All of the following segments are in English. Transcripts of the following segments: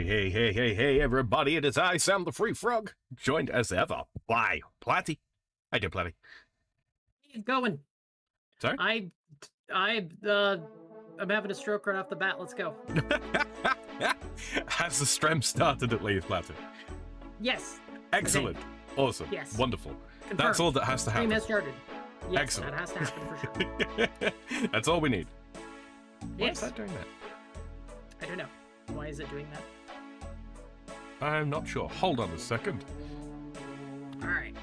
Hey, everybody, it is I, Sam the Free Frog, joined as ever by Platty. How you doing, Platty? Keep going. Sorry? I'm having a stroke right off the bat. Let's go. Has the strem started at least, Platty? Yes. Excellent. Awesome. Yes. Wonderful. Confirmed. That's all that has to happen. Stream has started. Yes, Excellent. that has to happen for sure. That's all we need. Why Yes. is that doing that? I don't know. Why is it doing that? I'm not sure. Hold on a second. Alright.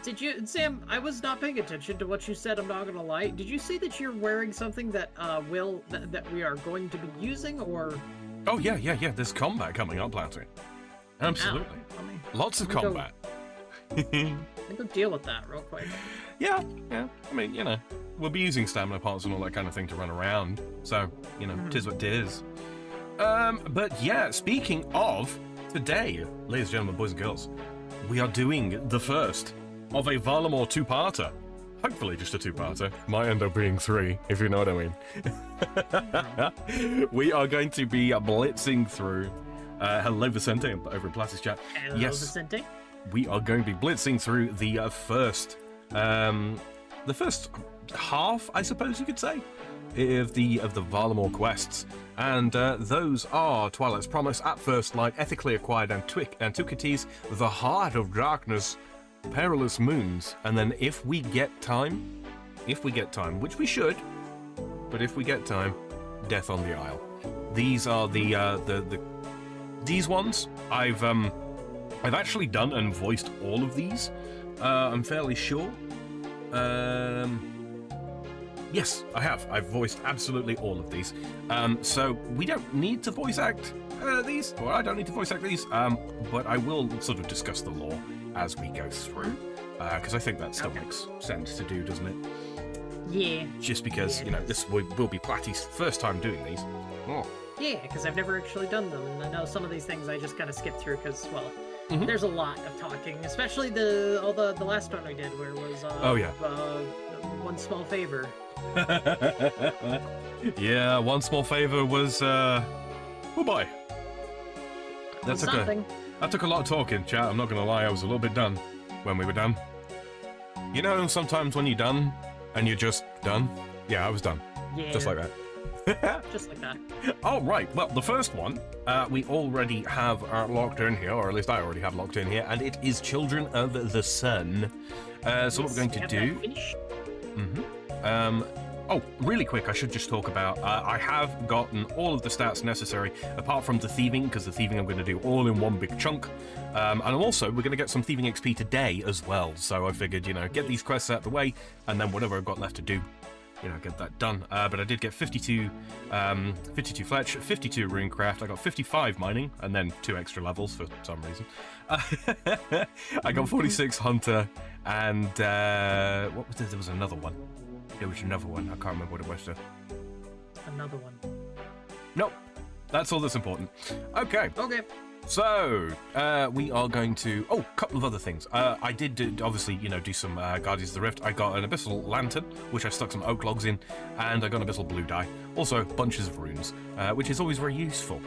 Did you, Sam, I was not paying attention to what you said, I'm not gonna lie. Did you say that you're wearing something that that we are going to be using, or? Oh, yeah. There's combat coming up, Platty. Absolutely. Lots of combat. Let me go deal with that real quick. Yeah. I mean, you know, we'll be using stamina pots and all that kind of thing to run around. So, you know, tis what tis. But yeah, speaking of, today, ladies and gentlemen, boys and girls, we are doing the first of a Varlamore two-parter. Hopefully just a two-parter. Might end up being three, if you know what I mean. We are going to be blitzing through... hello, Vicente, over in Platty's chat. Hello, yes, Vicente. we are going to be blitzing through the first half, I suppose you could say, of the Varlamore quests, and those are Twilight's Promise, At First Light, Ethically Acquired Antiquities, The Heart of Darkness, Perilous Moons, and then if we get time, which we should, but if we get time, Death on the Isle. These are these ones. I've actually done and voiced all of these. I'm fairly sure. Yes, I have. I've voiced absolutely all of these. So we don't need to voice act these, or I don't need to voice act these, but I will sort of discuss the lore as we go through, because I think that still makes sense to do, doesn't it? Yeah. Just because, you know, this will be Platty's first time doing these. Oh. Yeah, because I've never actually done them, and I know some of these things I just kind of skip through because, well, there's a lot of talking, especially the last one I did where it was One Small Favor. Yeah, One Small Favor was oh boy. That took a lot of talking, chat. I'm not gonna lie, I was a little bit done when we were done. You know, sometimes when you're done and you're just done. Yeah, I was done. Yeah. Just like that. Just like that. All right. Well, the first one we already have locked in here, or at least I already have locked in here, and it is Children of the Sun. So what we're going to do... oh, really quick, I should just talk about, I have gotten all of the stats necessary, apart from the thieving, because the thieving I'm going to do all in one big chunk. And also, we're going to get some thieving XP today as well, so I figured, you know, get these quests out of the way, and then whatever I've got left to do, you know, get that done. But I did get 52 fletch, 52 runecraft, I got 55 mining, and then 2 extra levels for some reason. I got 46 hunter, and what was there? There was another one. There was another one. I can't remember what it was. Another one. Nope. That's all that's important. Okay. Okay. So, we are going to... Oh, a couple of other things. I did, obviously, you know, do some Guardians of the Rift. I got an Abyssal Lantern, which I stuck some oak logs in, and I got an Abyssal Blue Dye. Also, bunches of runes, which is always very useful.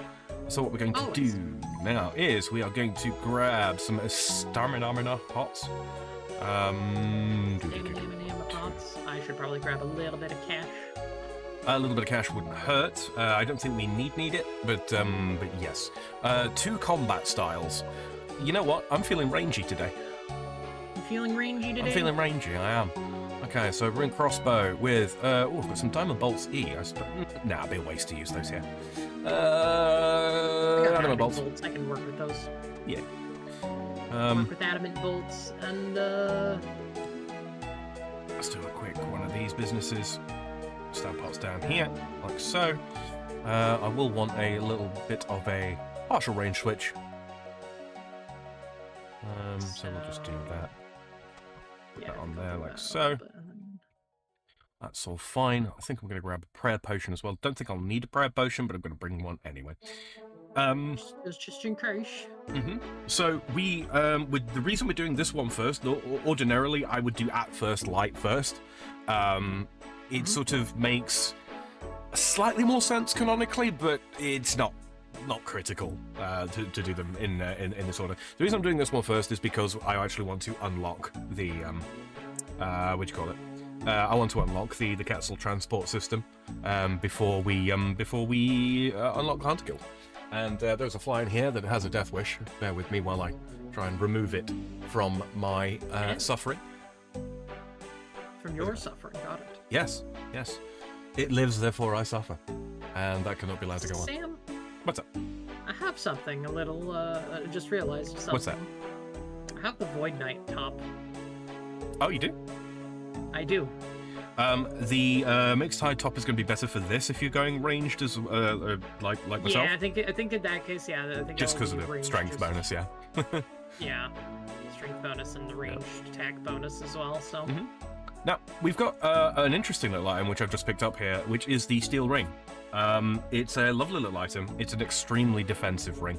So what we're going to do now is we are going to grab some stamina pots. Pots. I should probably grab a little bit of cash. A little bit of cash wouldn't hurt. I don't think we need it, but yes. 2 combat styles. You know what? I'm feeling rangy today. You feeling rangy today? I'm feeling rangy, I am. Okay, so ring crossbow with, oh, I've got some diamond bolts E. Nah, it'd be a waste to use those here. Diamond bolts. I can work with those. Yeah. Work with adamant bolts, and let's do a quick one of these businesses. Stand pots down here, like so. I will want a little bit of a partial range switch. So we'll just do that. Put that on there, like so. That's all fine. I think I'm going to grab a prayer potion as well. Don't think I'll need a prayer potion, but I'm going to bring one anyway. Just in case. So we, with the reason we're doing this one first, ordinarily I would do At First Light first. It sort of makes slightly more sense canonically, but it's not not critical to do them in this order. The reason I'm doing this one first is because I actually want to unlock the what do you call it? I want to unlock the Quetzal transport system before we unlock Hunter Guild. And there's a fly in here that has a death wish. Bear with me while I try and remove it from my suffering. From your suffering, got it. Yes, yes. It lives, therefore I suffer. And that cannot be allowed to go on. Sam, What's up? I have something a little, just realized something. What's that? I have the Void Knight top. Oh, you do? I do. The mixed hide top is going to be better for this if you're going ranged as like myself. Yeah, I think in that case, yeah. I think Just because of the range strength bonus, yeah. Yeah, strength bonus and the ranged attack bonus as well. So. Mm-hmm. Now we've got an interesting little item which I've just picked up here, which is the steel ring. It's a lovely little item. It's an extremely defensive ring.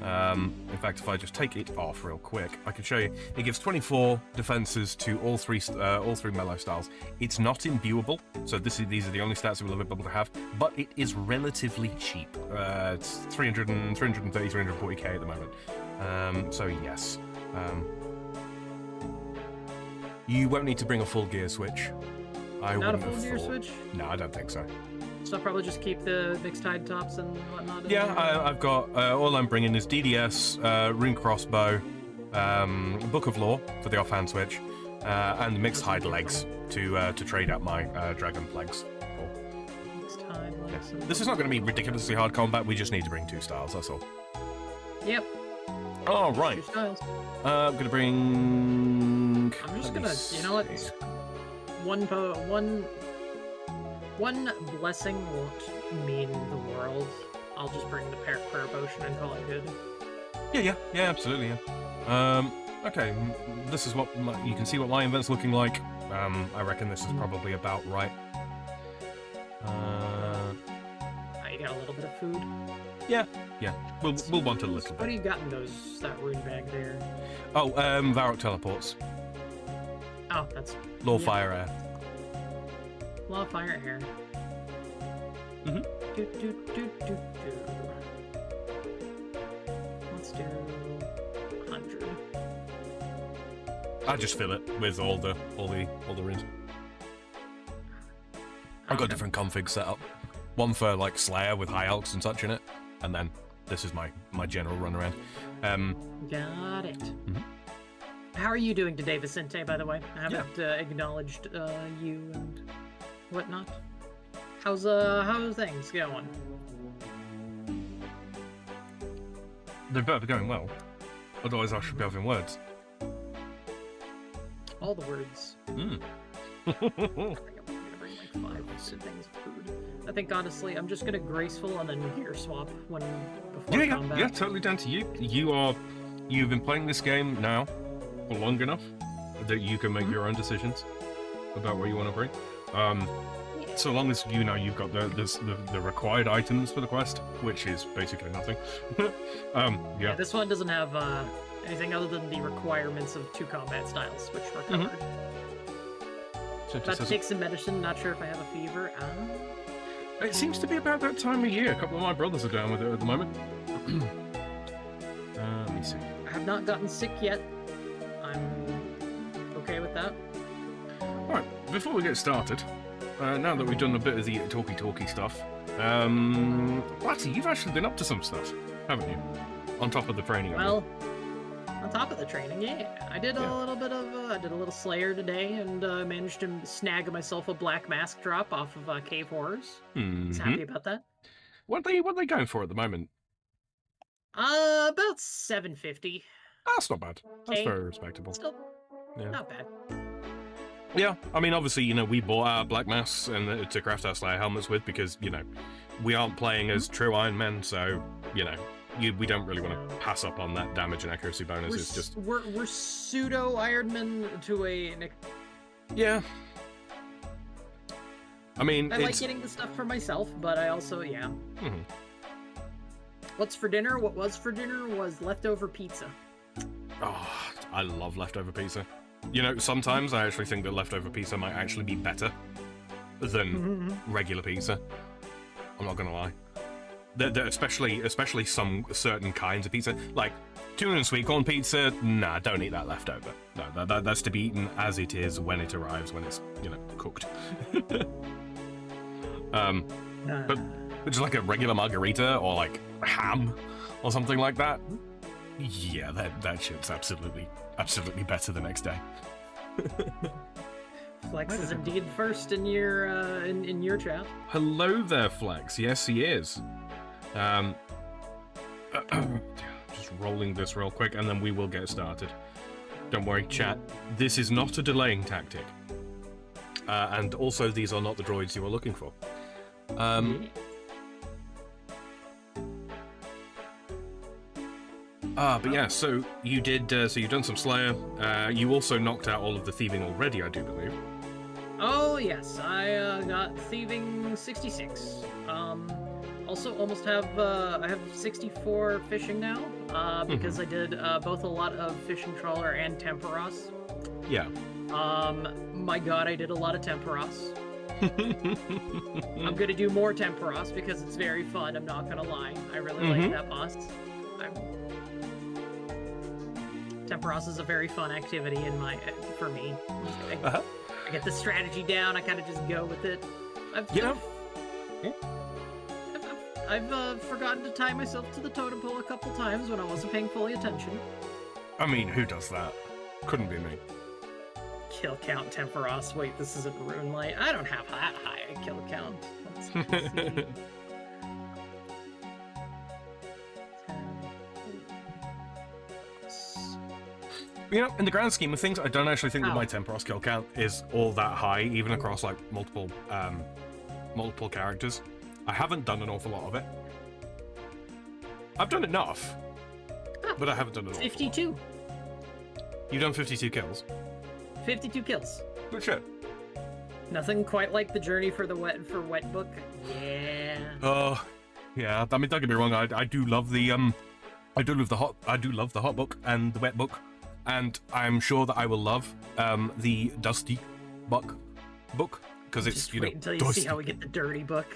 In fact, if I just take it off real quick, I can show you. It gives 24 defenses to all three melee styles. It's not imbuable, so these are the only stats that we'll be able to have, but it is relatively cheap. It's 330, 340k at the moment. So yes. You won't need to bring a full gear switch. Not a full gear switch? No, I don't think so. So I'll probably just keep the mixed hide tops and whatnot. Yeah, I've got all I'm bringing is DDS, rune crossbow, book of lore for the offhand switch, and mixed hide legs to trade out my dragon legs for. Mixed hide legs. Yeah. This is not going to be ridiculously hard combat. We just need to bring 2 styles. That's all. Yep. All right. 2 styles. I'm gonna bring. I'm just gonna. You know what? One blessing won't mean the world. I'll just bring the prayer potion and call it good. Yeah, absolutely, yeah. Okay, this is what you can see what my event's looking like. I reckon this is probably about right. You got a little bit of food. Yeah. We'll want a little bit. What do you got in that rune bag there? Oh, Varrock teleports. Oh, that's Law, fire, air. Law, fire, air. Mm-hmm. Let's do 100. I just fill it with all the runes. I've got different configs set up. One for like Slayer with high alts and such in it, and then this is my general run around. Got it. Mm-hmm. How are you doing today, Vicente? By the way, I haven't acknowledged you and whatnot. How's things going? They better be going well. Otherwise, I should be having words. All the words. Mm. I think I'm gonna bring like 5 things of food. I think honestly, I'm just gonna graceful and then gear swap before combat. Yeah, totally down to you. You've been playing this game now for long enough that you can make your own decisions about what you want to bring. So long as you know you've got the required items for the quest, which is basically nothing. Yeah. This one doesn't have anything other than the requirements of 2 combat styles, which were covered. About to take some medicine. Not sure if I have a fever. It seems to be about that time of year. A couple of my brothers are down with it at the moment. Let me see. I have not gotten sick yet. I'm okay with that. Alright, before we get started, now that we've done a bit of the talky stuff, Platty, you've actually been up to some stuff, haven't you? On top of the training. Well, on top of the training, yeah. I did a little bit of, I did a little Slayer today, and managed to snag myself a black mask drop off of Cave Horrors. Mm-hmm. I was happy about that. What are they going for at the moment? About 750. That's not bad. That's very respectable. Still, not bad. Yeah, I mean, obviously, you know, we bought our black masks and to craft our Slayer helmets with because, you know, we aren't playing as true Iron Men, so, you know, we don't really want to pass up on that damage and accuracy bonus. It's just we're pseudo Ironman to a. Yeah. I mean, I like getting the stuff for myself, but I also Mm-hmm. What's for dinner? What was for dinner was leftover pizza. Oh, I love leftover pizza. You know, sometimes I actually think that leftover pizza might actually be better than regular pizza. I'm not gonna lie. especially some certain kinds of pizza, like tuna and sweet corn pizza. Nah, don't eat that leftover. No, that's to be eaten as it is when it arrives, when it's cooked. But just like a regular margarita or like ham or something like that. Yeah, that shit's absolutely better the next day. Flex is indeed first in your in your chat. Hello there, Flex. Yes, he is. Just rolling this real quick, and then we will get started. Don't worry, chat. This is not a delaying tactic. And also, these are not the droids you are looking for. But yeah, so you did. So you've done some Slayer. You also knocked out all of the thieving already, I do believe. Oh yes, I got thieving 66. Also almost have I have 64 fishing now because I did both a lot of fishing trawler and temporos. Yeah. My god, I did a lot of temporos. I'm gonna do more temporos because it's very fun. I'm not gonna lie. I really like that boss. Temporos is a very fun activity for me. I get the strategy down. I kind of just go with it. I've forgotten to tie myself to the totem pole a couple times when I wasn't paying fully attention. I mean, who does that? Couldn't be me. Kill count temporos. Wait, this isn't Rune Light. I don't have that high a kill count. Let's see. In the grand scheme of things, I don't actually think that my Temporos kill count is all that high, even across like multiple characters. I haven't done an awful lot of it. I've done enough, but I haven't done an awful 52. lot. You've done 52 kills? 52 kills. Good shit. Nothing quite like the journey for wet book. Yeah. Yeah. I mean, don't get me wrong. I do love the I do love the hot book and the wet book, and I'm sure that I will love the dusty book because it's just wait until you dusty. see how we get the dirty book.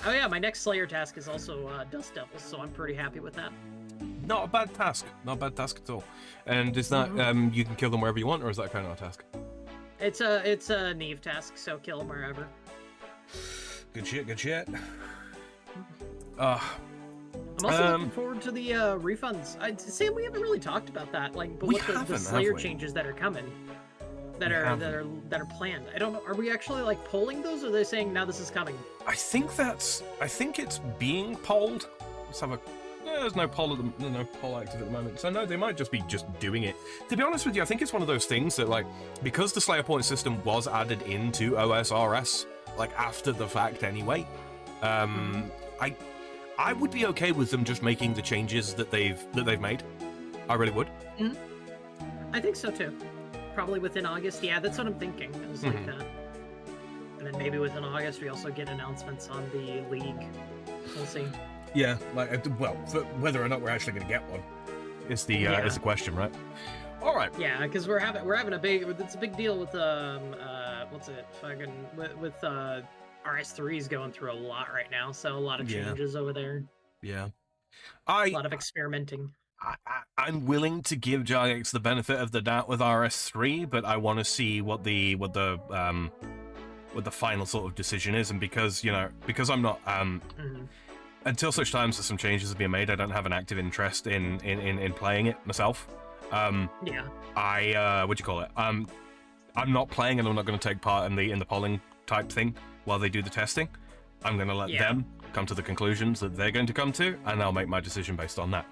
Oh yeah, my next Slayer task is also Dust Devils, so I'm pretty happy with that. Not a bad task. Not a bad task at all. And is that you can kill them wherever you want, or is that kind of a task? It's a Neve task, so kill them wherever. Good shit. Good shit. I'm also looking forward to the refunds. Sam, we haven't really talked about that, but what the Slayer changes that are coming, that are planned. I don't know. Are we actually polling those, or are they saying now this is coming? I think it's being polled. Let's have a. There's no poll active at the moment, so no, they might just be doing it. To be honest with you, I think it's one of those things that because the Slayer point system was added into OSRS after the fact anyway. I would be okay with them just making the changes that they've made. I really would. Mm-hmm. I think so too. Probably within August. Yeah, that's what I'm thinking. It was like that. And then maybe within August we also get announcements on the league. We'll see. Yeah, whether or not we're actually going to get one is the question, right? All right. Yeah, because we're having a big. It's a big deal with what's it? With RS3's going through a lot right now, so a lot of changes over there. Yeah. A lot of experimenting. I'm willing to give Jagex the benefit of the doubt with RS3, but I want to see what the final sort of decision is, and because I'm not until such times as some changes have been made, I don't have an active interest in playing it myself. I'm not playing, and I'm not going to take part in the polling type thing while they do the testing. I'm going to let them come to the conclusions that they're going to come to, and I'll make my decision based on that.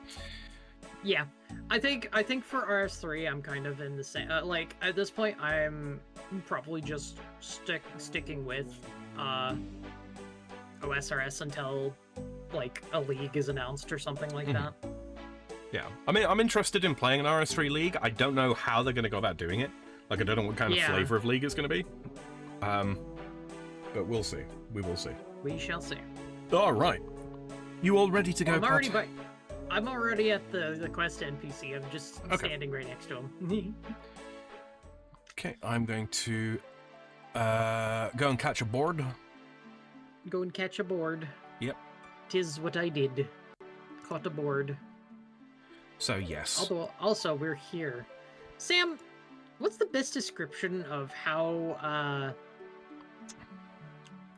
Yeah, I think for RS3, I'm kind of in the same. At this point, I'm probably just sticking with OSRS until a league is announced or something like that. Yeah, I mean, I'm interested in playing an RS3 league. I don't know how they're going to go about doing it. I don't know what kind of flavor of league it's going to be. But we'll see. We will see. We shall see. All right. You all ready to go? I'm already at the quest NPC. I'm just standing right next to him. Okay, I'm going to go and catch a board. Go and catch a board. Yep. 'Tis what I did. Caught a board. So, yes. Although, also, we're here. Sam, what's the best description of how,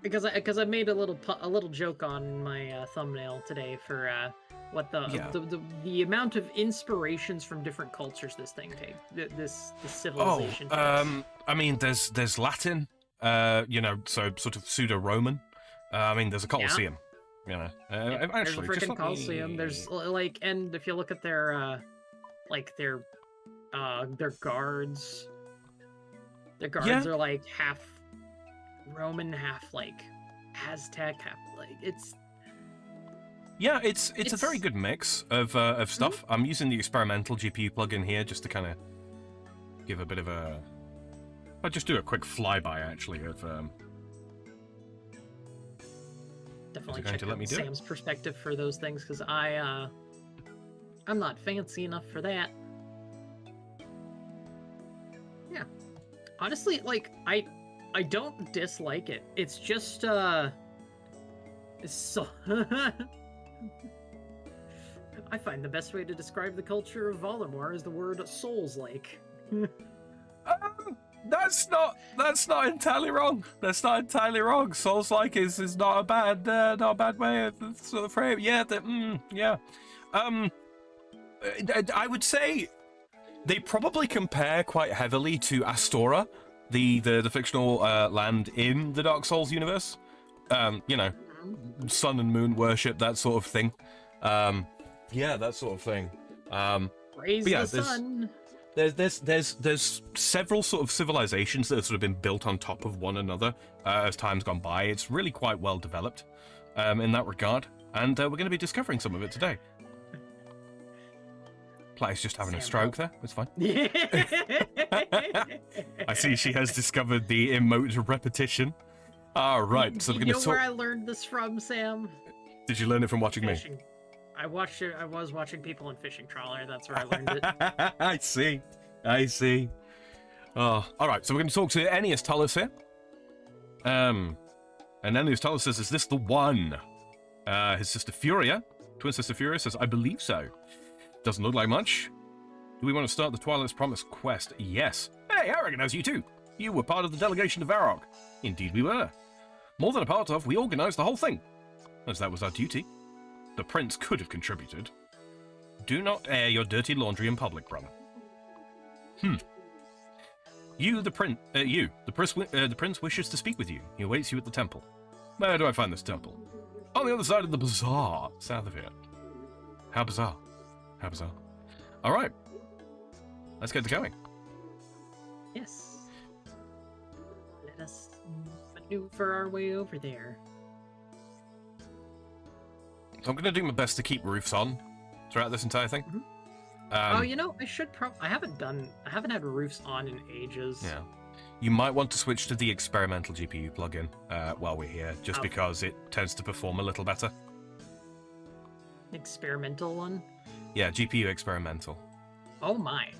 because I made a little joke on my thumbnail today for what the amount of inspirations from different cultures this thing takes, this civilization takes. I mean, there's Latin, so sort of pseudo-Roman. I mean, there's a Colosseum. Yeah. Actually, there's a freaking Colosseum. There's and if you look at their guards, their guards are like half Roman, half like Aztec, half like it's. Yeah, it's a very good mix of stuff. Mm-hmm. I'm using the experimental GPU plugin here just to kind of give a bit of a. I'll just do a quick flyby actually of. Definitely check out Sam's perspective for those things because I'm not fancy enough for that. Yeah, honestly, like I don't dislike it. It's just it's so. I find the best way to describe the culture of Varlamore is the word Souls-like. That's not entirely wrong. That's not entirely wrong. Souls-like is not a bad way of sort of frame. Yeah, yeah. I would say they probably compare quite heavily to Astora, the fictional land in the Dark Souls universe. Sun and moon worship, that sort of thing. Yeah, that sort of thing. Praise the sun. There's several sort of civilizations that have sort of been built on top of one another as time's gone by. It's really quite well developed in that regard, and we're going to be discovering some of it today. Platty's just having a stroke there. It's fine. I see she has discovered the emote of repetition. All right, so we're going to talk. You know where I learned this from, Sam? Did you learn it from watching fishing. Me? I watched it. I was watching people on Fishing Trawler. That's where I learned it. I see. Oh, all right. So we're going to talk to Ennius Tullus here. And Ennius Tullus says, "Is this the one?" His sister Furia, twin sister Furia, says, "I believe so." Doesn't look like much. Do we want to start the Twilight's Promise quest? Yes. Hey, I recognize you too. You were part of the delegation to Varrock. Indeed, we were. More than a part of, we organized the whole thing, as that was our duty. The prince could have contributed. Do not air your dirty laundry in public, brother. The prince wishes to speak with you. He awaits you at the temple. Where do I find this temple? On the other side of the bazaar, south of here. How bizarre. How bizarre. All right. Let's get to going. Yes. Let us maneuver our way over there. So I'm going to do my best to keep roofs on throughout this entire thing. Mm-hmm. I should I haven't had roofs on in ages. Yeah. You might want to switch to the experimental GPU plugin while we're here, just because it tends to perform a little better. Experimental one? Yeah, GPU experimental. Oh my.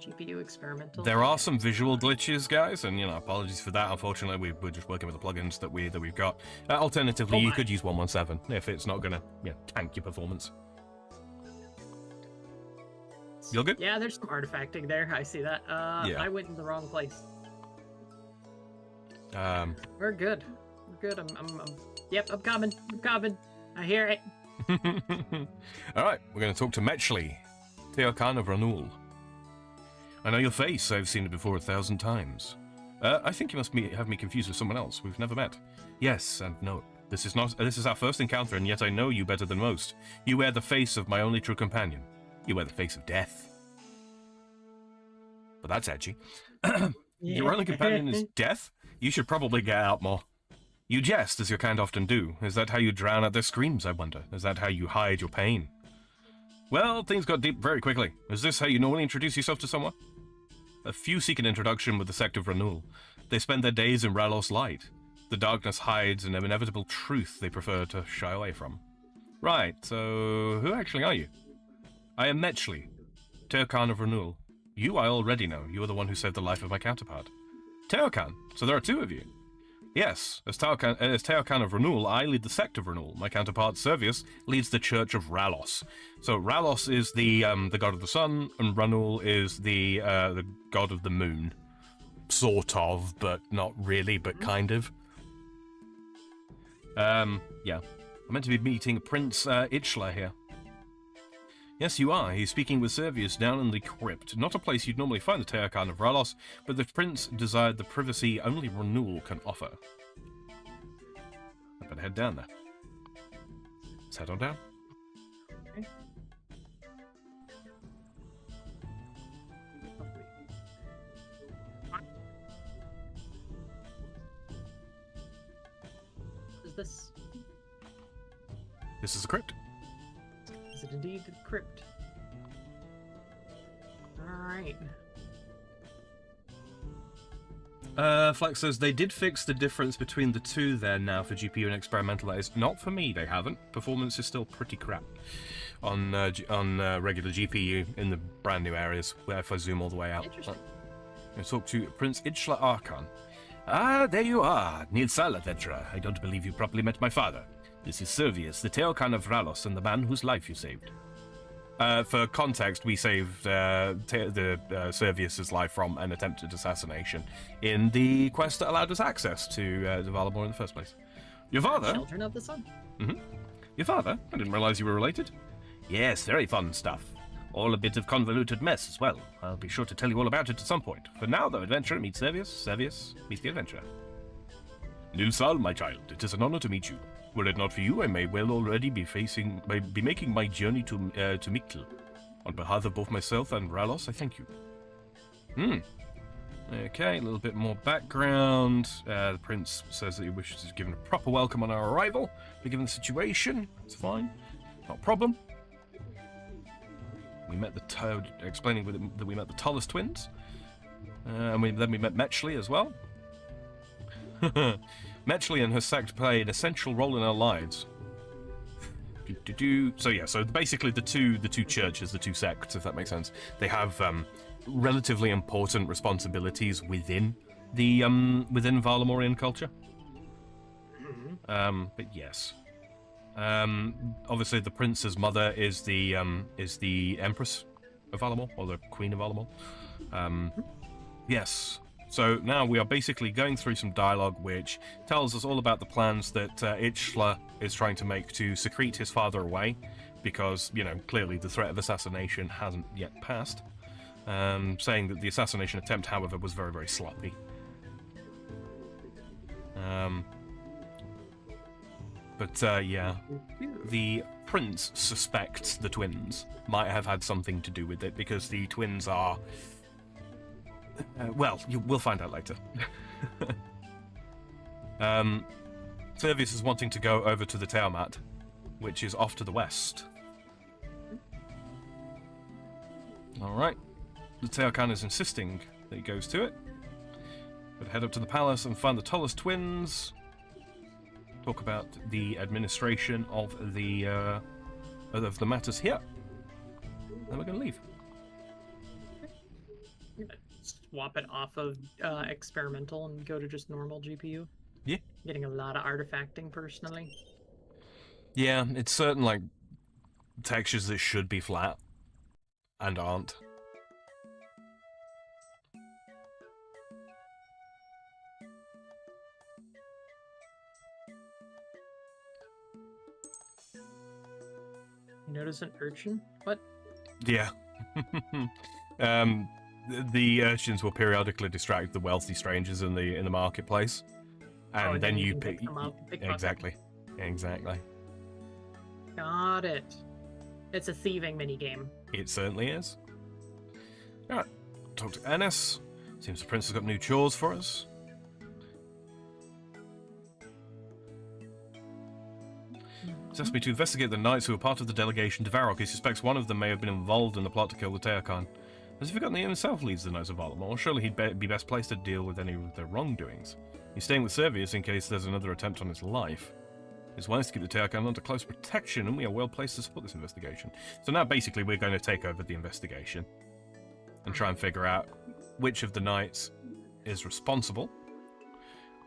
GPU experimental? There are some visual glitches, guys, and, apologies for that. Unfortunately, we're just working with the plugins that we've got. Alternatively, you could use 117 if it's not going to tank your performance. You all good? Yeah, there's some artifacting there. I see that. Yeah. I went in the wrong place. We're good. Yep, I'm coming. I hear it. All right, we're going to talk to Metchley, Teokan of Ranul. I know your face. I've seen it before 1,000 times. I think you must have me confused with someone else. We've never met. Yes and no. This is our first encounter, and yet I know you better than most. You wear the face of my only true companion. You wear the face of death. But that's edgy. Your only companion is death? You should probably get out more. You jest, as your kind often do. Is that how you drown out their screams, I wonder? Is that how you hide your pain? Well, things got deep very quickly. Is this how you normally introduce yourself to someone? A few seek an introduction with the sect of Ranul. They spend their days in Ralos light. The darkness hides an inevitable truth they prefer to shy away from. Right, so who actually are you? I am Metchley, Teokan of Ranul. You I already know. You are the one who saved the life of my counterpart. Teokan, so there are two of you. Yes, as Teokan of Renewal, I lead the sect of Renewal. My counterpart, Servius, leads the Church of Ralos. So Ralos is the god of the sun, and Renewal is the god of the moon. Sort of, but not really, but kind of. Yeah. I'm meant to be meeting Prince Itchla here. Yes, you are. He's speaking with Servius down in the crypt. Not a place you'd normally find the Teokan of Ralos, but the prince desired the privacy only Renewal can offer. I better head down there. Let's head on down. Okay. Is this? This is the crypt. Is it indeed the crypt? Alright. Flex says they did fix the difference between the two there now for GPU and experimental. That is not for me. They haven't. Performance is still pretty crap on regular GPU in the brand new areas. Where if I zoom all the way out, Interesting. I talk to Prince Itchla Archon. Ah, there you are, Nilsal adventurer. I don't believe you properly met my father. This is Servius, the Teokan of Ralos, and the man whose life you saved. For context, we saved Servius's life from an attempted assassination in the quest that allowed us access to Varlamore in the first place. Your father? Children of the Sun. Mm-hmm. Your father? I didn't realize you were related. Yes, very fun stuff. All a bit of convoluted mess as well. I'll be sure to tell you all about it at some point. For now, though, adventurer meets Servius, Servius meets the adventurer. Nilsal, my child, it is an honor to meet you. Were it not for you, I may well already be making my journey to Mikl. On behalf of both myself and Ralos, I thank you. Okay, a little bit more background. The prince says that he wishes to be given a proper welcome on our arrival. But given the situation, it's fine. Not a problem. We met explaining with him that we met the Tullis twins. And then we met Metchley as well. Metchley and her sect play an essential role in our lives. So basically the two churches, the two sects, if that makes sense, they have relatively important responsibilities within the within Varlamorean culture. But yes, obviously the prince's mother is the Empress of Varlamore, or the Queen of Varlamore. Yes. So now we are basically going through some dialogue which tells us all about the plans that Itchla is trying to make to secrete his father away, because, you know, clearly the threat of assassination hasn't yet passed. Saying that the assassination attempt, however, was very, very sloppy. Yeah, the prince suspects the twins might have had something to do with it, because the twins are... we'll find out later. Servius is wanting to go over to the Tiamat, which is off to the west. Alright. The Teokan is insisting that he goes to it. But head up to the palace and find the Tullis twins. Talk about the administration of the matters here. Then we're going to leave. Swap it off of experimental and go to just normal GPU. Yeah. Getting a lot of artifacting personally. Yeah, it's certain like textures that should be flat and aren't. You notice an urchin? What? Yeah. The urchins will periodically distract the wealthy strangers in the marketplace, and then you pick them up, exactly. Got it. It's a thieving minigame. It certainly is. All right, talk to Ennis. Seems the prince has got new chores for us. He's asked me to investigate the knights who were part of the delegation to Varrock. He suspects one of them may have been involved in the plot to kill the Teokan. Has he forgotten that he himself leads the Knights of Varlamore? Surely he'd be best placed to deal with any of their wrongdoings. He's staying with Servius in case there's another attempt on his life. It's wise to keep the Teokan under close protection, and we are well placed to support this investigation. So now basically we're going to take over the investigation and try and figure out which of the knights is responsible.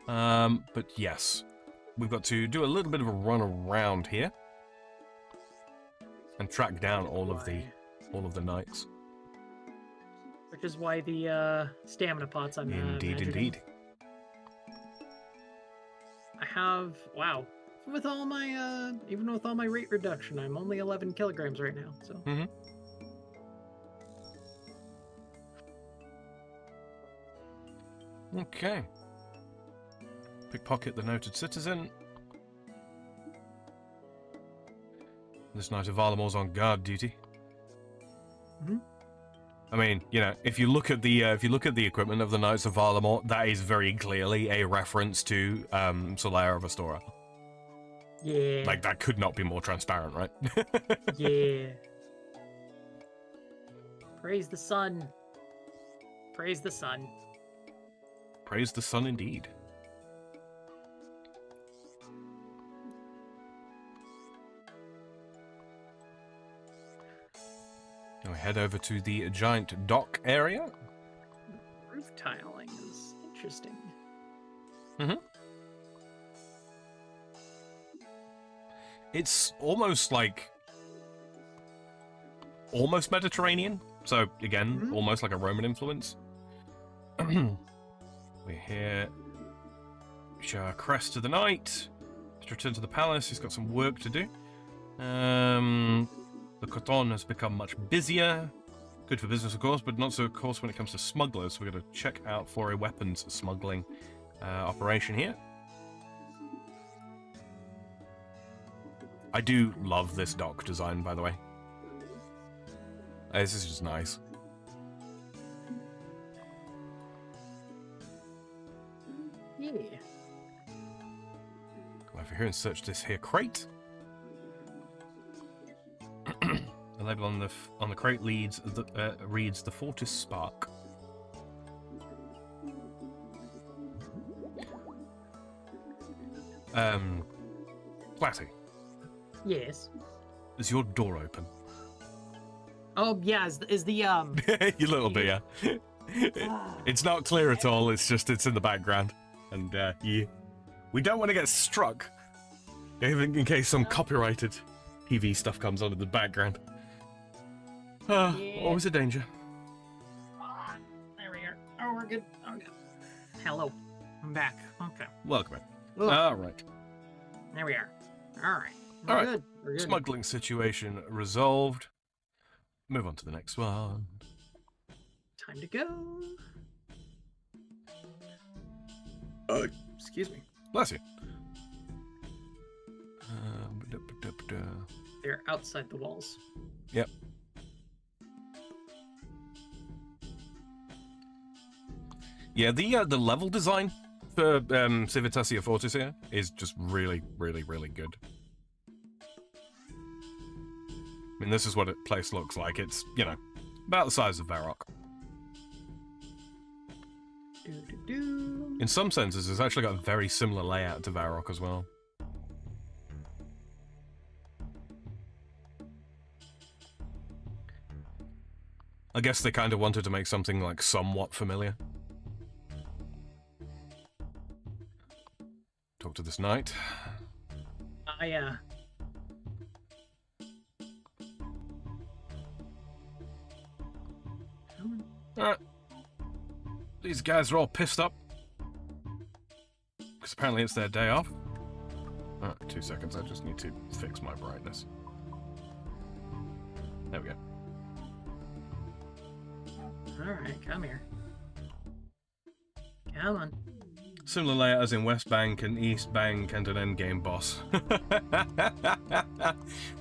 But yes, we've got to do a little bit of a run around here and track down all of the knights. Which is why the stamina pots I'm Indeed, imagining. indeed. I have, wow, with all my even with all my rate reduction, I'm only 11 kilograms right now. So. Okay. Pickpocket the noted citizen. This knight of Varlamore's on guard duty. I mean, you know, if you look at the equipment of the Knights of Varlamore, that is very clearly a reference to Solaire of Astora. Yeah. Like, that could not be more transparent, right? Yeah. Praise the sun. Praise the sun. Praise the sun indeed. Now we head over to the giant dock area. Roof tiling is interesting. It's almost like... almost Mediterranean. So, again, almost like a Roman influence. We're here. Show our crest to the knight. Let's return to the palace. He's got some work to do. The Coton has become much busier. Good for business, of course, but not so, of course, when it comes to smugglers. We're going to check out for a weapons smuggling operation here. I do love this dock design, by the way. This is just nice. Yeah. Come over here and search this here crate. The label on the crate reads the Fortis Spark. Platty, Yes. is your door open? Oh yeah, is the You little bit, yeah. It's not clear at all. It's just it's in the background, and we don't want to get struck, even in case some copyrighted TV stuff comes on in the background. Always a danger. There we are. Oh, we're good. Okay. Hello. I'm back. Okay. Welcome in. Ugh. All right. There we are. All right. All right. Good. We're good. Smuggling situation resolved. Move on to the next one. Time to go. Excuse me. Bless you. They're outside the walls. Yep. Yeah, the level design for Civitatia Fortis here is just really, really, really good. I mean, this is what a place looks like. It's, you know, about the size of Varrock. In some senses, it's actually got a very similar layout to Varrock as well. I guess they kind of wanted to make something, like, somewhat familiar. Talk to this knight. Alright. These guys are all pissed up. Because apparently it's their day off. 2 seconds, I just need to fix my brightness. There we go. Alright, come here. Come on. Similar layout as in West Bank and East Bank and an endgame boss.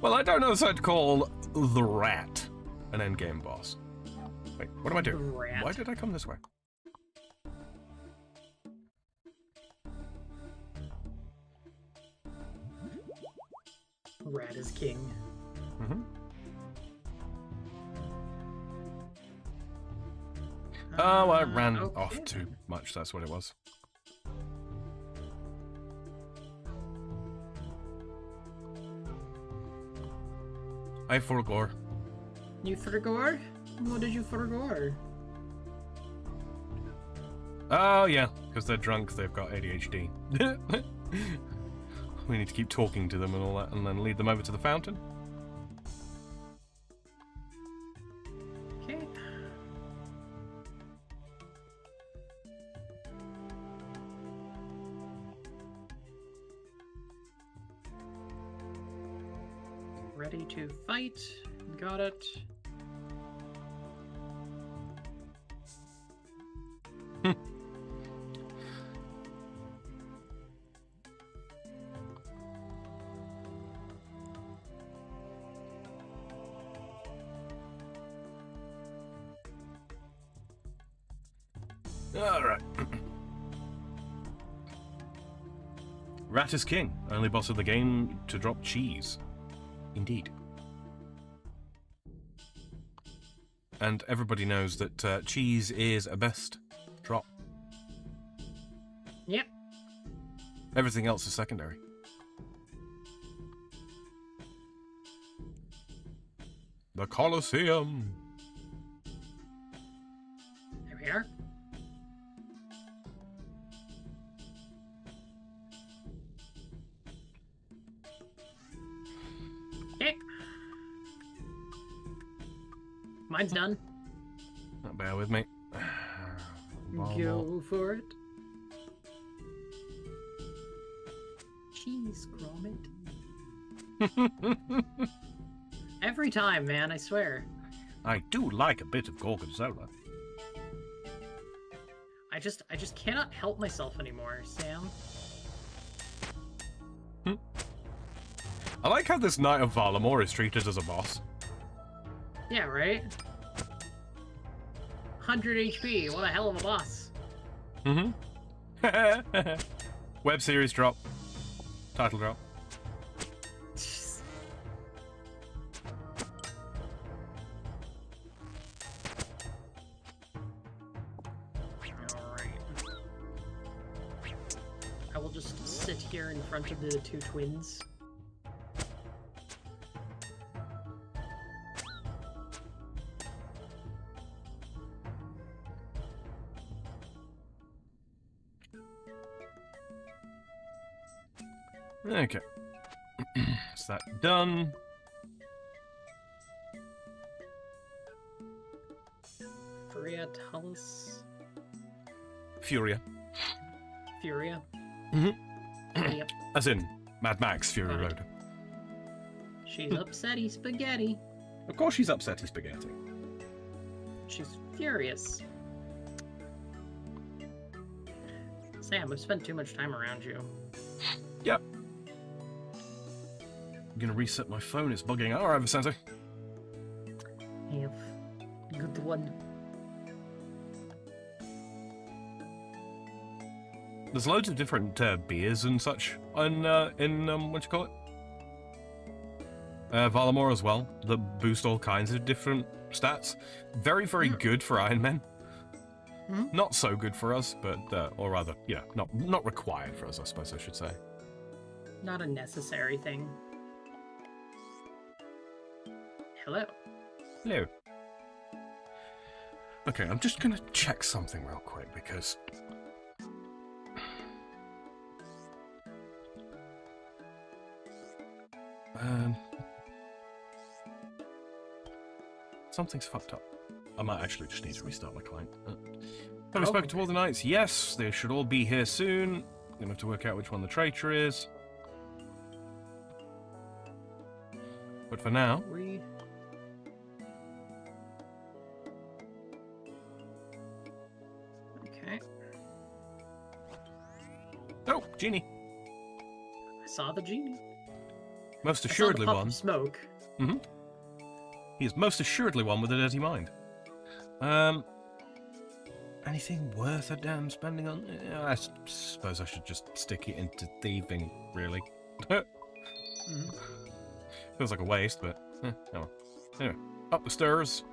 Well, I don't know if I'd call the Rat an endgame boss. Wait, what am I doing? Rat. Why did I come this way? Rat is king. Oh, I ran okay. off too much, that's what it was. I forgot. You forgot? What did you forgot? Oh, yeah, because they're drunk, they've got ADHD. We need to keep talking to them and all that, and then lead them over to the fountain. Okay. Ready to fight. Got it. Alright. Rat is king. Only boss of the game to drop cheese. Indeed. And everybody knows that cheese is a best drop. Yep. Everything else is secondary. The Colosseum. There we are. Okay. Mine's done. Not bear with me. Go for it. Cheese grommet. Every time, man, I swear. I do like a bit of gorgonzola. I just cannot help myself anymore, Sam. I like how this Knight of Varlamore is treated as a boss. Yeah, right? 100 HP, what a hell of a boss. Mm-hmm. Web series drop. Title drop. Alright. I will just sit here in front of the two twins. Okay. Is that done? Furia Talus. Furia. Furia. Mm-hmm. Yep. As in Mad Max Fury Road. She's upsetty spaghetti. Of course she's upsetty spaghetti. She's furious. Sam, I've spent too much time around you. Yep. I'm gonna reset my phone, it's bugging out. Alright, Vicente. Have good one. There's loads of different beers and such in what you call it? Varlamore as well, that boost all kinds of different stats. Very, very good for Iron Men. Not so good for us, but, or rather, you know, not required for us, I suppose I should say. Not a necessary thing. Hello. Hello. Okay, I'm just gonna check something real quick, because... something's fucked up. I might actually just need to restart my client. Have we spoken to all the knights? Yes, they should all be here soon. I'm gonna have to work out which one the traitor is. But for now... Okay. Oh, genie. I saw the genie. Most assuredly I saw the puff one. of smoke. Mm-hmm. He is most assuredly one with a dirty mind. Anything worth a damn spending on? I suppose I should just stick it into thieving, really. Feels like a waste, but oh well. Anyway, up the stairs.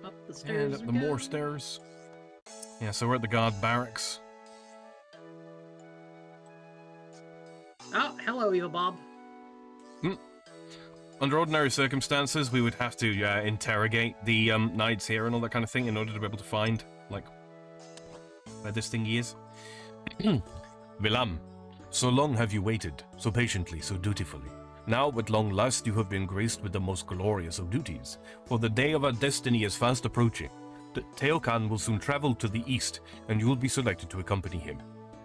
Up the stairs. And up the more stairs. Yeah, so we're at the guard barracks. Oh, hello, Evil Bob. Under ordinary circumstances, we would have to interrogate the knights here and all that kind of thing in order to be able to find, like, where this thingy is. Vilam, so long have you waited, so patiently, so dutifully. Now, at long last, you have been graced with the most glorious of duties, for the day of our destiny is fast approaching. The Teokan will soon travel to the east, and you will be selected to accompany him.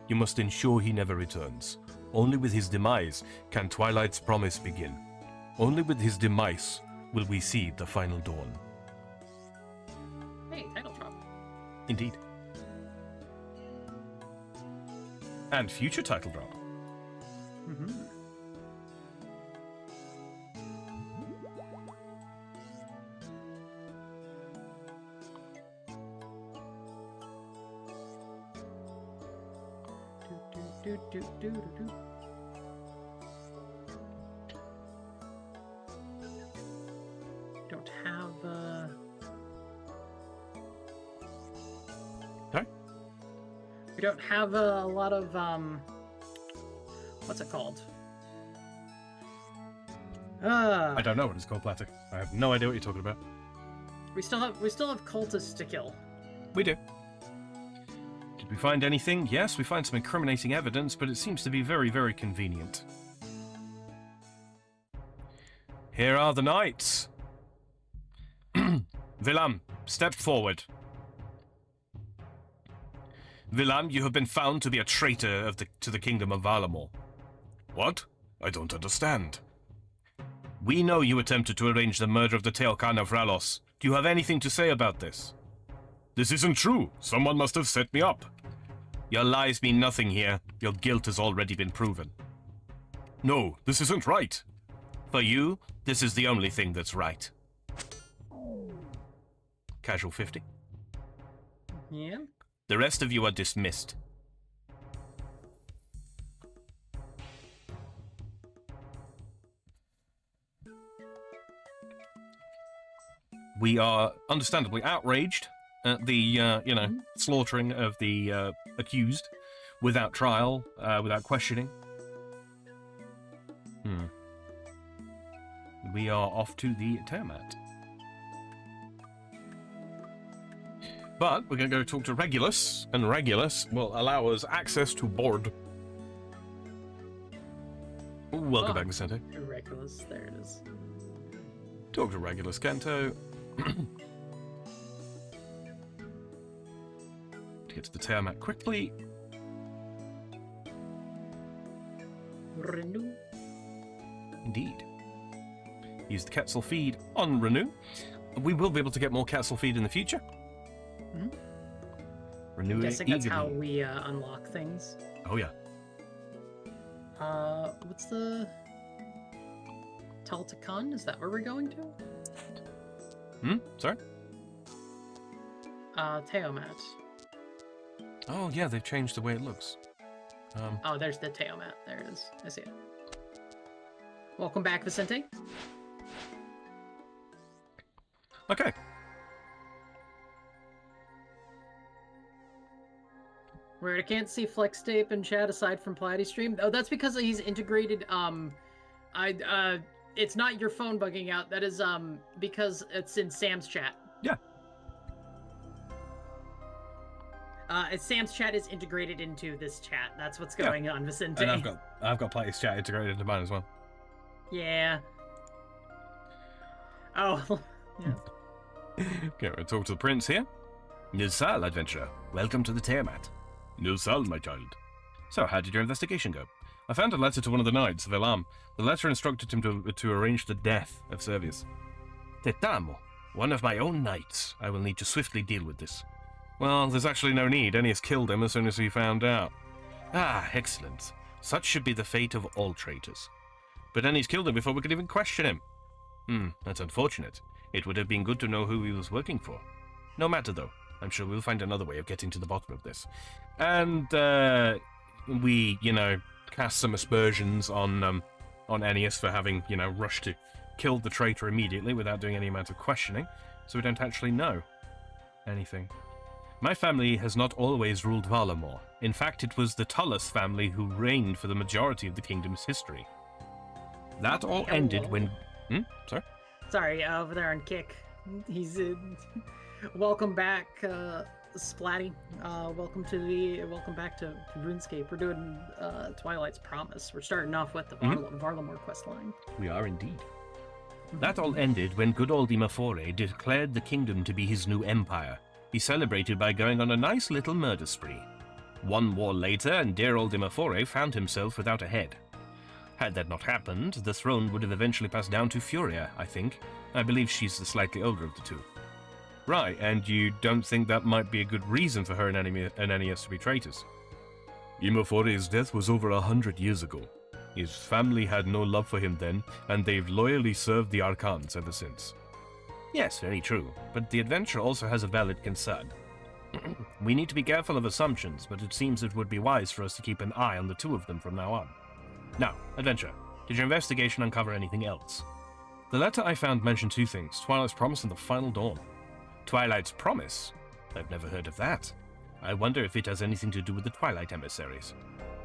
You must ensure he never returns. Only with his demise can Twilight's promise begin. Only with his demise will we see the final dawn. Hey, title drop. Indeed. And future title drop. Mm-hmm. Do. Don't have Sorry? We don't have a lot of what's it called? I don't know what it's called, Platty. I have no idea what you're talking about. We still have cultists to kill. We do. Did we find anything? Yes, we find some incriminating evidence, but it seems to be very, very convenient. Here are the knights. Vilam, step forward. Vilam, you have been found to be a traitor to the kingdom of Varlamore. What? I don't understand. We know you attempted to arrange the murder of the Teokan of Ralos. Do you have anything to say about this? This isn't true. Someone must have set me up. Your lies mean nothing here. Your guilt has already been proven. No, this isn't right. For you, this is the only thing that's right. Casual 50. Yeah. The rest of you are dismissed. We are understandably outraged at the, slaughtering of the accused without trial, without questioning. We are off to the Tiamat. But we're going to go talk to Regulus, and Regulus will allow us access to board. Ooh, welcome back, Vicente. Regulus, there it is. Talk to Regulus Kanto. To get to the Tiamat quickly. Renew. Indeed. Use the Quetzal feed on Renew. We will be able to get more Quetzal feed in the future. Mm-hmm. Renew I'm guessing that's how we unlock things. Oh, yeah. What's the... Taltakan? Is that where we're going to? Sorry? Teomat. Oh, yeah, they've changed the way it looks. Oh, there's the Teomat. There it is. I see it. Welcome back, Vicente. Okay. Where I can't see Flex Tape and chat aside from Platty stream. Oh, that's because he's integrated. It's not your phone bugging out. That is because it's in Sam's chat. Yeah. Sam's chat is integrated into this chat. That's what's going on, Vicente. And I've got Platty's chat integrated into mine as well. Yeah. Oh. Yeah. Okay, we'll talk to the prince here. Nilsal, adventurer. Welcome to the Tiamat. Nilsal, my child. So, how did your investigation go? I found a letter to one of the knights, Vilam. The letter instructed him to arrange the death of Servius. Tetamo, one of my own knights. I will need to swiftly deal with this. Well, there's actually no need. Ennius killed him as soon as he found out. Ah, excellent. Such should be the fate of all traitors. But Ennius killed him before we could even question him. That's unfortunate. It would have been good to know who he was working for. No matter, though. I'm sure we'll find another way of getting to the bottom of this. And, we, cast some aspersions on Ennius for having, rushed to kill the traitor immediately without doing any amount of questioning, so we don't actually know anything. My family has not always ruled Varlamore. In fact, it was the Tullus family who reigned for the majority of the kingdom's history. That all ended when... Sorry? Sorry, over there on Kick. He's... welcome back, Splatty. Welcome back to RuneScape. We're doing Twilight's Promise. We're starting off with the Varlamore quest line. We are indeed. That all ended when good old Imafore declared the kingdom to be his new empire. He celebrated by going on a nice little murder spree. One war later, and dear old Imafore found himself without a head. Had that not happened, the throne would have eventually passed down to Furia, I think. I believe she's the slightly older of the two. Right, and you don't think that might be a good reason for her and Ananias to be traitors? Imafore's death was over 100 years ago. His family had no love for him then, and they've loyally served the Archons ever since. Yes, very true, but the adventure also has a valid concern. We need to be careful of assumptions, but it seems it would be wise for us to keep an eye on the two of them from now on. Now, adventure, did your investigation uncover anything else? The letter I found mentioned two things, Twilight's Promise and the Final Dawn. Twilight's Promise? I've never heard of that. I wonder if it has anything to do with the Twilight Emissaries.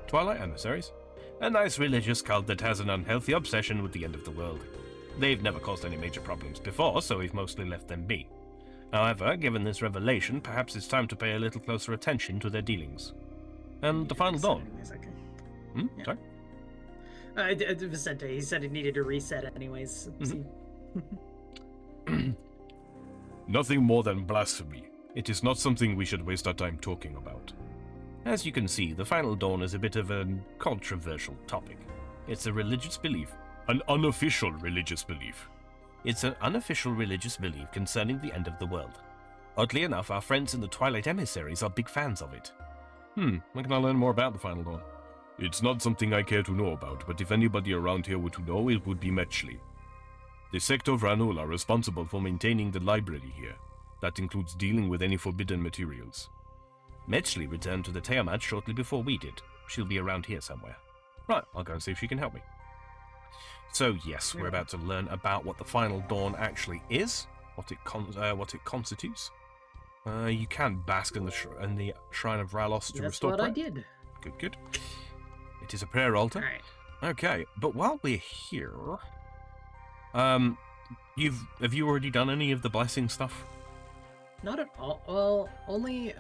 Twilight Emissaries? A nice religious cult that has an unhealthy obsession with the end of the world. They've never caused any major problems before, so we've mostly left them be. However, given this revelation, perhaps it's time to pay a little closer attention to their dealings. And the Final Dawn. Yeah. Sorry? Vicente, he said it needed a reset anyways. Nothing more than blasphemy. It is not something we should waste our time talking about. As you can see, the Final Dawn is a bit of a controversial topic. It's a religious belief. An unofficial religious belief. It's an unofficial religious belief concerning the end of the world. Oddly enough, our friends in the Twilight Emissaries are big fans of it. When can I learn more about the Final Dawn? It's not something I care to know about, but if anybody around here were to know, it would be Metchley. The sect of Ranul are responsible for maintaining the library here. That includes dealing with any forbidden materials. Metchley returned to the Tiamat shortly before we did. She'll be around here somewhere. Right, I'll go and see if she can help me. So yes, we're about to learn about what the Final Dawn actually is, what it constitutes. You can bask in the Shrine of Ralos to restore prayer. That's what I did. Good. It is a prayer altar. All right. Okay, but while we're here, have you already done any of the blessing stuff? Not at all. Well, only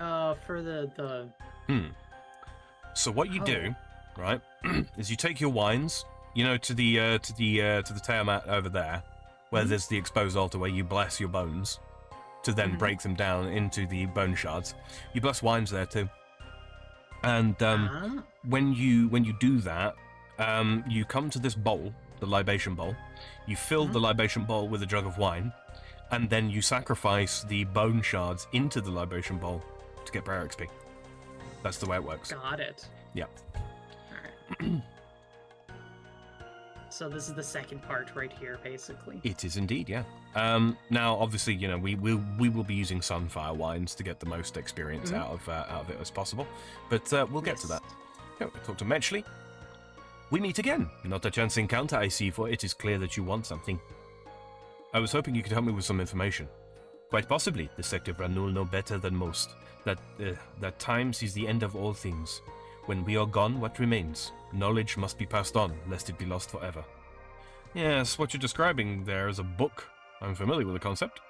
for the. So what you do, right, is you take your wines, to the Tiamat over there, where there's the exposed altar where you bless your bones, to then break them down into the bone shards. You bless wines there too. And when you do that, you come to this bowl, the libation bowl. You fill the libation bowl with a jug of wine, and then you sacrifice the bone shards into the libation bowl to get prayer XP. That's the way it works. Got it. Yeah. All right. So this is the second part right here, basically. It is indeed, yeah. Now, obviously, we will be using Sunfire wines to get the most experience out of it as possible, but we'll get to that. Yeah, we talk to Metchley. We meet again. Not a chance encounter, I see, for it is clear that you want something. I was hoping you could help me with some information. Quite possibly, the sect of Ranul know better than most that time sees the end of all things. When we are gone, what remains? Knowledge must be passed on, lest it be lost forever. Yes, what you're describing there is a book. I'm familiar with the concept.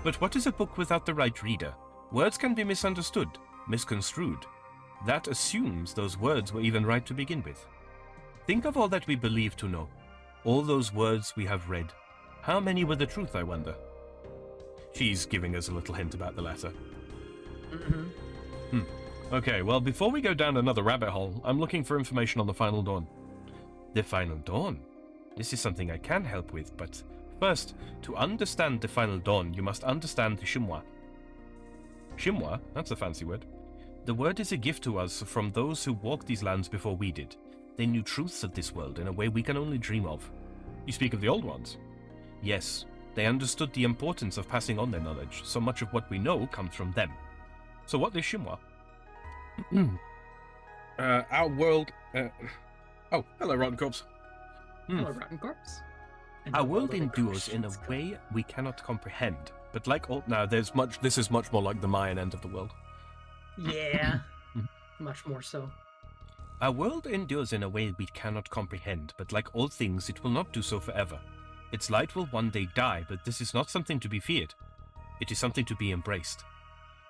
But what is a book without the right reader? Words can be misunderstood, misconstrued. That assumes those words were even right to begin with. Think of all that we believe to know. All those words we have read. How many were the truth, I wonder? She's giving us a little hint about the letter. Okay, well, before we go down another rabbit hole, I'm looking for information on the Final Dawn. The Final Dawn? This is something I can help with, but first, to understand the Final Dawn, you must understand the Shimwa. Shimwa? That's a fancy word. The word is a gift to us from those who walked these lands before we did. They knew truths of this world in a way we can only dream of. You speak of the old ones? Yes, they understood the importance of passing on their knowledge. So much of what we know comes from them. So what is Shimwa? Our world... Oh, hello, Rotten Corpse. Hello, Rotten Corpse. Our world endures in a way we cannot comprehend. But like all... Now, this is much more like the Mayan end of the world. Yeah, much more so. Our world endures in a way we cannot comprehend, but like all things, it will not do so forever. Its light will one day die, but this is not something to be feared. It is something to be embraced.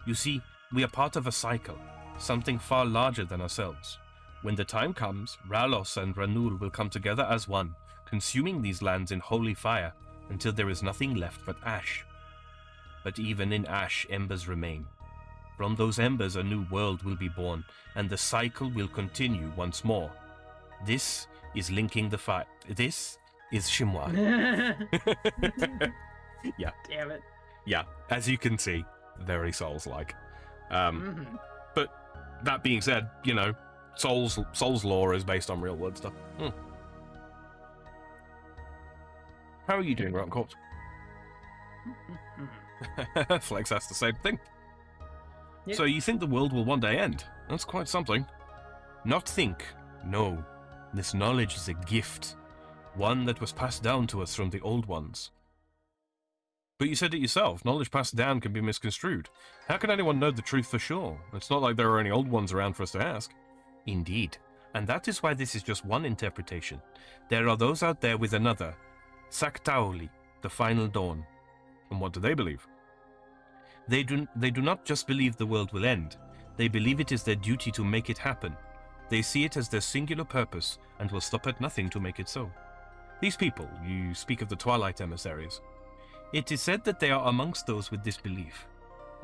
You see, we are part of a cycle, something far larger than ourselves. When the time comes, Ralos and Ranul will come together as one, consuming these lands in holy fire, until there is nothing left but ash. But even in ash, embers remain. From those embers a new world will be born, and the cycle will continue once more. This is linking the fire. This is Shimwa. Yeah. Damn it. Yeah, as you can see, very Souls-like. But that being said, you know, Souls lore is based on real-world stuff. How are you doing, Rotten Corpse? Flex asked the same thing. Yeah. So you think the world will one day end? That's quite something. Not think. No. This knowledge is a gift. One that was passed down to us from the old ones. But you said it yourself. Knowledge passed down can be misconstrued. How can anyone know the truth for sure? It's not like there are any old ones around for us to ask. Indeed. And that is why this is just one interpretation. There are those out there with another. Saktauli, the final dawn. And what do they believe? They do not just believe the world will end. They believe it is their duty to make it happen. They see it as their singular purpose and will stop at nothing to make it so. These people, you speak of the Twilight emissaries. It is said that they are amongst those with this belief.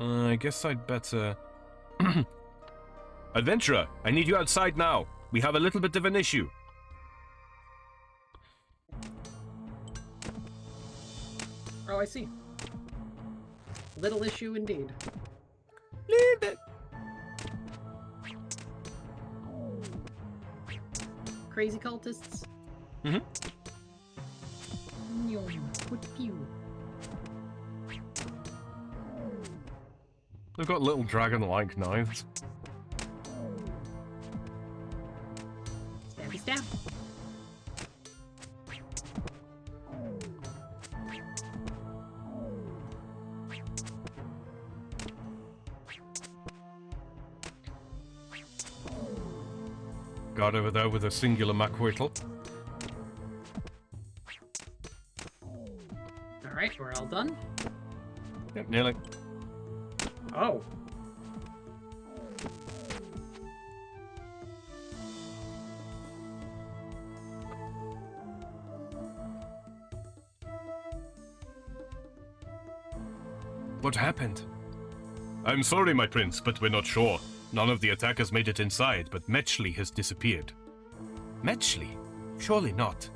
I guess I'd better... Adventurer, I need you outside now. We have a little bit of an issue. Oh, I see. Little issue indeed. Little bit. Crazy cultists. Mm-hmm. They've got little dragon-like knives. Stabby stab. Guard over there with a singular macwhittle. Alright, we're all done. Yep, nearly. Oh. What happened? I'm sorry, my prince, but we're not sure. None of the attackers made it inside, but Metchley has disappeared. Metchley? Surely not.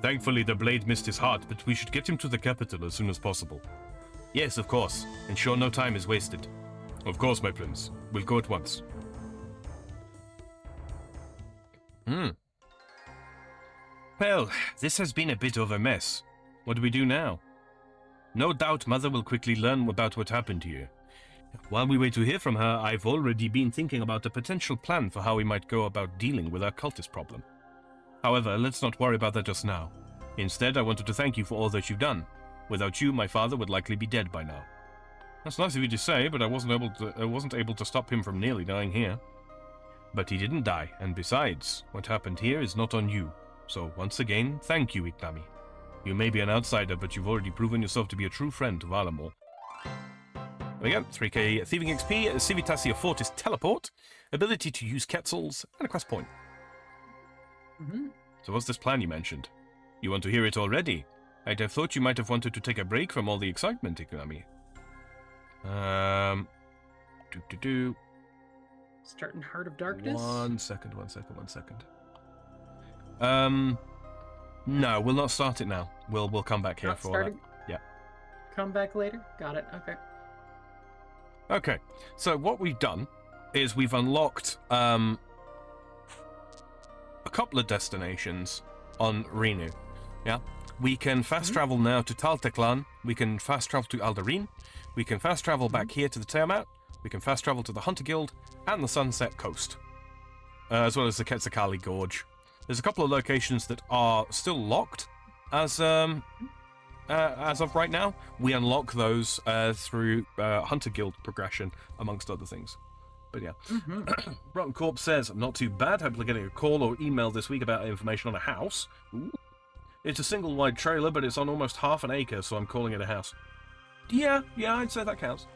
Thankfully, the blade missed his heart, but we should get him to the capital as soon as possible. Yes, of course. Ensure no time is wasted. Of course, my prince. We'll go at once. Well, this has been a bit of a mess. What do we do now? No doubt Mother will quickly learn about what happened to you. While we wait to hear from her, I've already been thinking about a potential plan for how we might go about dealing with our cultist problem. However, let's not worry about that just now. Instead, I wanted to thank you for all that you've done. Without you, my father would likely be dead by now. That's nice of you to say, but I wasn't able to stop him from nearly dying here. But he didn't die, and besides, what happened here is not on you. So once again, thank you, Iknami. You may be an outsider, but you've already proven yourself to be a true friend to Varlamore. There we go, 3k Thieving XP, Civitatia Fortis Teleport, ability to use Quetzals, and a quest point. So what's this plan you mentioned? You want to hear it already? I'd have thought you might have wanted to take a break from all the excitement, Iknami. Starting Heart of Darkness? One second. No, we'll not start it now. We'll come back here Not for starting? that. Yeah. Come back later? Got it, okay. Okay, so what we've done is we've unlocked a couple of destinations on Renu. Yeah, we can fast travel now to Talteklan. We can fast travel to Aldarine. We can fast travel back here to the Tiamat. We can fast travel to the Hunter Guild and the Sunset Coast, as well as the Quetzalcoatl Gorge. There's a couple of locations that are still locked as of right now. We unlock those through Hunter Guild progression, amongst other things. But yeah. Rotten Corpse says, not too bad. Hopefully getting a call or email this week about information on a house. Ooh. It's a single wide trailer, but it's on almost half an acre, so I'm calling it a house. Yeah, I'd say that counts.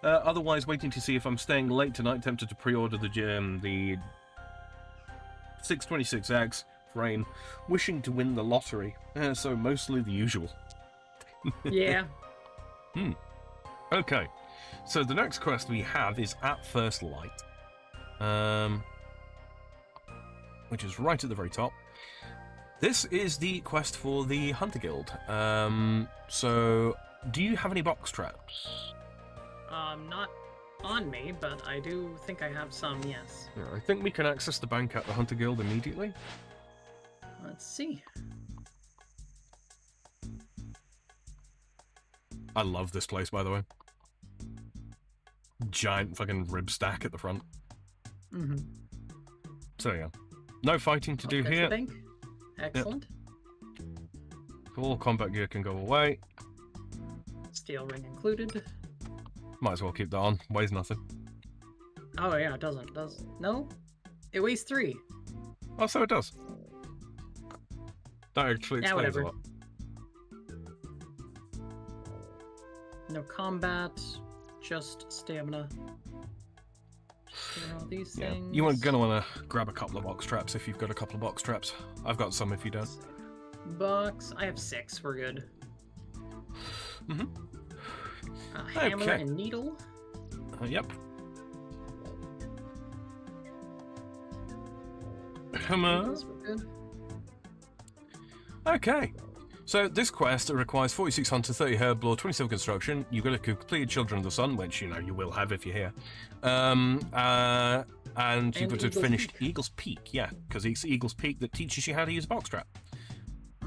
Otherwise, waiting to see if I'm staying late tonight. Tempted to pre-order the 626X frame. Wishing to win the lottery. So mostly the usual. Yeah. Okay. So the next quest we have is At First Light. Which is right at the very top. This is the quest for the Hunter Guild. So, do you have any box traps? Not on me, but I do think I have some, yes. Yeah, I think we can access the bank at the Hunter Guild immediately. Let's see. I love this place, by the way. Giant fucking rib stack at the front. Mm-hmm. So yeah. No fighting to do There's here. the bank. Excellent. All combat gear can go away. Steel ring included. Might as well keep that on. Weighs nothing. Oh yeah, it doesn't. No? It weighs 3. Oh, so it does. That actually Yeah, explains a whatever. lot. No combat, just stamina. All these Yeah. things. You're gonna want to grab a couple of box traps if you've got a couple of box traps. I've got some if you don't. Box. I have 6. We're good. Mm-hmm. Hammer Okay. and needle. Yep. Hammer. Needles, we're good. Okay. So this quest requires 46 hunter, 30 herb lore, 27 construction. You've got to complete Children of the Sun, which you know you will have if you're here. And you've got to Eagle's finish Peak. Eagle's Peak, yeah, because it's Eagle's Peak that teaches you how to use a box trap.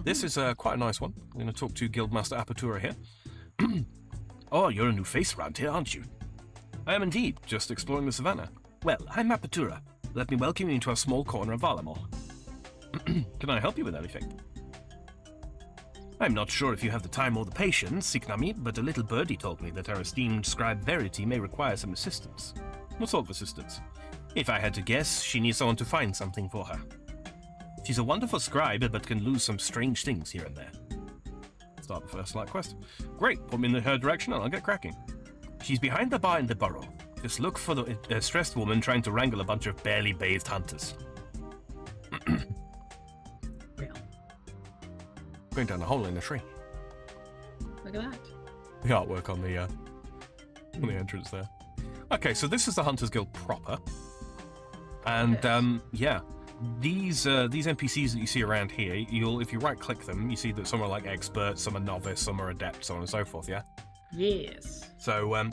This is quite a nice one. I'm going to talk to Guildmaster Apertura here. Oh, you're a new face around here, aren't you? I am indeed, just exploring the savannah. Well, I'm Apertura. Let me welcome you into our small corner of Varlamore. Can I help you with anything? I'm not sure if you have the time or the patience, Siknami, but a little birdie told me that our esteemed scribe Verity may require some assistance. What sort of assistance? If I had to guess, she needs someone to find something for her. She's a wonderful scribe, but can lose some strange things here and there. Start the first light quest. Great, put me in her direction and I'll get cracking. She's behind the bar in the burrow. Just look for the stressed woman trying to wrangle a bunch of barely bathed hunters. Yeah. Going down a hole in a tree. Look at that. The artwork on the entrance there. Okay, so this is the Hunters Guild proper, and Yes. yeah, these NPCs that you see around here, if you right click them, you see that some are like expert, some are novice, some are adept, so on and so forth. Yeah. Yes. So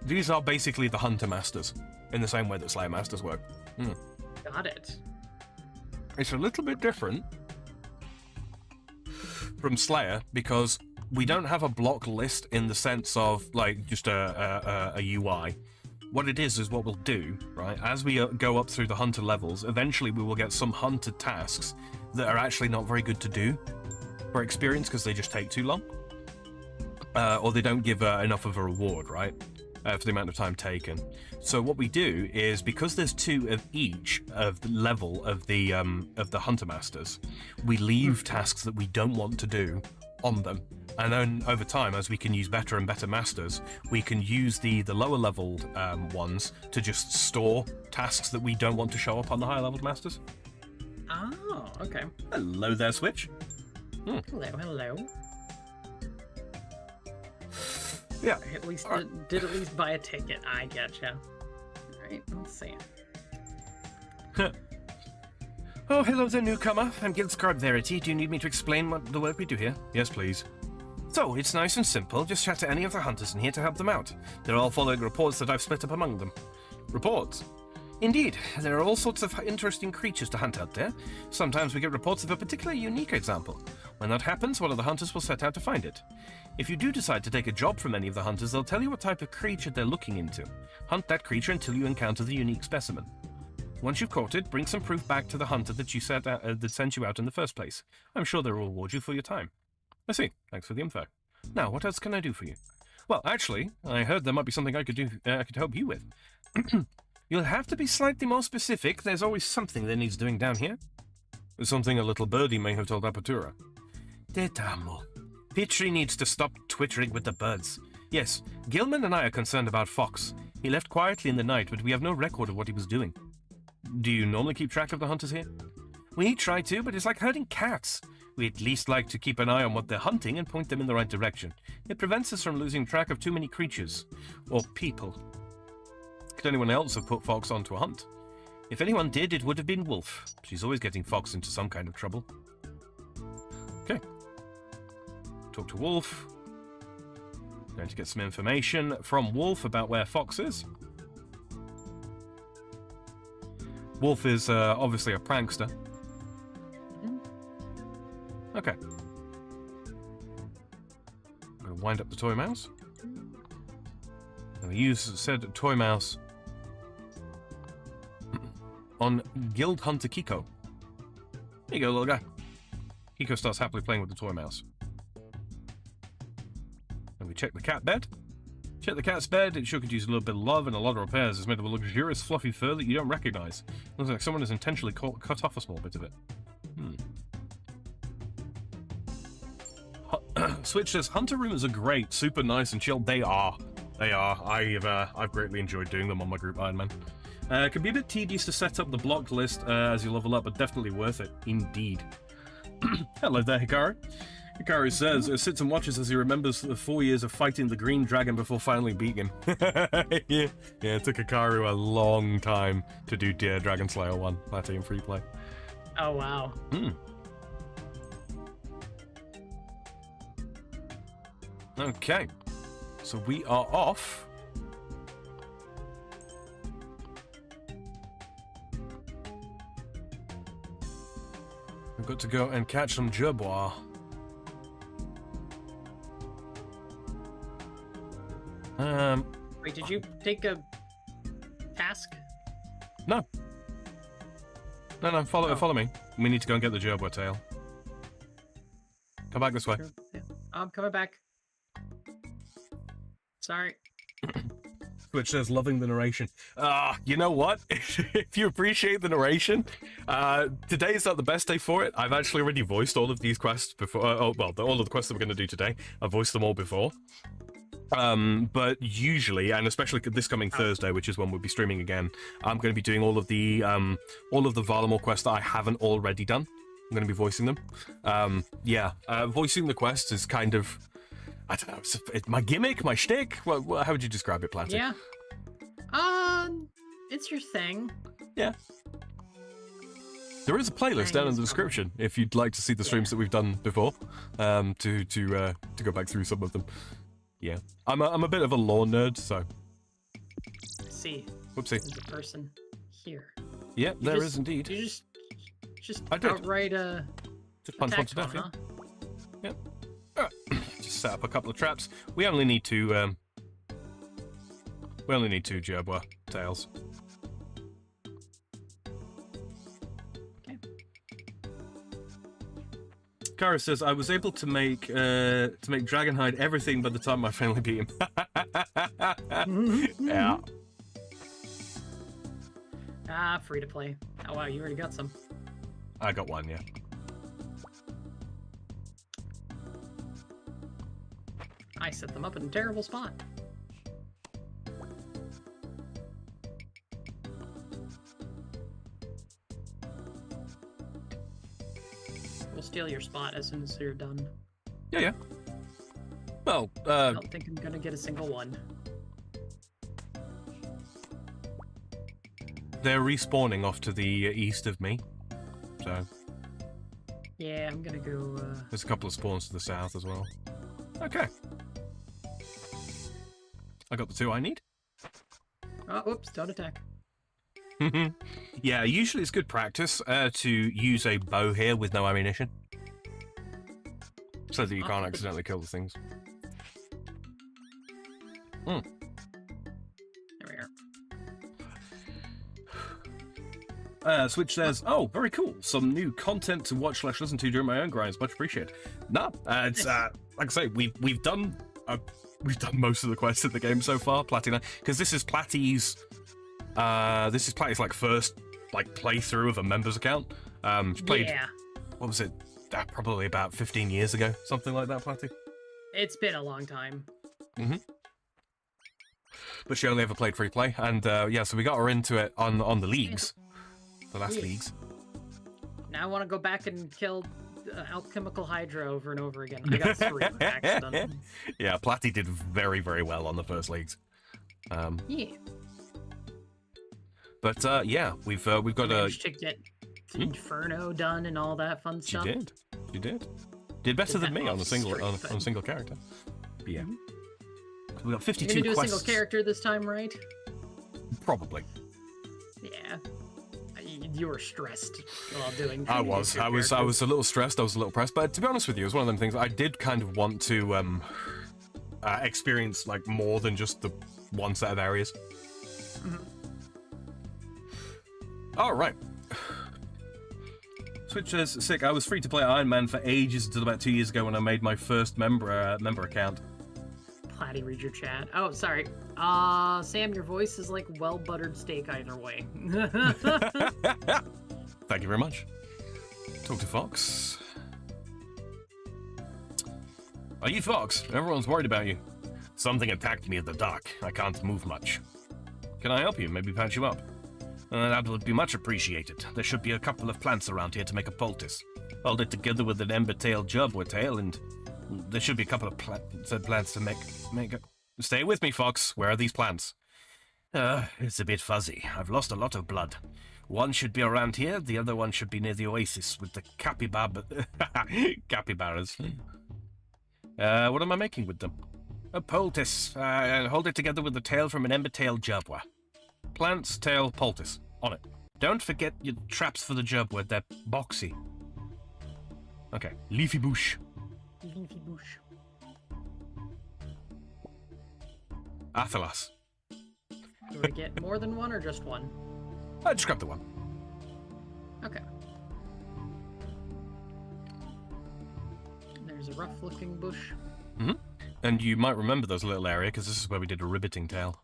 these are basically the Hunter Masters in the same way that Slayer Masters work. Got it. It's a little bit different from Slayer because we don't have a block list in the sense of like just a UI. What it is what we'll do, right? As we go up through the hunter levels, eventually we will get some hunter tasks that are actually not very good to do for experience because they just take too long, or they don't give enough of a reward, right? For the amount of time taken. So what we do is, because there's 2 of each of the level of the hunter masters, we leave tasks that we don't want to do on them, and then over time, as we can use better and better masters, we can use the lower leveled ones to just store tasks that we don't want to show up on the higher leveled masters. Oh, okay. Hello there, Switch. Hello. Yeah. I at least did at least buy a ticket. I getcha. Alright, let's see. Oh, hello there, newcomer. I'm Guild Scribe Verity. Do you need me to explain what the work we do here? Yes, please. So, it's nice and simple. Just chat to any of the hunters in here to help them out. They're all following reports that I've split up among them. Reports? Indeed. There are all sorts of interesting creatures to hunt out there. Sometimes we get reports of a particularly unique example. When that happens, one of the hunters will set out to find it. If you do decide to take a job from any of the hunters, they'll tell you what type of creature they're looking into. Hunt that creature until you encounter the unique specimen. Once you've caught it, bring some proof back to the hunter that that sent you out in the first place. I'm sure they'll reward you for your time. I see. Thanks for the info. Now, what else can I do for you? Well, actually, I heard there might be something I could do. I could help you with. You'll have to be slightly more specific. There's always something that needs doing down here. Something a little birdie may have told Apertura. Detamo. Petrie needs to stop twittering with the birds. Yes, Gilman and I are concerned about Fox. He left quietly in the night, but we have no record of what he was doing. Do you normally keep track of the hunters here? We try to, but it's like herding cats. We at least like to keep an eye on what they're hunting and point them in the right direction. It prevents us from losing track of too many creatures. Or people. Could anyone else have put Fox onto a hunt? If anyone did, it would have been Wolf. She's always getting Fox into some kind of trouble. Okay. Talk to Wolf. Going to get some information from Wolf about where Fox is. Wolf is obviously a prankster. Okay. I'm going to wind up the toy mouse. And we use said toy mouse on Guild Hunter Kiko. There you go, little guy. Kiko starts happily playing with the toy mouse. And we check the cat bed. Check the cat's bed. It sure could use a little bit of love and a lot of repairs. It's made of a luxurious fluffy fur that you don't recognize. Looks like someone has intentionally cut off a small bit of it. Switch says, Hunter rooms are great, super nice and chilled. They are. They are. I've greatly enjoyed doing them on my group Iron Man. It can be a bit tedious to set up the blocked list as you level up, but definitely worth it. Indeed. Hello there, Hikaru. Hikaru says, sits and watches as he remembers the 4 years of fighting the green dragon before finally beating him. Yeah, it took Hikaru a long time to do Dear Dragon Slayer 1, Platty in free play. Oh, wow. Okay, so we are off. We've got to go and catch some jerbois. Wait, did you take a task? No. No, follow me. We need to go and get the jerbois tail. Come back this way. Yeah. I'm coming back. Sorry. Which says, loving the narration. You know what? If you appreciate the narration, today is not the best day for it. I've actually already voiced all of these quests before. All of the quests that we're going to do today. I've voiced them all before. But usually, and especially this coming Thursday, which is when we'll be streaming again, I'm going to be doing all of the Varlamore quests that I haven't already done. I'm going to be voicing them. Voicing the quests is kind of, I don't know, it's my gimmick, my shtick. How would you describe it, Platty? Yeah. It's your thing. Yeah. There is a playlist down in the description if you'd like to see the streams that we've done before. To go back through some of them. Yeah, I'm a bit of a lore nerd, so. See. Whoopsie. There's a person here. Yeah, there is indeed. You just I did. outright just punch one to death. Huh? Yeah. Just set up a couple of traps. We only need two. We only need two jerbois tails. Okay. Kara says, I was able to make Dragonhide everything by the time I finally beat him. Yeah. Free to play. Oh wow, you already got some. I got one, yeah. I set them up in a terrible spot. We'll steal your spot as soon as you're done. Yeah. Well, I don't think I'm gonna get a single one. They're respawning off to the east of me, so. Yeah, I'm gonna go, There's a couple of spawns to the south as well. Okay. I got the two I need. Oh, whoops, don't attack. Yeah, usually it's good practice to use a bow here with no ammunition. So that you can't accidentally kill the things. There we are. Switch says, oh, very cool. Some new content to watch / listen to during my own grinds. Much appreciated. No, it's like I say, we've done most of the quests in the game so far, Platty, because this is Platty's like first playthrough of a members account. She played, yeah. What was it? Probably about 15 years ago, something like that, Platty. It's been a long time. but she only ever played free play, and yeah, so we got her into it on the leagues, the last leagues. Now I want to go back and kill Alchemical Hydra over and over again. I got 3 on accident. Yeah, Platty did very, very well on the first leagues. Yeah. But yeah, we've got Managed to get Inferno done and all that fun stuff. She did better than me on a single character. But yeah, we got 52 You're gonna do quests. a single character this time, right? Probably. Yeah. You were stressed while doing. I was a little stressed. I was a little pressed. But to be honest with you, it was one of them things I did kind of want to experience like more than just the one set of areas. All right. Switch says, sick. I was free to play Iron Man for ages until about 2 years ago when I made my first member account. Platty, read your chat. Oh, sorry. Sam, your voice is like well-buttered steak either way. Thank you very much. Talk to Fox. Are you Fox? Everyone's worried about you. Something attacked me at the dock. I can't move much. Can I help you? Maybe patch you up? That would be much appreciated. There should be a couple of plants around here to make a poultice. Hold it together with an ember-tail jubwa tail, and there should be a couple of plants to make it. Stay with me, Fox. Where are these plants? It's a bit fuzzy. I've lost a lot of blood. One should be around here, the other one should be near the oasis with the capybaras. What am I making with them? A poultice. Hold it together with the tail from an ember-tail jubwa. Plants, tail, poultice. On it. Don't forget your traps for the jubwa. They're boxy. Okay. Leafy bush. Leafy bush. Athelas. Do I get more than one or just one? I just grabbed the one. Okay. There's a rough-looking bush. And you might remember those little area because this is where we did a ribbiting tail.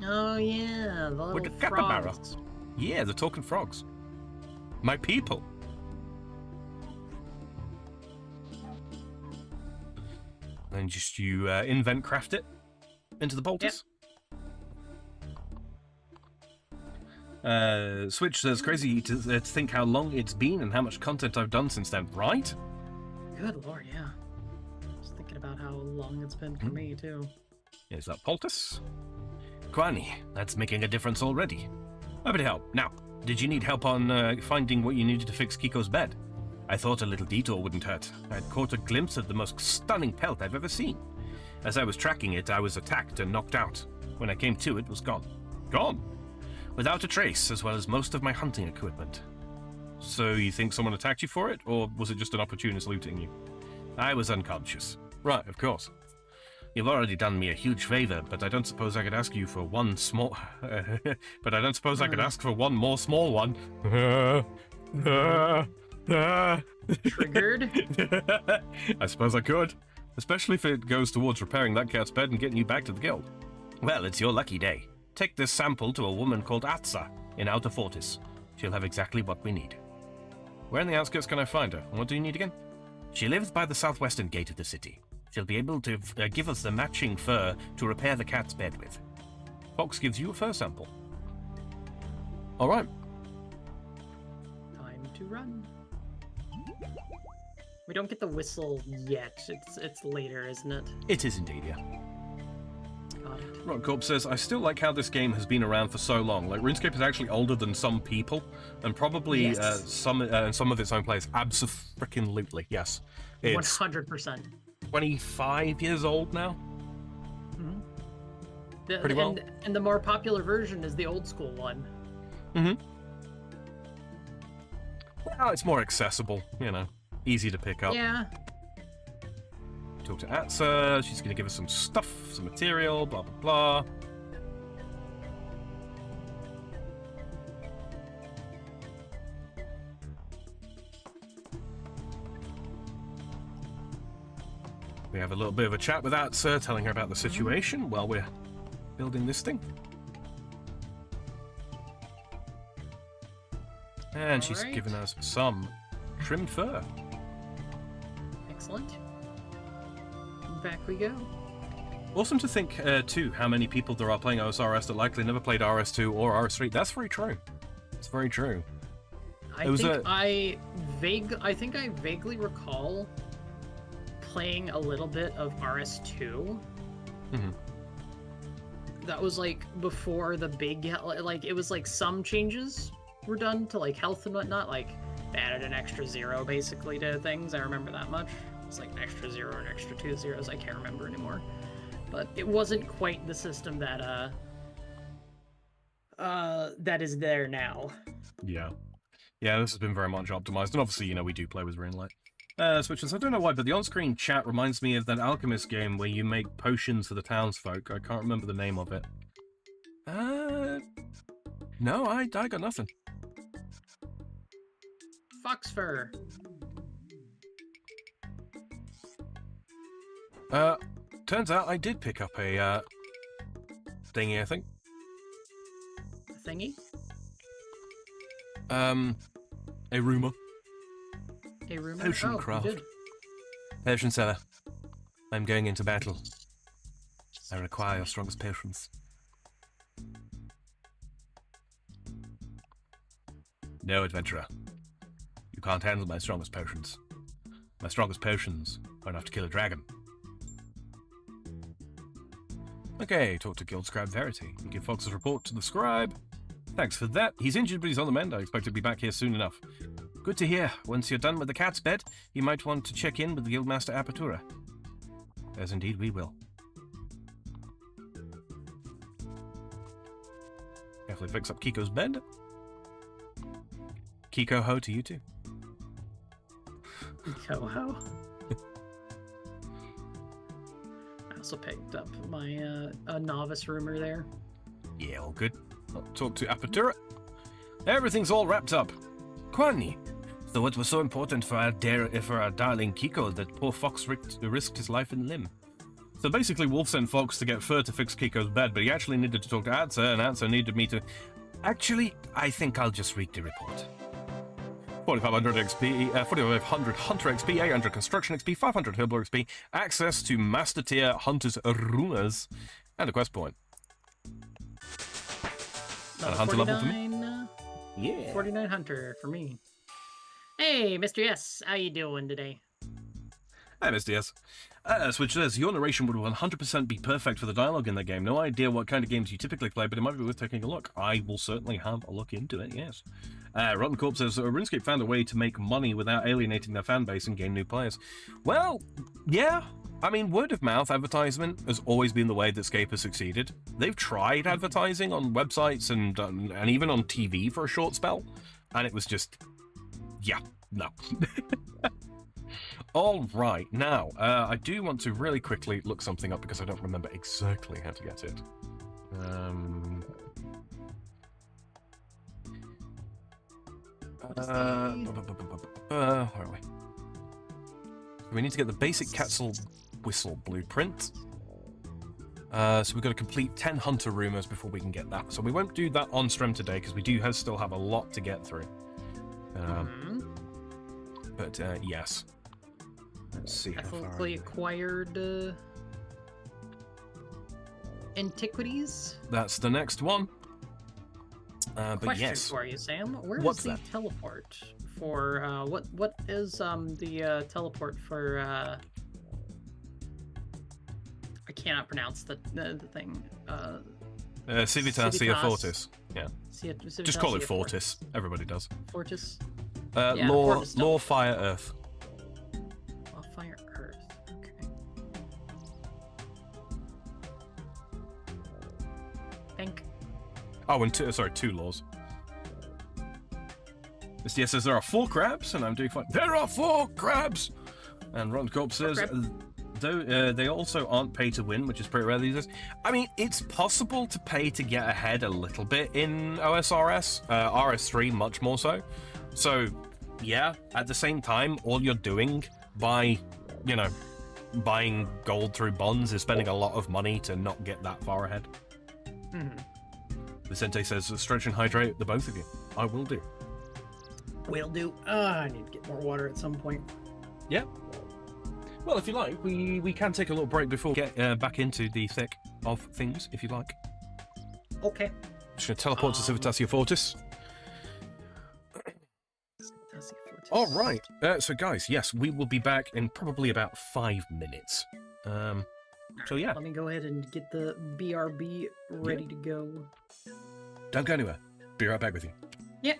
Oh yeah, the little With the capybara. frogs. Yeah, the talking frogs. My people. Then just you invent craft it into the poultice. Switch says, crazy to think how long it's been and how much content I've done since then, right? Good lord, yeah. Just thinking about how long it's been for me too. Is that poultice? Kwani, that's making a difference already. Happy to help. Now, did you need help on finding what you needed to fix Kiko's bed? I thought a little detour wouldn't hurt. I'd caught a glimpse of the most stunning pelt I've ever seen. As I was tracking it, I was attacked and knocked out. When I came to, it was gone. Gone? Without a trace, as well as most of my hunting equipment. So you think someone attacked you for it, or was it just an opportunist looting you? I was unconscious. Right, of course. You've already done me a huge favor, but I don't suppose I could ask you for one small... but I don't suppose I could ask for one more small one. Triggered? I suppose I could. Especially if it goes towards repairing that cat's bed and getting you back to the guild. Well, it's your lucky day. Take this sample to a woman called Atsa in Outer Fortis. She'll have exactly what we need. Where in the outskirts can I find her? What do you need again? She lives by the southwestern gate of the city. She'll be able to give us the matching fur to repair the cat's bed with. Fox gives you a fur sample. All right. Time to run. We don't get the whistle yet. It's later, isn't it? It is indeed, yeah. Got it. Rockcorp says, I still like how this game has been around for so long. Like, RuneScape is actually older than some people, and probably Yes. some of its own players. Abso-freaking-lutely, yes. It's 100%. 25 years old now? Pretty well. And the more popular version is the old school one. Well, it's more accessible, you know. Easy to pick up. Yeah. Talk to Atsa, she's going to give us some stuff, some material, blah, blah, blah. We have a little bit of a chat with Atsa, telling her about the situation while we're building this thing. And she's Alright. given us some trimmed fur. Excellent. Back we go. Awesome to think, too, how many people there are playing OSRS that likely never played RS2 or RS3. That's very true. It's very true. I think I vaguely recall playing a little bit of RS2. Mm-hmm. That was like before the big, like it was like some changes were done to like health and whatnot. Like they added an extra 0 basically to things. I remember that much. It's like an extra 0 and extra 2 zeros. I can't remember anymore. But it wasn't quite the system that that is there now. Yeah. Yeah, this has been very much optimized. And obviously, you know, we do play with Rainlight. Switches. I don't know why, but the on-screen chat reminds me of that Alchemist game where you make potions for the townsfolk. I can't remember the name of it. No, I got nothing. Fox fur. Turns out I did pick up a, thingy, I think. A thingy? A rumor. A rumor? Potion Oh, craft. you did. Potion seller. I'm going into battle. I require your strongest potions. No, adventurer. You can't handle my strongest potions. My strongest potions are enough to kill a dragon. Okay, talk to Guild Scribe Verity. You give Fox's report to the scribe. Thanks for that. He's injured, but he's on the mend. I expect to be back here soon enough. Good to hear. Once you're done with the cat's bed, you might want to check in with the Guildmaster Apertura. As indeed we will. Carefully fix up Kiko's bed. Kiko ho to you too. Kiko ho. I also picked up my a novice rumor there. Yeah, all good. I'll talk to Apertura. Everything's all wrapped up. Kwani. So what was so important for our darling Kiko that poor Fox risked his life and limb? So basically, Wolf sent Fox to get Fur to fix Kiko's bed, but he actually needed to talk to Adsa, and Adsa needed me to... Actually, I think I'll just read the report. 4,500 XP, 4,500 Hunter XP, 800 Construction XP, 500 Herbal XP, access to Master Tier Hunter's Runas, and a quest point. And a Hunter level for me. Yeah. 49 Hunter for me. Hey, Mr. S, how you doing today? Hi, Mr. S. Switch says, your narration would 100% be perfect for the dialogue in the game. No idea what kind of games you typically play, but it might be worth taking a look. I will certainly have a look into it, yes. Rotten Corp says, RuneScape found a way to make money without alienating their fan base and gain new players. Well, yeah. I mean, word of mouth advertisement has always been the way that Scape has succeeded. They've tried advertising on websites and even on TV for a short spell, and it was just, yeah, no. All right, now, I do want to really quickly look something up because I don't remember exactly how to get it. Where are we? We need to get the basic Castle Whistle blueprint. So we've got to complete 10 Hunter Rumors before we can get that. So we won't do that on stream today because we do still have a lot to get through. But yes. Let's see how far. Ethically acquired Antiquities. That's the next one. But Question yes. for you, Sam. Where What's is the that? teleport for what is the teleport for I cannot pronounce the thing. Civitas Sia Fortis. Yeah. Civitas Just call it Sia Fortis. Everybody does. Fortis. Law, Fire, Earth. Law, Fire, Earth. Okay. Think. Oh, and two laws. Mr. Yes says there are 4 crabs, and I'm doing fine. There are 4 crabs! And Ron Corp says, though they also aren't pay to win, which is pretty rare these days. I mean, it's possible to pay to get ahead a little bit in OSRS, RS3 much more so. So, yeah, at the same time, all you're doing by, buying gold through bonds is spending a lot of money to not get that far ahead. Vicente says, stretch and hydrate the both of you. I will do. Will do. I need to get more water at some point. Yeah. Well, if you like, we can take a little break before we get back into the thick of things, if you like. Okay. Just going to teleport to Civitatia Fortis. All right. So, guys, yes, we will be back in probably about 5 minutes. So, yeah. Let me go ahead and get the BRB ready to go. Don't go anywhere. Be right back with you. Yeah.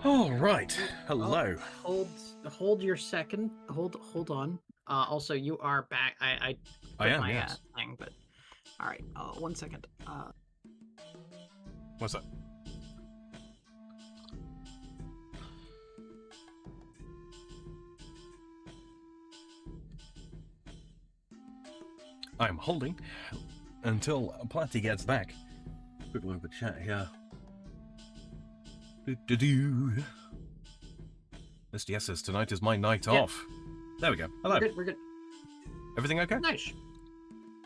All right. Hello. Hold your second. Hold on. Also, you are back. I am, my yes. thing, but all right. 1 second. What's that? I'm holding until Platty gets back. Quick look at the chat here. Mr. Yes says tonight is my night off. There we go. Hello. We're good. Everything okay? Nice.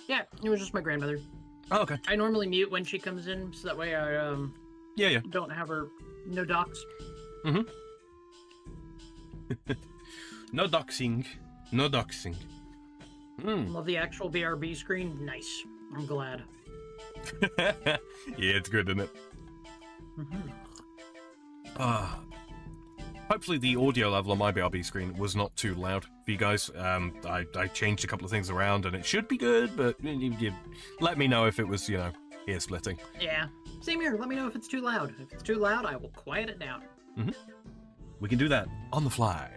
Yeah, it was just my grandmother. Oh, okay. I normally mute when she comes in, so that way I Yeah. don't have her no docs. Mm-hmm. No doxing. No doxing. Love the actual BRB screen. Nice. I'm glad. Yeah, it's good, isn't it? Hopefully the audio level on my BRB screen was not too loud for you guys. I changed a couple of things around and it should be good, but you let me know if it was, ear splitting. Yeah. Same here. Let me know if it's too loud. If it's too loud, I will quiet it down. We can do that on the fly.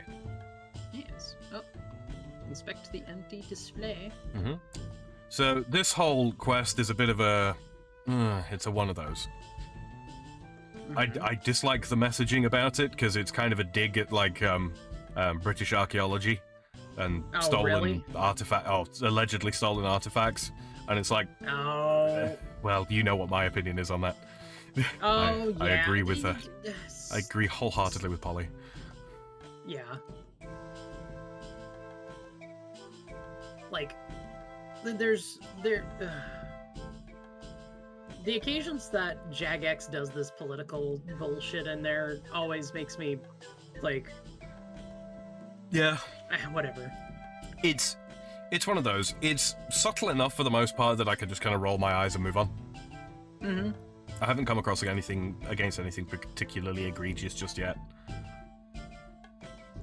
Yes. Oh. Inspect the empty display. So this whole quest is a bit of a... it's a one of those. I dislike the messaging about it, because it's kind of a dig at, like, British archaeology and stolen allegedly stolen artifacts. And it's like... Oh... well, you know what my opinion is on that. Oh, yeah. I agree with I agree wholeheartedly with Polly. Yeah. Like, the occasions that Jagex does this political bullshit in there always makes me, like... Yeah. Whatever. It's one of those. It's subtle enough for the most part that I can just kind of roll my eyes and move on. I haven't come across anything particularly egregious just yet.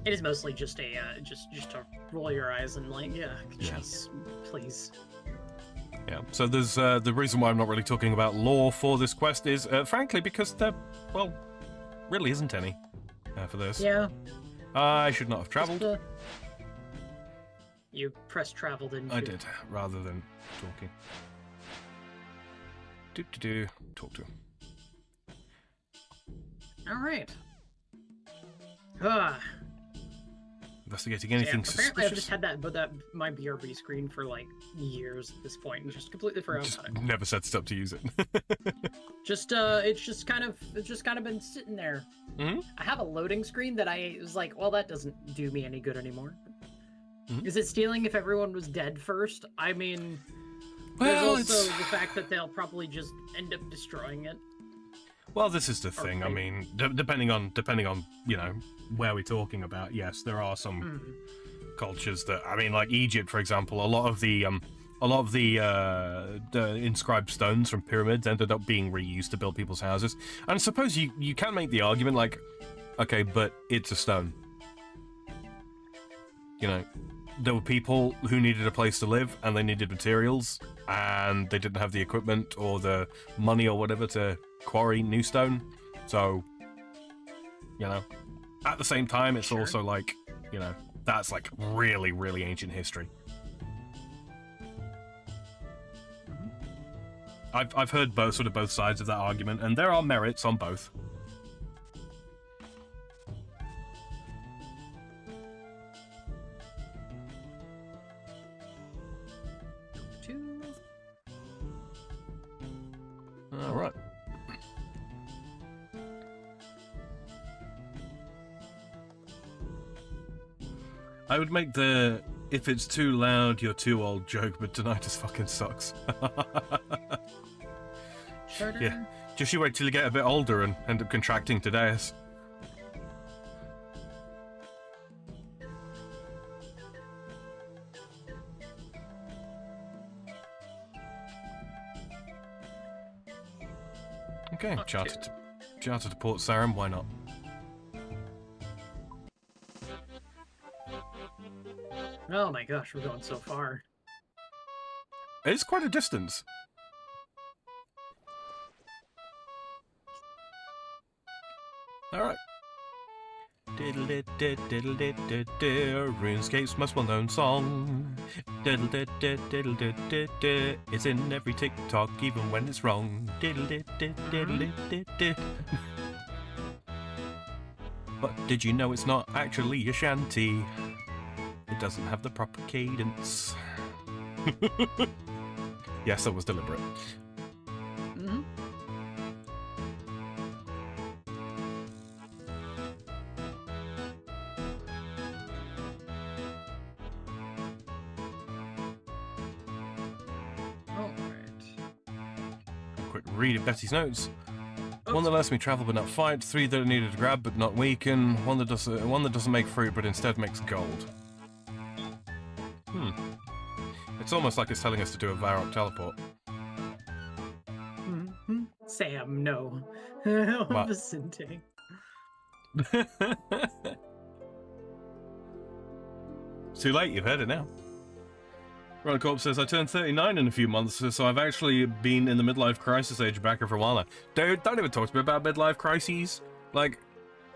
It is mostly just a just to roll your eyes and like, jeez, please. Yeah. So there's the reason why I'm not really talking about lore for this quest is frankly because there, well, really isn't any for this. Yeah. I should not have travelled. You pressed travel, didn't you? I did, rather than talking. Talk to him. Alright. Investigating anything apparently suspicious? I've just had that my BRB screen for like years at this point and just completely forgot about it. Never set up to use it. It's just kind of been sitting there. I have a loading screen that I was like, well, that doesn't do me any good anymore. Is it stealing if everyone was dead first? I mean, there's also the fact that they'll probably just end up destroying it. Well, this is the thing. I mean, depending on where we're talking about, yes, there are some cultures that, I mean, like Egypt, for example. A lot of the inscribed stones from pyramids ended up being reused to build people's houses. And I suppose you can make the argument, like, okay, but it's a stone. There were people who needed a place to live, and they needed materials, and they didn't have the equipment or the money or whatever to quarry new stone. So, at the same time, it's also like, that's like really, really ancient history. I've heard both sides of that argument, and there are merits on both. All right. I would make the "if it's too loud, you're too old" joke, but tinnitus fucking sucks. Yeah, just you wait till you get a bit older and end up contracting tinnitus. Okay, charter to Port Sarum, why not? Oh my gosh, we're going so far. It's quite a distance. Alright. RuneScape's most well-known song. It's in every TikTok, even when it's wrong. But did you know it's not actually a shanty? It doesn't have the proper cadence. Yes, that was deliberate. Read of Betty's notes. One that lets me travel but not fight. 3 that are needed to grab but not weaken. One that doesn't make fruit but instead makes gold. It's almost like it's telling us to do a Varrock teleport. Sam, no. What? Vicente. It's too late, you've heard it now. Roncorp says, I turned 39 in a few months, so I've actually been in the midlife crisis age back for a while now. Dude, don't even talk to me about midlife crises. Like,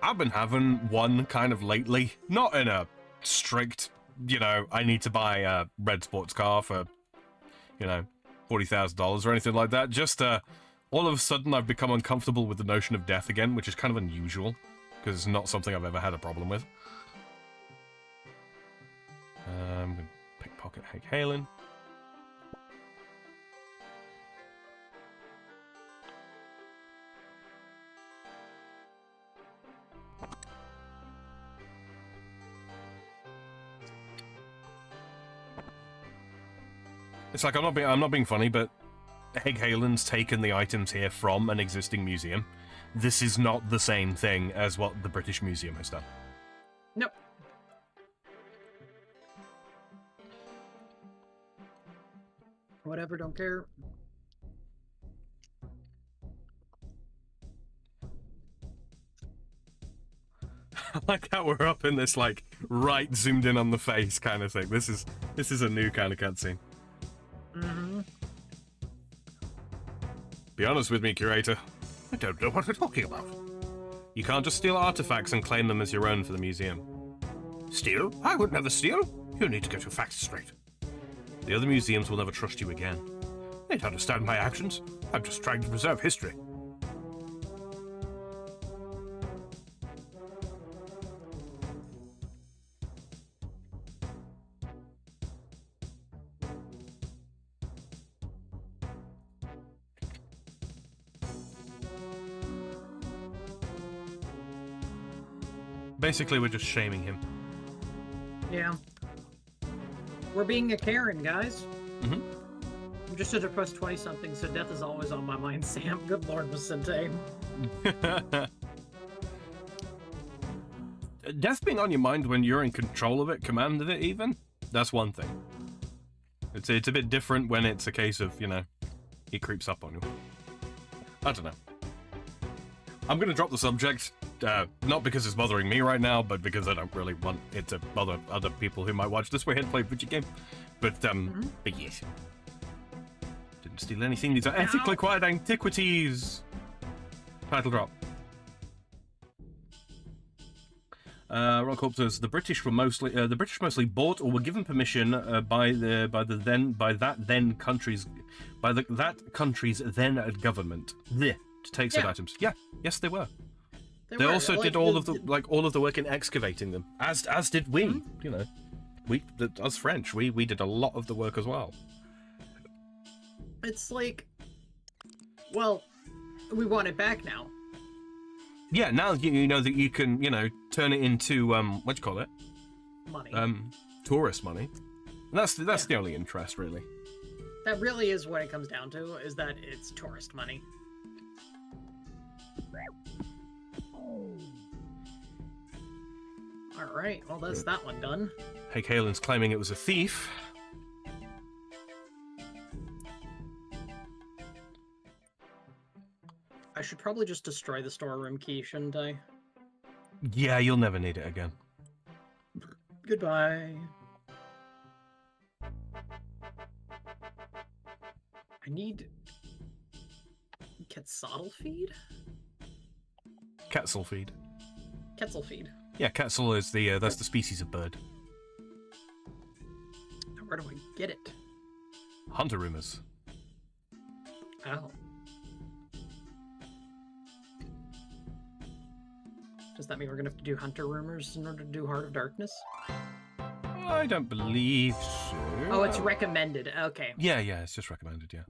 I've been having one kind of lately. Not in a strict, you know, I need to buy a red sports car for, you know, $40,000 or anything like that. Just, all of a sudden I've become uncomfortable with the notion of death again, which is kind of unusual, because it's not something I've ever had a problem with. I'm going to pickpocket Hank Halen. It's like, I'm not being funny, but Heg Halen's taken the items here from an existing museum. This is not the same thing as what the British Museum has done. Nope. Whatever, don't care. I like how we're up in this, like, right zoomed in on the face kind of thing. This is a new kind of cutscene. Mm-hmm. Be honest with me, curator. I don't know what we're talking about. You can't just steal artifacts and claim them as your own for the museum. Steal? I would never steal. You need to get your facts straight. The other museums will never trust you again. They don't understand my actions. I'm just trying to preserve history. Basically, we're just shaming him. Yeah. We're being a Karen, guys. Mm-hmm. I'm just a depressed 20-something, so death is always on my mind, Sam. Good Lord, Vicente. Death being on your mind when you're in control of it, command of it even, that's one thing. It's a bit different when it's a case of, you know, he creeps up on you. I don't know. I'm going to drop the subject, not because it's bothering me right now, but because I don't really want it to bother other people who might watch this. We're here to play a video game. But yes. Didn't steal anything. These are ethically acquired antiquities. Title drop. Rockcorp says the British mostly bought or were given permission by that country's then government to take said items. Yeah, yes, they were. They also did all of the work in excavating them, as did we. Mm-hmm. You know, us French, we did a lot of the work as well. It's like, well, we want it back now. Yeah, now you know that you can, you know, turn it into what do you call it? Money. Tourist money. And that's the only interest, really. That really is what it comes down to, is that it's tourist money. Alright, well that's that one done. Hey, Kalen's claiming it was a thief. I should probably just destroy the storeroom key, shouldn't I? Yeah, you'll never need it again. Goodbye. I need... Quetzal feed? Quetzal feed. Quetzal feed. Yeah, Quetzal is that's the species of bird. Where do I get it? Hunter rumors. Oh. Does that mean we're gonna have to do Hunter rumors in order to do Heart of Darkness? I don't believe so. Oh, it's recommended. Okay. Yeah, it's just recommended, yeah.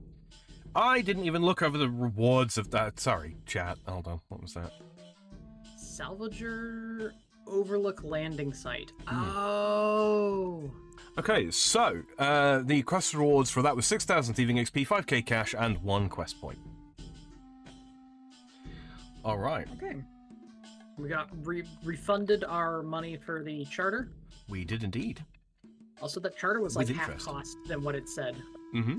I didn't even look over the rewards of that. Sorry, chat. Hold on. What was that? Salvager Overlook Landing Site. Oh. Okay, so the quest rewards for that was 6,000 thieving XP, 5k cash, and 1 quest point. All right. Okay. We got refunded our money for the charter. We did indeed. Also, that charter was like half cost than what it said. Mm-hmm.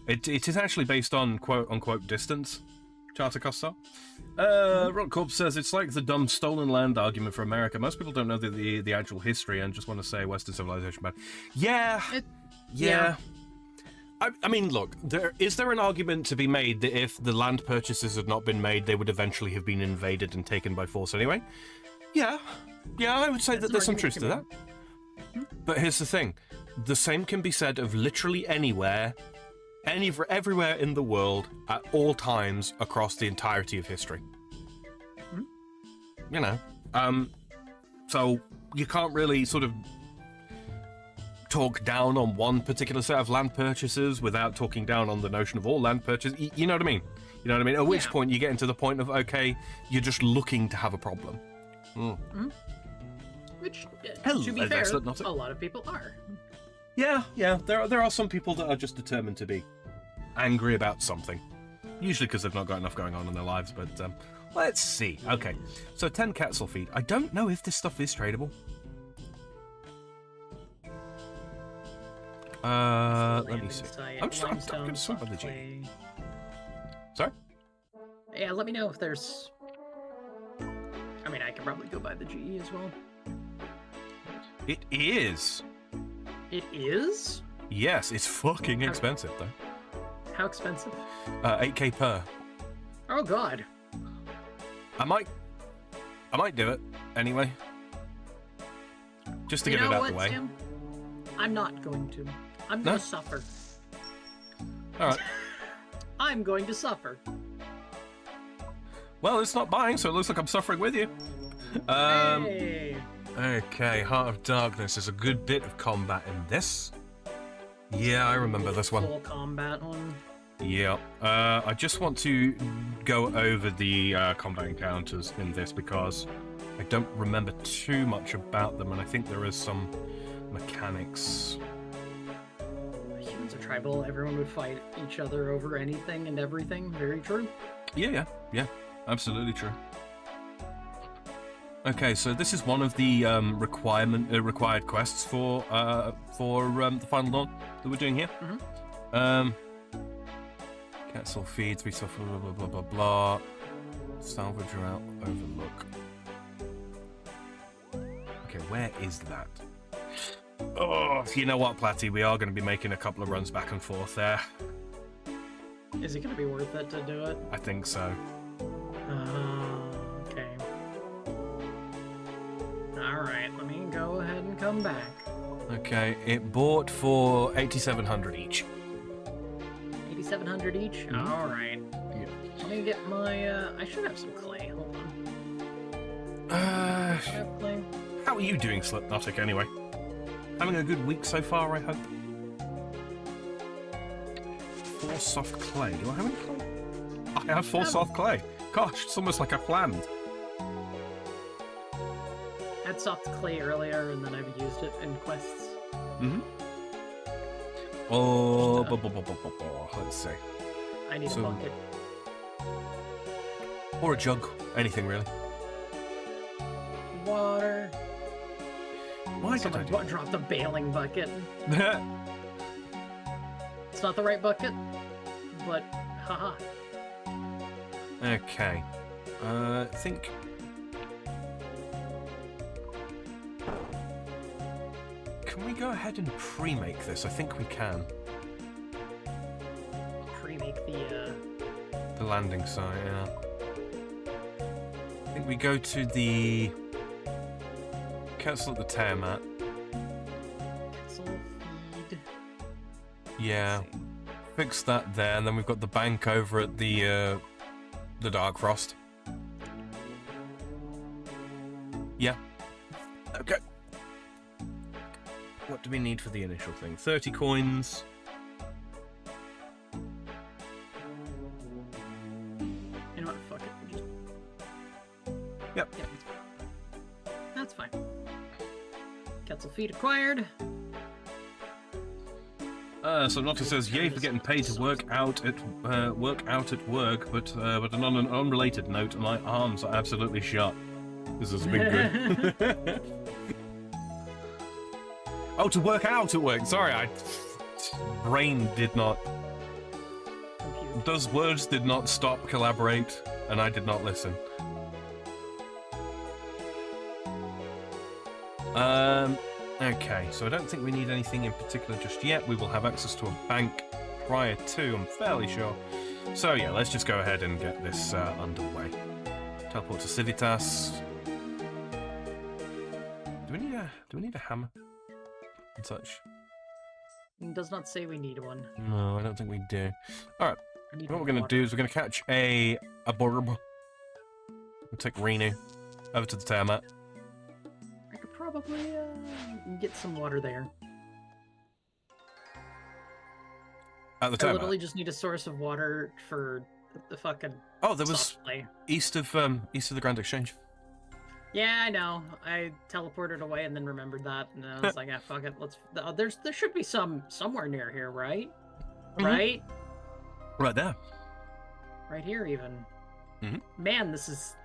It is actually based on quote-unquote distance, charter costs are. Rock Corp says it's like the dumb stolen land argument for America. Most people don't know the actual history and just want to say Western civilization bad. Yeah. Yeah. I mean, look, is there an argument to be made that if the land purchases had not been made, they would eventually have been invaded and taken by force anyway? Yeah. Yeah, I would say that there's some truth to that. But here's the thing. The same can be said of literally anywhere, everywhere in the world, at all times, across the entirety of history. You know. So you can't really sort of talk down on one particular set of land purchases without talking down on the notion of all land purchases. You know what I mean? You know what I mean? At which point you get into the point of, okay, you're just looking to have a problem. Which, to be fair, a lot of people are. Yeah. There are some people that are just determined to be angry about something. Usually because they've not got enough going on in their lives, but let's see. Okay, so 10 Quetzal feet. I don't know if this stuff is tradable. Let me see. I'm going to swim by the G. Sorry? Yeah, let me know if there's... I mean, I can probably go by the GE as well. It is. It is? Yes, it's fucking expensive, though. How expensive? 8k per. Oh, God. I might do it, anyway. Just to get it out of the way. Tim? I'm not going to. I'm going to suffer. Alright. I'm going to suffer. Well, it's not buying, so it looks like I'm suffering with you. Hey. Okay, Heart of Darkness. There's a good bit of combat in this. Yeah, I remember this one. Full combat one. Yeah. I just want to go over the combat encounters in this because I don't remember too much about them, and I think there is some mechanics. Humans are tribal. Everyone would fight each other over anything and everything. Very true. Yeah. Absolutely true. Okay, so this is one of the required quests for the Final Dawn that we're doing here. Quetzal feed, 3 stuff, blah blah blah blah. Salvage route, overlook. Okay, where is that? Oh, you know what, Platty? We are going to be making a couple of runs back and forth there. Is it going to be worth it to do it? I think so. Okay. Alright, let me go ahead and come back. Okay, it bought for 8,700 each. 8,700 each? Alright. Yeah. Let me get my, I should have some clay. Hold on. I have clay. How are you doing, Slipknotic, anyway? Having a good week so far, I hope? 4 soft clay. Do I have any clay? I have 4 soft clay. Gosh, it's almost like I planned. I had soft clay earlier, and then I've used it in quests. Oh, let's see. I need a bucket. Or a jug. Anything, really. Water. Why did I drop the bailing bucket? It's not the right bucket, but haha. Okay. I think... Can we go ahead and pre-make this? I think we can. Pre-make the landing site, yeah. I think we go to the... Cancel the Tiamat. Cancel feed. Yeah. Fix that there, and then we've got the bank over at the Dark Frost. Yeah. Okay. What do we need for the initial thing? 30 coins. You know what? Fuck it. Just... Yep. That's fine. Quetzal feet acquired. So Noctis says, "Yay for getting paid to work out at work, but on an unrelated note, my arms are absolutely shot. This has been good." Oh, to work out at work. Sorry, brain did not Those words did not stop collaborate, and I did not listen. Okay, so I don't think we need anything in particular just yet. We will have access to a bank prior to, I'm fairly sure. So yeah, let's just go ahead and get this underway. Teleport to Civitas. Do we need a hammer and such? It does not say we need one. No, I don't think we do. Alright, what we're going to water. do is we're going to catch a burb. We'll take Renu over to the Tiamat. I could probably get some water there. At the I Tiamat? literally just need a source of water for the fucking Oh, there was soft play. east of the Grand Exchange. Yeah, I know. I teleported away and then remembered that, and I was like, "Ah, fuck it. Let's." There should be some somewhere near here, right? Mhm. Right? Right there. Right here, even. Mhm. Man, this is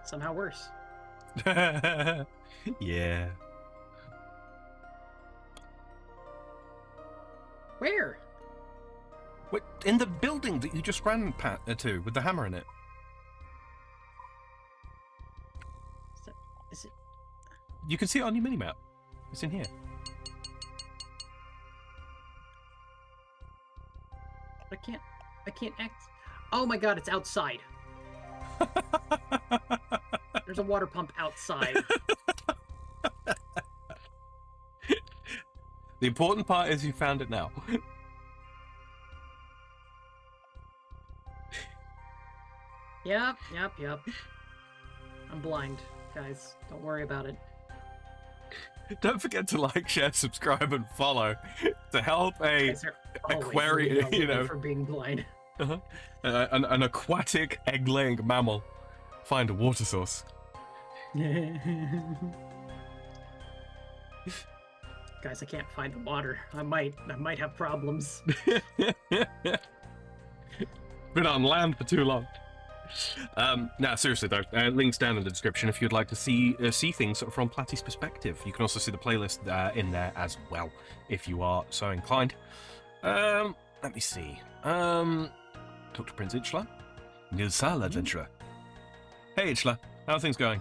somehow worse. Yeah. Where? Wait, in the building that you just ran to with the hammer in it. Is it? You can see it on your minimap. It's in here. I can't act. Oh my god, it's outside. There's a water pump outside. The important part is you found it now. Yep. I'm blind, guys. Don't worry about it. Don't forget to like, share, subscribe, and follow to help a Guys are always aquarium, yelling at you me know, for being blind. an aquatic egg-laying mammal find a water source. Guys, I can't find the water. I might have problems. Been on land for too long. Now, seriously though, links down in the description if you'd like to see things from Platty's perspective. You can also see the playlist in there as well, if you are so inclined. Let me see. Talk to Prince Ichla. New Sal adventurer. Hey Ichla, how are things going?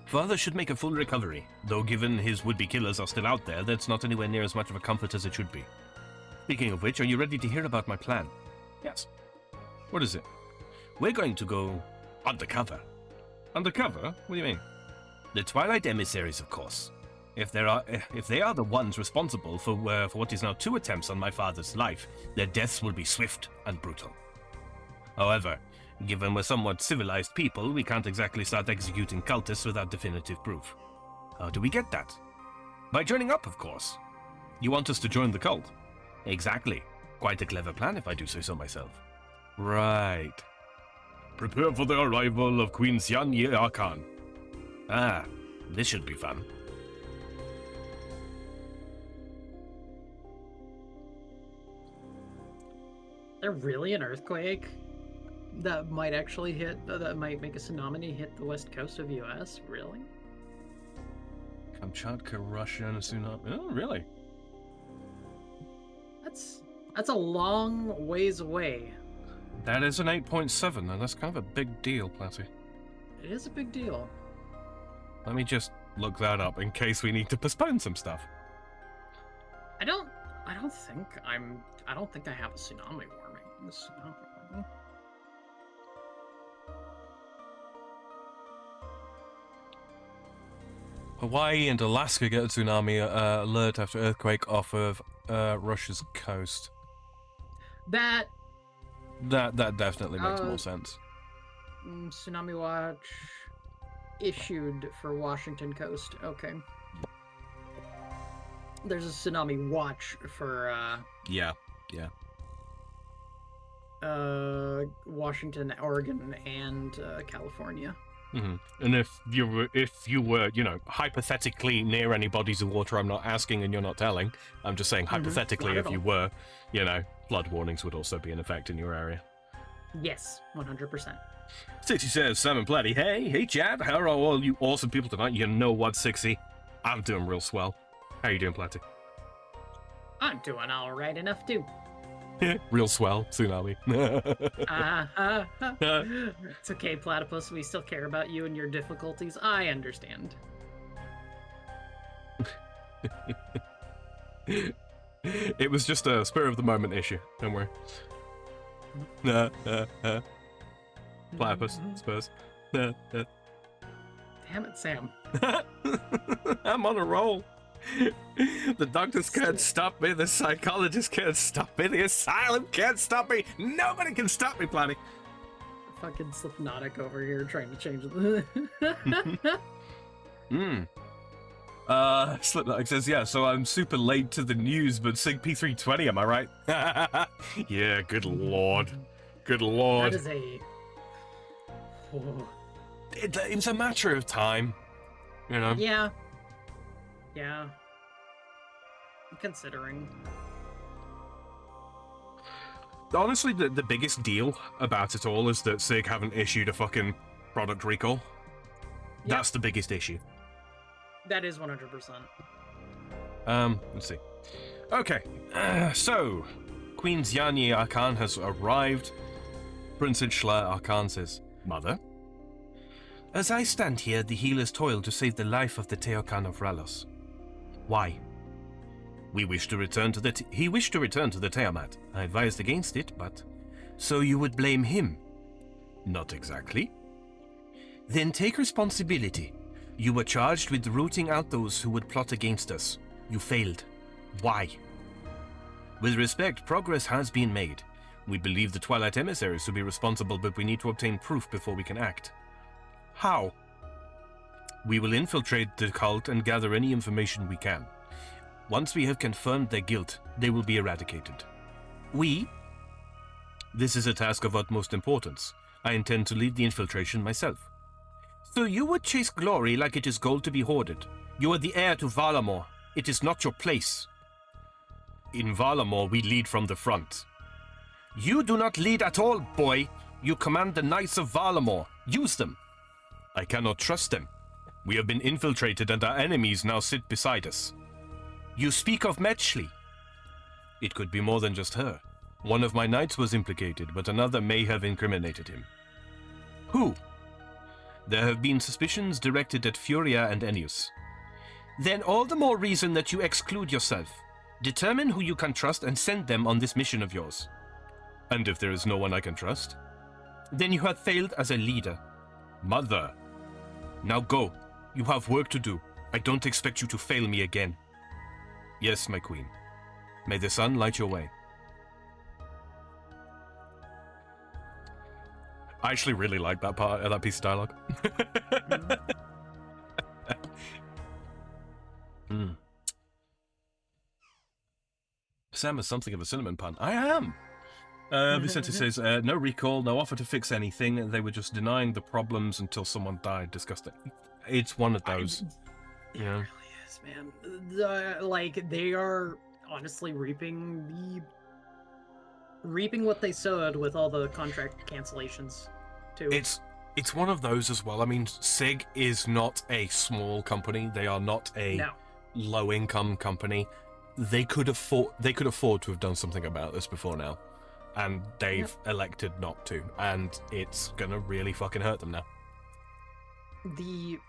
Father should make a full recovery, though given his would-be killers are still out there, that's not anywhere near as much of a comfort as it should be. Speaking of which, are you ready to hear about my plan? Yes. What is it? We're going to go undercover. Undercover? What do you mean? The Twilight emissaries, of course. If they are the ones responsible for what is now 2 attempts on my father's life, their deaths will be swift and brutal. However, given we're somewhat civilized people, we can't exactly start executing cultists without definitive proof. How do we get that? By joining up, of course. You want us to join the cult? Exactly. Quite a clever plan, if I do say so myself. Right. Prepare for the arrival of Queen Xian Ye Arkan. Ah, this should be fun. There really an earthquake that might actually hit, that might make a tsunami hit the west coast of US? Really? Kamchatka, Russia, and a tsunami. Oh, really? That's a long ways away. That is an 8.7, and that's kind of a big deal, Platty. It is a big deal. Let me just look that up in case we need to postpone some stuff. I don't think I have a tsunami warning. Hawaii and Alaska get a tsunami alert after earthquake off of Russia's coast. That That definitely makes more sense. tsunami watch issued for Washington coast. Okay. There's a tsunami watch for Yeah. Washington, Oregon, and California. Mm-hmm. And if you were, you know, hypothetically near any bodies of water, I'm not asking and you're not telling. I'm just saying hypothetically, if you were, you know, flood warnings would also be in effect in your area. Yes, 100%. 60 says, Sam and Platty, hey Chad, how are all you awesome people tonight? You know what, 60? I'm doing real swell. How you doing, Platty? I'm doing all right enough too. Real swell, tsunami. It's okay, Platypus. We still care about you and your difficulties. I understand. It was just a spur of the moment issue. Don't worry. Platypus, Spurs. Damn it, Sam. I'm on a roll. The doctors can't stop me. The psychologist can't stop me. The asylum can't stop me. Nobody can stop me, Platty. Fucking Slipknotic over here trying to change it. Slipknot says, yeah, so I'm super late to the news, but Sig P320, am I right? Yeah, good lord. Good lord. That is a... Oh. It's a matter of time, you know? Yeah. Yeah. Considering. Honestly, the biggest deal about it all is that SIG haven't issued a fucking product recall. Yep. That's the biggest issue. That is 100%. Let's see. Okay, so Queen Xianyi Arkan has arrived. Princess Schla Arkan says, Mother? As I stand here, the healers toil to save the life of the Teokan of Ralos. Why? He wished to return to the Tiamat. I advised against it, but... So you would blame him? Not exactly. Then take responsibility. You were charged with rooting out those who would plot against us. You failed. Why? With respect, progress has been made. We believe the Twilight emissaries to be responsible, but we need to obtain proof before we can act. How? We will infiltrate the cult and gather any information we can. Once we have confirmed their guilt, they will be eradicated. This is a task of utmost importance. I intend to lead the infiltration myself. So you would chase glory like it is gold to be hoarded. You are the heir to Varlamore. It is not your place. In Varlamore, we lead from the front. You do not lead at all, boy. You command the Knights of Varlamore. Use them. I cannot trust them. We have been infiltrated and our enemies now sit beside us. You speak of Metchley. It could be more than just her. One of my knights was implicated, but another may have incriminated him. Who? There have been suspicions directed at Furia and Ennius. Then all the more reason that you exclude yourself. Determine who you can trust and send them on this mission of yours. And if there is no one I can trust, then you have failed as a leader. Mother. Now go. You have work to do. I don't expect you to fail me again. Yes, my queen. May the sun light your way. I actually really like that part of that piece of dialogue. Sam is something of a cinnamon pun. I am! Vicente says, no recall, no offer to fix anything. They were just denying the problems until someone died. Disgusting. It's one of those. It really is, man. They are honestly reaping what they sowed with all the contract cancellations, too. It's one of those as well. I mean, SIG is not a small company. They are not a low-income company. They could afford to have done something about this before now. And they've elected not to, and it's gonna really fucking hurt them now. The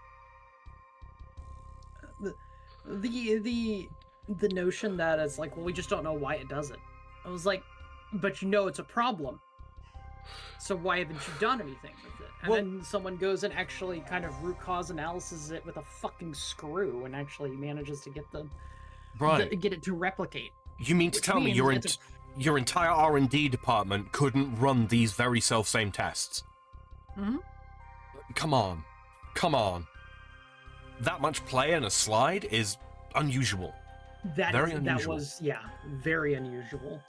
notion that it's like, well, we just don't know why it does it. I was like, but you know it's a problem. So why haven't you done anything with it? And then someone goes and actually kind of root cause analyses it with a fucking screw and actually manages to get get it to replicate. You mean to tell me your entire R&D department couldn't run these very self-same tests? Mm-hmm. Come on. That much play in a slide is unusual. Very unusual. That was, very unusual.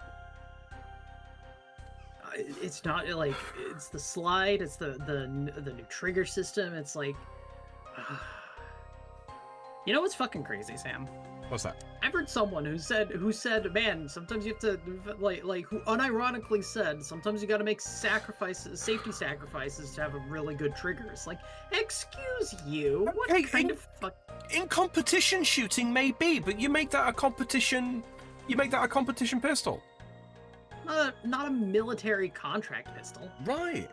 It's not like, it's the slide, it's the new trigger system, it's like... You know what's fucking crazy, Sam? What's that? I've heard someone who said, man, sometimes you have to, who unironically said, sometimes you gotta make safety sacrifices to have a really good trigger. It's like, excuse you, what kind of fuck? In competition shooting, maybe, but you make that a competition pistol. not a military contract pistol. Right.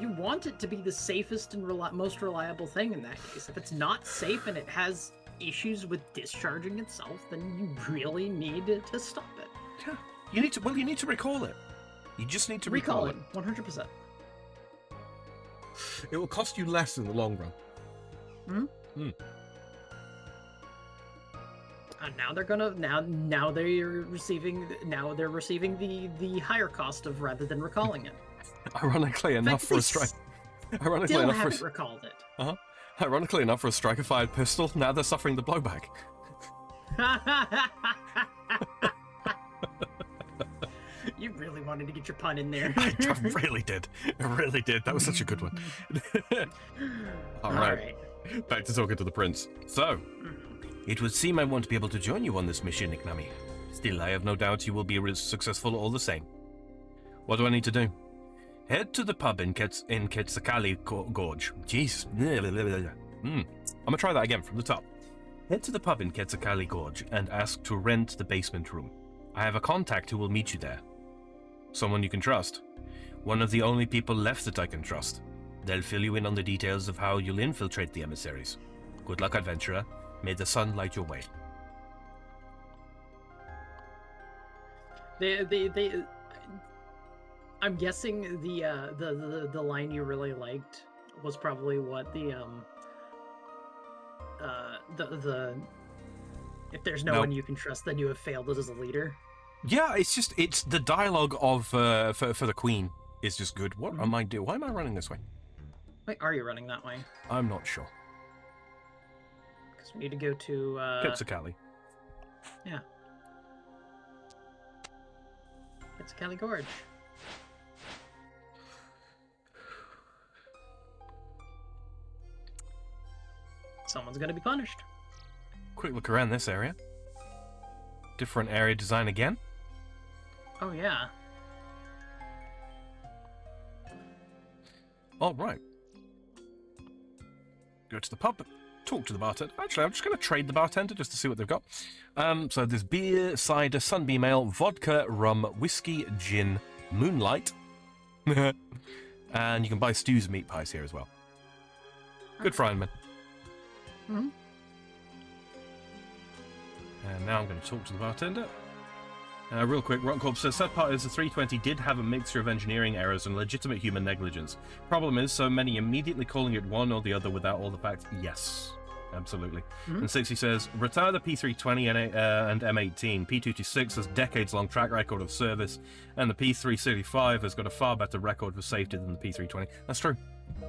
You want it to be the safest and most reliable thing in that case. If it's not safe and it has issues with discharging itself, then you really need to stop it. Yeah. You need to recall it. You just need to recall it. 100%. It will cost you less in the long run. And now they're gonna now they're receiving the higher cost of rather than recalling it. Ironically enough, for a strike. Ironically Still enough, haven't recalled it. Ironically enough, for a striker-fired pistol, now they're suffering the blowback. You really wanted to get your pun in there. I really did. I really did. That was such a good one. All right. Back to talking to the prince. So, it would seem I won't be able to join you on this mission, Ignami. Still, I have no doubt you will be successful all the same. What do I need to do? Head to the pub in Quetzalcoatl Gorge. Jeez. I'm gonna try that again from the top. Head to the pub in Quetzalcoatl Gorge and ask to rent the basement room. I have a contact who will meet you there. Someone you can trust. One of the only people left that I can trust. They'll fill you in on the details of how you'll infiltrate the emissaries. Good luck, adventurer. May the sun light your way. I'm guessing the line you really liked was probably what the if there's no one you can trust, then you have failed as a leader. Yeah, it's the dialogue of for the Queen is just good. What am I doing? Why am I running this way? Wait, are you running that way? I'm not sure. Because we need to go to Quetzalcoatl. Yeah. Quetzalcoatl Gorge. Someone's gonna be punished. Quick look around this area. Different area design again. Oh, yeah. All right. Go to the pub, talk to the bartender. Actually, I'm just going to trade the bartender just to see what they've got. So there's beer, cider, sunbeam ale, vodka, rum, whiskey, gin, moonlight. And you can buy stews and meat pies here as well. Good frying, man. Mm-hmm. And now I'm going to talk to the bartender. Real quick, Rockcorp says, sad part is the 320 did have a mixture of engineering errors and legitimate human negligence. Problem is, so many immediately calling it one or the other without all the facts. Yes, absolutely. Mm-hmm. And 60 says, retire the P320 and M18. P226 has decades-long track record of service, and the P335 has got a far better record for safety than the P320. That's true.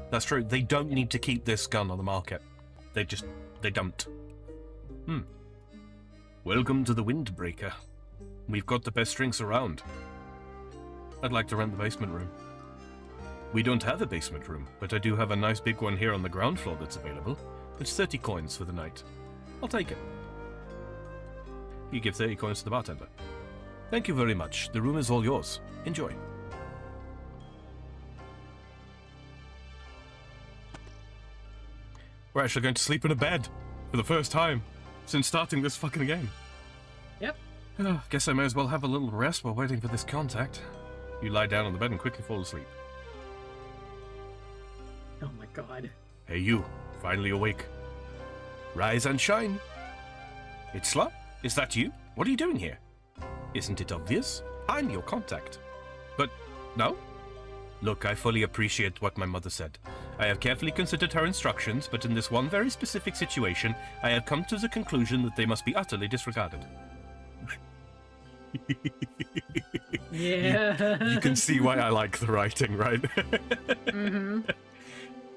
That's true. They don't need to keep this gun on the market. They don't. Welcome to the Windbreaker. We've got the best drinks around. I'd like to rent the basement room. We don't have a basement room, but I do have a nice big one here on the ground floor that's available. It's 30 coins for the night. I'll take it. You give 30 coins to the bartender. Thank you very much. The room is all yours. Enjoy. We're actually going to sleep in a bed for the first time since starting this fucking game. Yep. Guess I may as well have a little rest while waiting for this contact. You lie down on the bed and quickly fall asleep. Oh my god. Hey you, finally awake. Rise and shine. Itzla, is that you? What are you doing here? Isn't it obvious? I'm your contact. But, no? Look, I fully appreciate what my mother said. I have carefully considered her instructions, but in this one very specific situation, I have come to the conclusion that they must be utterly disregarded. Yeah. You can see why I like the writing, right? Mm-hmm.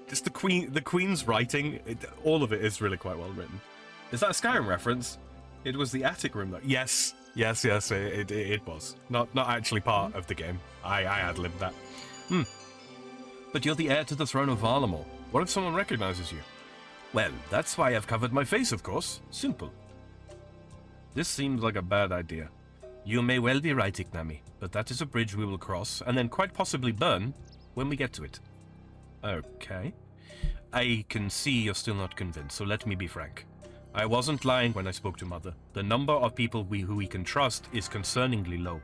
Just the Queen's writing, all of it is really quite well written. Is that a Skyrim reference? It was the attic room, though. Yes, it was. Not actually part of the game. I ad-libbed that. But you're the heir to the throne of Varlamore. What if someone recognizes you? Well, that's why I've covered my face, of course. Simple. This seems like a bad idea. You may well be right, Ignami, but that is a bridge we will cross, and then quite possibly burn when we get to it. Okay. I can see you're still not convinced, so let me be frank. I wasn't lying when I spoke to Mother. The number of people who we can trust is concerningly low.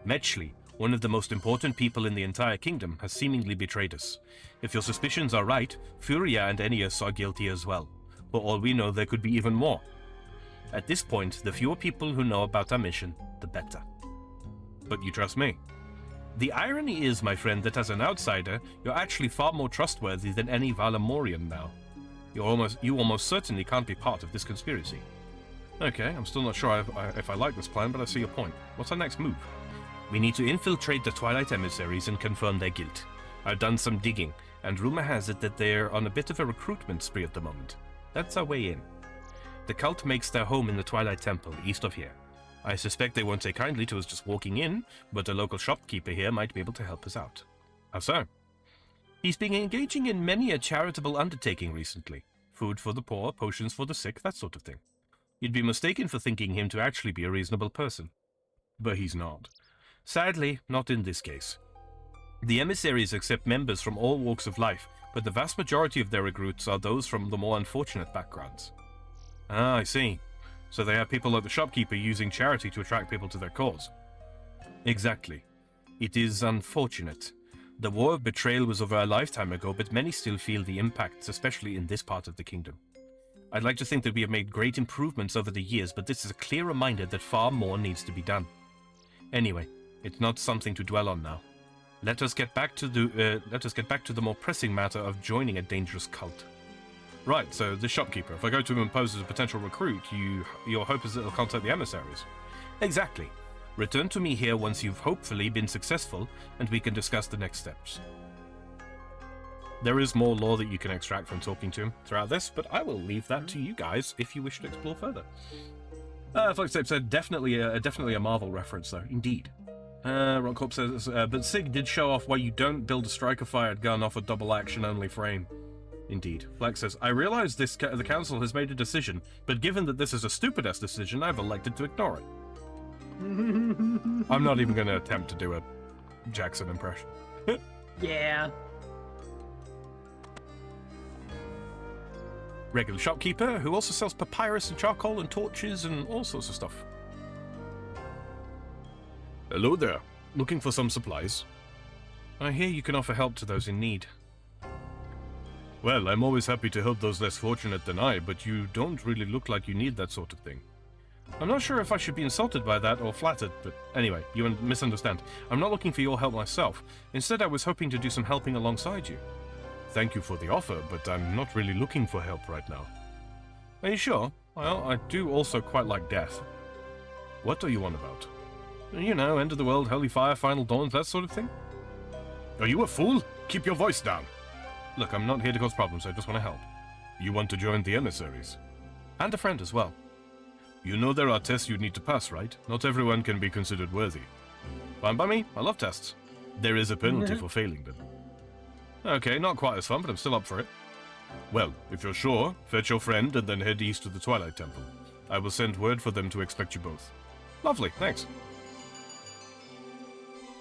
Metchley, one of the most important people in the entire kingdom, has seemingly betrayed us. If your suspicions are right, Furia and Ennius are guilty as well. For all we know, there could be even more. At this point, the fewer people who know about our mission, the better. But you trust me. The irony is, my friend, that as an outsider, you're actually far more trustworthy than any Varlamorean now. You almost certainly can't be part of this conspiracy. Okay, I'm still not sure if I like this plan, but I see your point. What's our next move? We need to infiltrate the Twilight emissaries and confirm their guilt. I've done some digging, and rumor has it that they're on a bit of a recruitment spree at the moment. That's our way in. The cult makes their home in the Twilight Temple, east of here. I suspect they won't take kindly to us just walking in, but a local shopkeeper here might be able to help us out. How so? He's been engaging in many a charitable undertaking recently. Food for the poor, potions for the sick, that sort of thing. You'd be mistaken for thinking him to actually be a reasonable person. But he's not. Sadly, not in this case. The emissaries accept members from all walks of life, but the vast majority of their recruits are those from the more unfortunate backgrounds. Ah, I see. So they have people like the shopkeeper using charity to attract people to their cause. Exactly. It is unfortunate. The war of betrayal was over a lifetime ago, but many still feel the impacts, especially in this part of the kingdom. I'd like to think that we have made great improvements over the years, but this is a clear reminder that far more needs to be done. Anyway, it's not something to dwell on now. Let us get back to the more pressing matter of joining a dangerous cult. Right, so the shopkeeper. If I go to him and pose as a potential recruit, your hope is that he'll contact the emissaries. Exactly. Return to me here once you've hopefully been successful, and we can discuss the next steps. There is more lore that you can extract from talking to him throughout this, but I will leave that to you guys if you wish to explore further. Foxtape said definitely a Marvel reference though, indeed. Rockcorp says, but Sig did show off why you don't build a striker-fired gun off a double-action-only frame. Indeed. Flex says, I realize the council has made a decision, but given that this is a stupid-ass decision, I've elected to ignore it. I'm not even going to attempt to do a Jackson impression. Yeah. Regular shopkeeper, who also sells papyrus and charcoal and torches and all sorts of stuff. Hello there. Looking for some supplies? I hear you can offer help to those in need. Well, I'm always happy to help those less fortunate than I, but you don't really look like you need that sort of thing. I'm not sure if I should be insulted by that or flattered, but anyway, you misunderstand. I'm not looking for your help myself. Instead, I was hoping to do some helping alongside you. Thank you for the offer, but I'm not really looking for help right now. Are you sure? Well, I do also quite like death. What are you on about? You know, end of the world, holy fire, final dawns, that sort of thing? Are you a fool? Keep your voice down. Look, I'm not here to cause problems, I just want to help. You want to join the emissaries? And a friend as well. You know there are tests you'd need to pass, right? Not everyone can be considered worthy. Fine by me, I love tests. There is a penalty for failing them. Okay, not quite as fun, but I'm still up for it. Well, if you're sure, fetch your friend and then head east to the Twilight Temple. I will send word for them to expect you both. Lovely, thanks.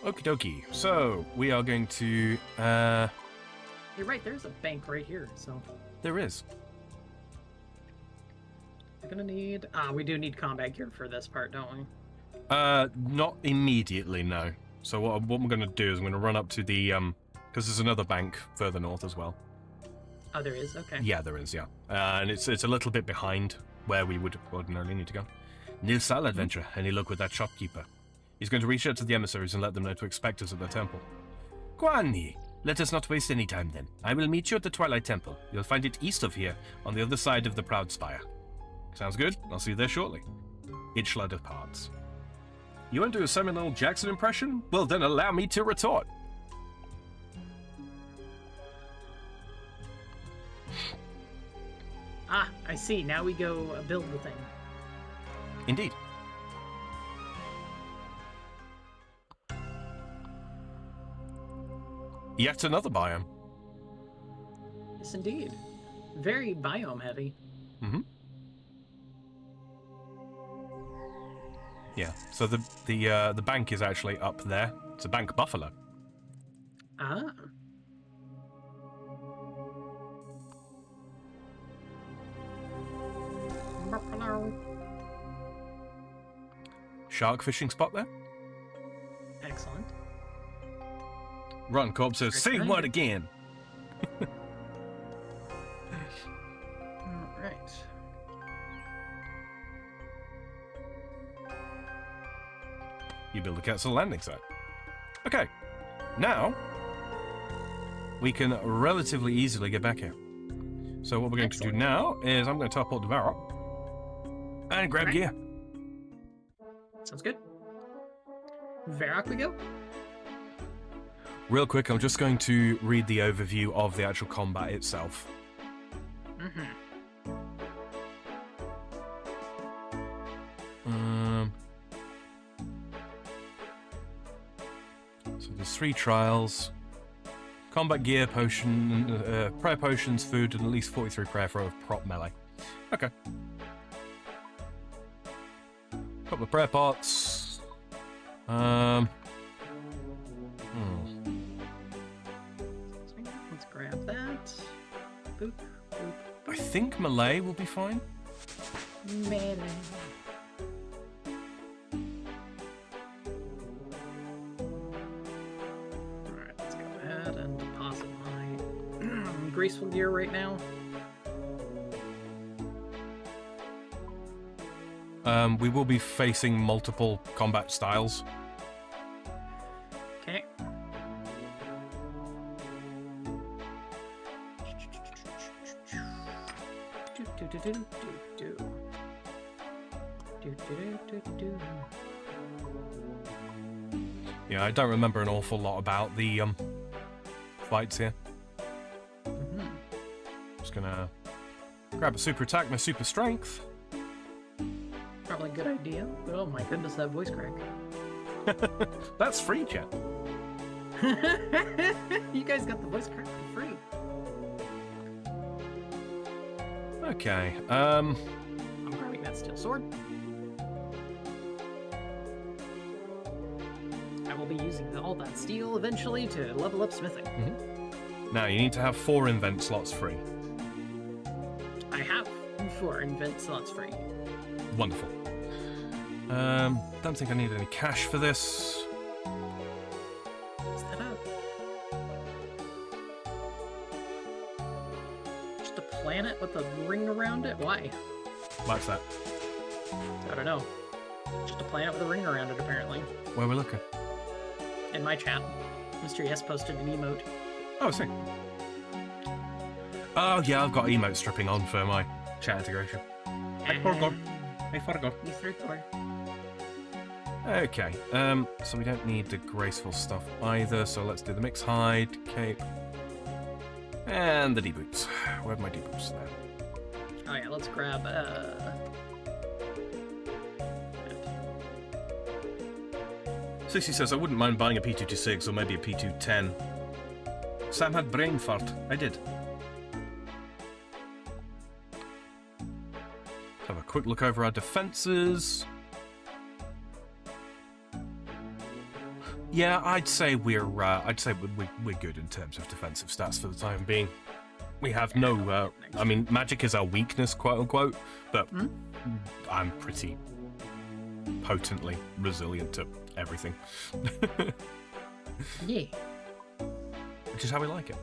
Okie dokie, so we are going to, You're right, there's a bank right here, so... There is. We're gonna need... we do need combat gear for this part, don't we? Not immediately, no. So what I'm going to do is I'm going to run up to the, because there's another bank further north as well. Oh, there is? Okay. Yeah, there is, yeah. And it's a little bit behind where we would ordinarily need to go. New style adventure. Any luck with that shopkeeper? He's going to reach out to the emissaries and let them know to expect us at the temple. Guani! Let us not waste any time then. I will meet you at the Twilight Temple. You'll find it east of here, on the other side of the Proud Spire. Sounds good? I'll see you there shortly. Itchla departs. You want to do a Samuel L. Jackson impression? Well then allow me to retort. Ah, I see. Now we go build the thing. Indeed. Yet another biome. Yes, indeed. Very biome heavy. Mm-hmm. Yeah. So the bank is actually up there. It's a bank buffalo. Ah. Buffalo. Shark fishing spot there? Excellent. Rotten Corpse says, say Very what good. again? All right. You build a castle landing site. Okay. Now, we can relatively easily get back here. So what we're going to do now is I'm going to teleport to Varrock and grab Right. gear. Sounds good. Varrock we go? Real quick, I'm just going to read the overview of the actual combat itself. Mm-hmm. So there's 3 trials. Combat gear, potion, prayer potions, food, and at least 43 prayer for a prop melee. Okay. Couple of prayer pots. Let's grab that. Boop, boop. I think melee will be fine. Melee. Alright, let's go ahead and deposit my graceful gear right now. We will be facing multiple combat styles. Okay. Yeah, I don't remember an awful lot about the fights here. Just gonna grab a super attack, my super strength. Probably a good idea. Oh my goodness, that voice crack. That's free, chat. You guys got the voice crack for free. Okay, I'm grabbing that steel sword. I will be using all that steel eventually to level up smithing. now you need to have 4 invent slots free. I have 4 invent slots free. Wonderful. Don't think I need any cash for this. Is that just a planet with a ring around it? Why? What's that? I don't know. Just a planet with a ring around it, apparently. Where we're looking? In my chat, Mr. Yes posted an emote. Oh, I see. Oh, yeah, I've got emote stripping on for my chat integration. I forgot. You forgot. Okay, so we don't need the graceful stuff either, so let's do the mixed hide, cape, and the D-boots. Where are my D-boots now? Oh yeah, let's grab, 60 says, I wouldn't mind buying a P226 or maybe a P210. Sam had brain fart. I did. Have a quick look over our defenses. Yeah, I'd say we're good in terms of defensive stats for the time being. We have no, I mean, magic is our weakness, quote unquote, but I'm pretty potently resilient to everything. yeah. Which is how we like it.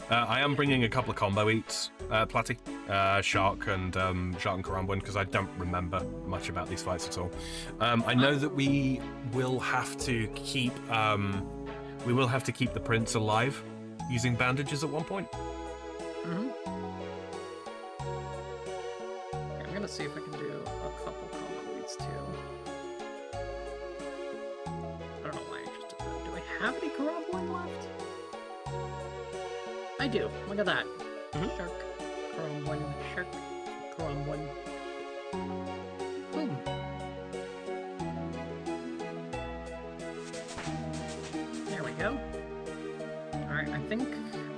I am bringing a couple of combo eats, Platty, Shark and Karambwin, because I don't remember much about these fights at all. I know that we will have to keep the prince alive using bandages at one point. I'm gonna see if I can do a couple combo leads too. I don't know why I just did that. Do I have any Karambwin left? I do. Look at that. Shark, Karambwin. Boom. There we go. Alright, I think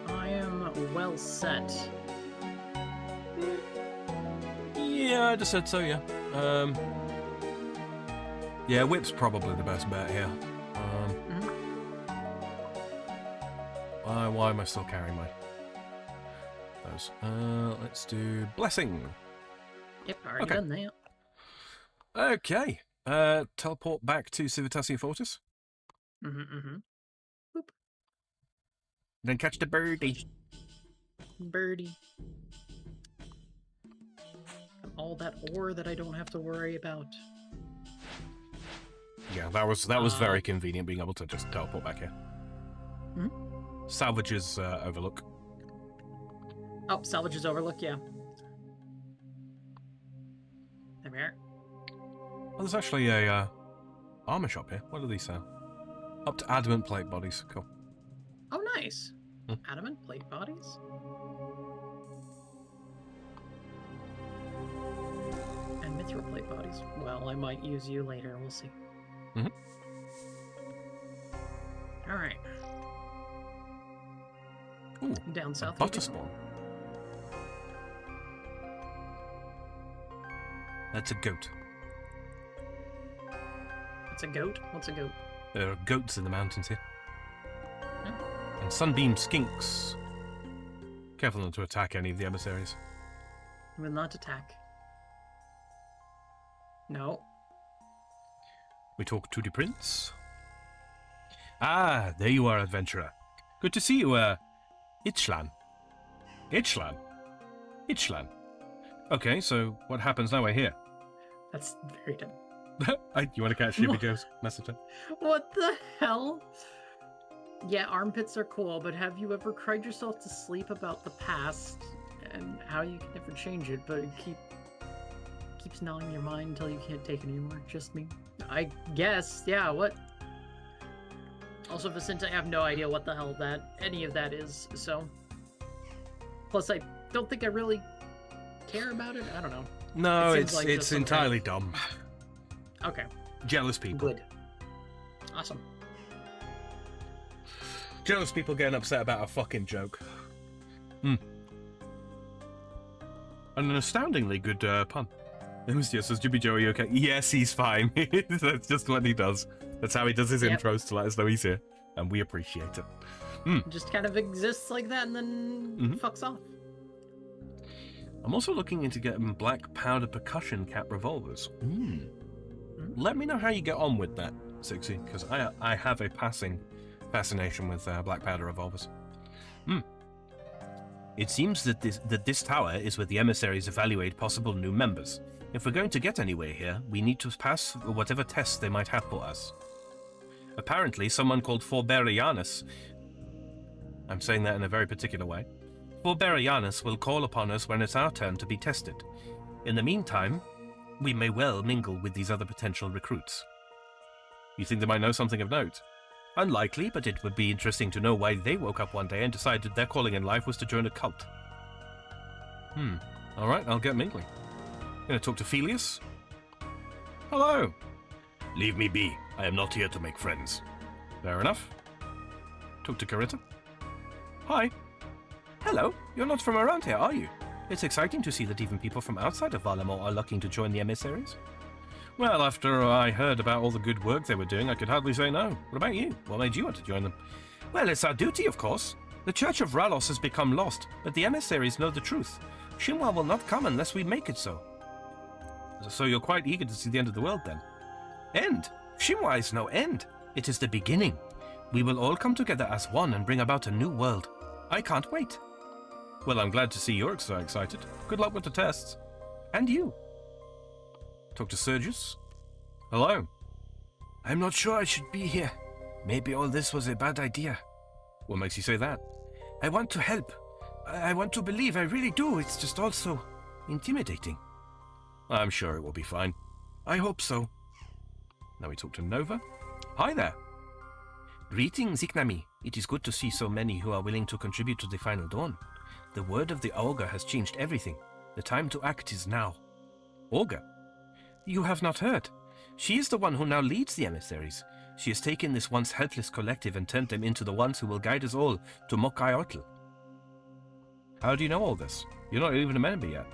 I am well set. Yeah, I just said so, yeah. Yeah, Whip's probably the best bet here. Why am I still carrying my those? Let's do Blessing. Yep, already done that. Okay. Teleport back to Civitassia Fortress. Mm-hmm. Boop. Then catch the birdie. Birdie. All that ore that I don't have to worry about. Yeah, that was very convenient being able to just teleport back here. Hmm? Salvage's overlook. Oh, Salvage's overlook, yeah. There we are. Well, there's actually a armor shop here. What do these sell? Up to adamant plate bodies. Cool. Oh, nice. Adamant plate bodies? And mithril plate bodies. Well, I might use you later. We'll see. Mm-hmm. All right. Ooh, Down south. butter spawn. That's a goat. It's a goat? What's a goat? There are goats in the mountains here. Oh. And sunbeam skinks. Careful not to attack any of the emissaries. Will not attack. No. We talk to the prince. Ah, there you are, adventurer. Good to see you, Ichlan. Ichlan? Ichlan. Okay, so what happens now we're here? That's very dumb. You want to catch Shippy Joe's message? What the hell? Yeah, armpits are cool, but have you ever cried yourself to sleep about the past and how you can never change it, but it keeps gnawing your mind until you can't take it anymore? Just me? I guess, yeah, what? Also, Vicente, I have no idea what the hell any of that is, so... Plus, I don't think I really care about it? I don't know. No, It seems it's like it's just some entirely kind dumb. Okay, Jealous people. good. Awesome. Jealous people getting upset about a fucking joke. And an astoundingly good pun. Mr. says, Jibby Joe, are you okay? Yes, he's fine. That's just what he does. That's how he does his intros to let us know he's here. And we appreciate it. Just kind of exists like that and then fucks off. I'm also looking into getting black powder percussion cap revolvers. Let me know how you get on with that, Sixie, because I have a passing fascination with black powder revolvers. It seems that this tower is where the emissaries evaluate possible new members. If we're going to get anywhere here, we need to pass whatever tests they might have for us. Apparently, someone called Forevermore, I'm saying that in a very particular way, Forevermore will call upon us when it's our turn to be tested. In the meantime, we may well mingle with these other potential recruits. You think they might know something of note? Unlikely, but it would be interesting to know why they woke up one day and decided their calling in life was to join a cult. Alright, I'll get mingling. Gonna talk to Felius? Hello! Leave me be. I am not here to make friends. Fair enough. Talk to Carita? Hi. Hello, you're not from around here, are you? It's exciting to see that even people from outside of Varlamore are looking to join the emissaries. Well, after I heard about all the good work they were doing, I could hardly say no. What about you? What made you want to join them? Well, it's our duty, of course. The Church of Ralos has become lost, but the emissaries know the truth. Shinwa will not come unless we make it so. So you're quite eager to see the end of the world, then? End? Shinwa is no end. It is the beginning. We will all come together as one and bring about a new world. I can't wait. Well, I'm glad to see you're so excited. Good luck with the tests. And you. Talk to Sergius. Hello. I'm not sure I should be here. Maybe all this was a bad idea. What makes you say that? I want to help. I want to believe. I really do. It's just all so intimidating. I'm sure it will be fine. I hope so. Now we talk to Nova. Hi there. Greetings, Iknami. It is good to see so many who are willing to contribute to the final dawn. The word of the Augur has changed everything. The time to act is now. Augur? You have not heard. She is the one who now leads the emissaries. She has taken this once helpless collective and turned them into the ones who will guide us all to Mokaiotl. How do you know all this? You're not even a member yet.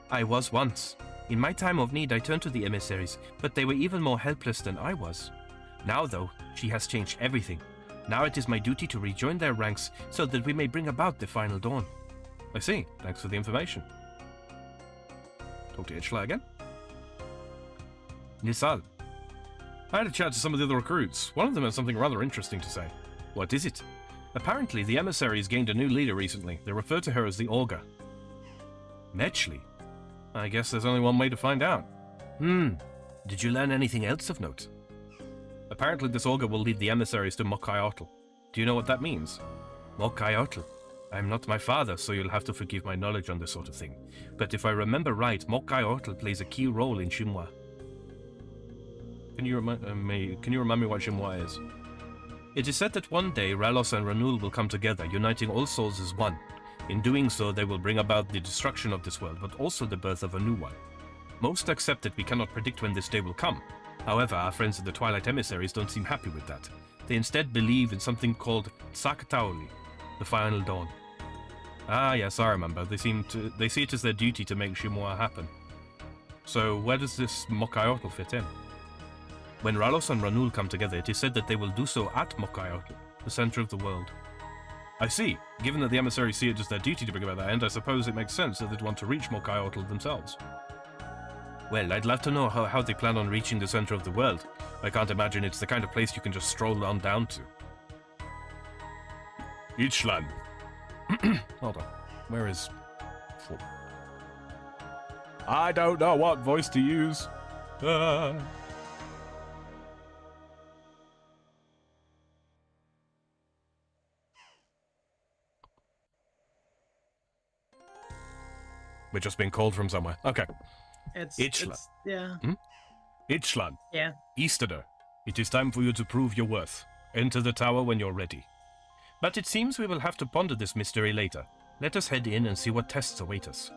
I was once. In my time of need, I turned to the emissaries, but they were even more helpless than I was. Now, though, she has changed everything. Now it is my duty to rejoin their ranks so that we may bring about the final dawn. I see. Thanks for the information. Talk to Itchla again. Nisal. I had a chat to some of the other recruits. One of them had something rather interesting to say. What is it? Apparently, the emissaries gained a new leader recently. They refer to her as the Augur. Metchley? I guess there's only one way to find out. Did you learn anything else of note? Apparently, this Augur will lead the emissaries to Mokaiotl. Do you know what that means? Mokaiotl? I'm not my father, so you'll have to forgive my knowledge on this sort of thing. But if I remember right, Mokaiotl plays a key role in Shinwa. Can you remind me what Shinwa is? It is said that one day Ralos and Ranul will come together, uniting all souls as one. In doing so, they will bring about the destruction of this world, but also the birth of a new one. Most accept that we cannot predict when this day will come. However, our friends at the Twilight emissaries don't seem happy with that. They instead believe in something called Tsaktauli, the final dawn. Ah, yes, I remember. They see it as their duty to make Shimwa happen. So, where does this Mokaiotl fit in? When Ralos and Ranul come together, it is said that they will do so at Mokaiotl, the center of the world. I see. Given that the emissaries see it as their duty to bring about that end, I suppose it makes sense that they'd want to reach Mokaiotl themselves. Well, I'd love to know how they plan on reaching the center of the world. I can't imagine it's the kind of place you can just stroll on down to. Ichlan. Hold on. Where is... I don't know what voice to use. We're just being called from somewhere. Okay. Ichlan. Yeah. Ichlan. Yeah. Easterner. It is time for you to prove your worth. Enter the tower when you're ready. But it seems we will have to ponder this mystery later. Let us head in and see what tests await us.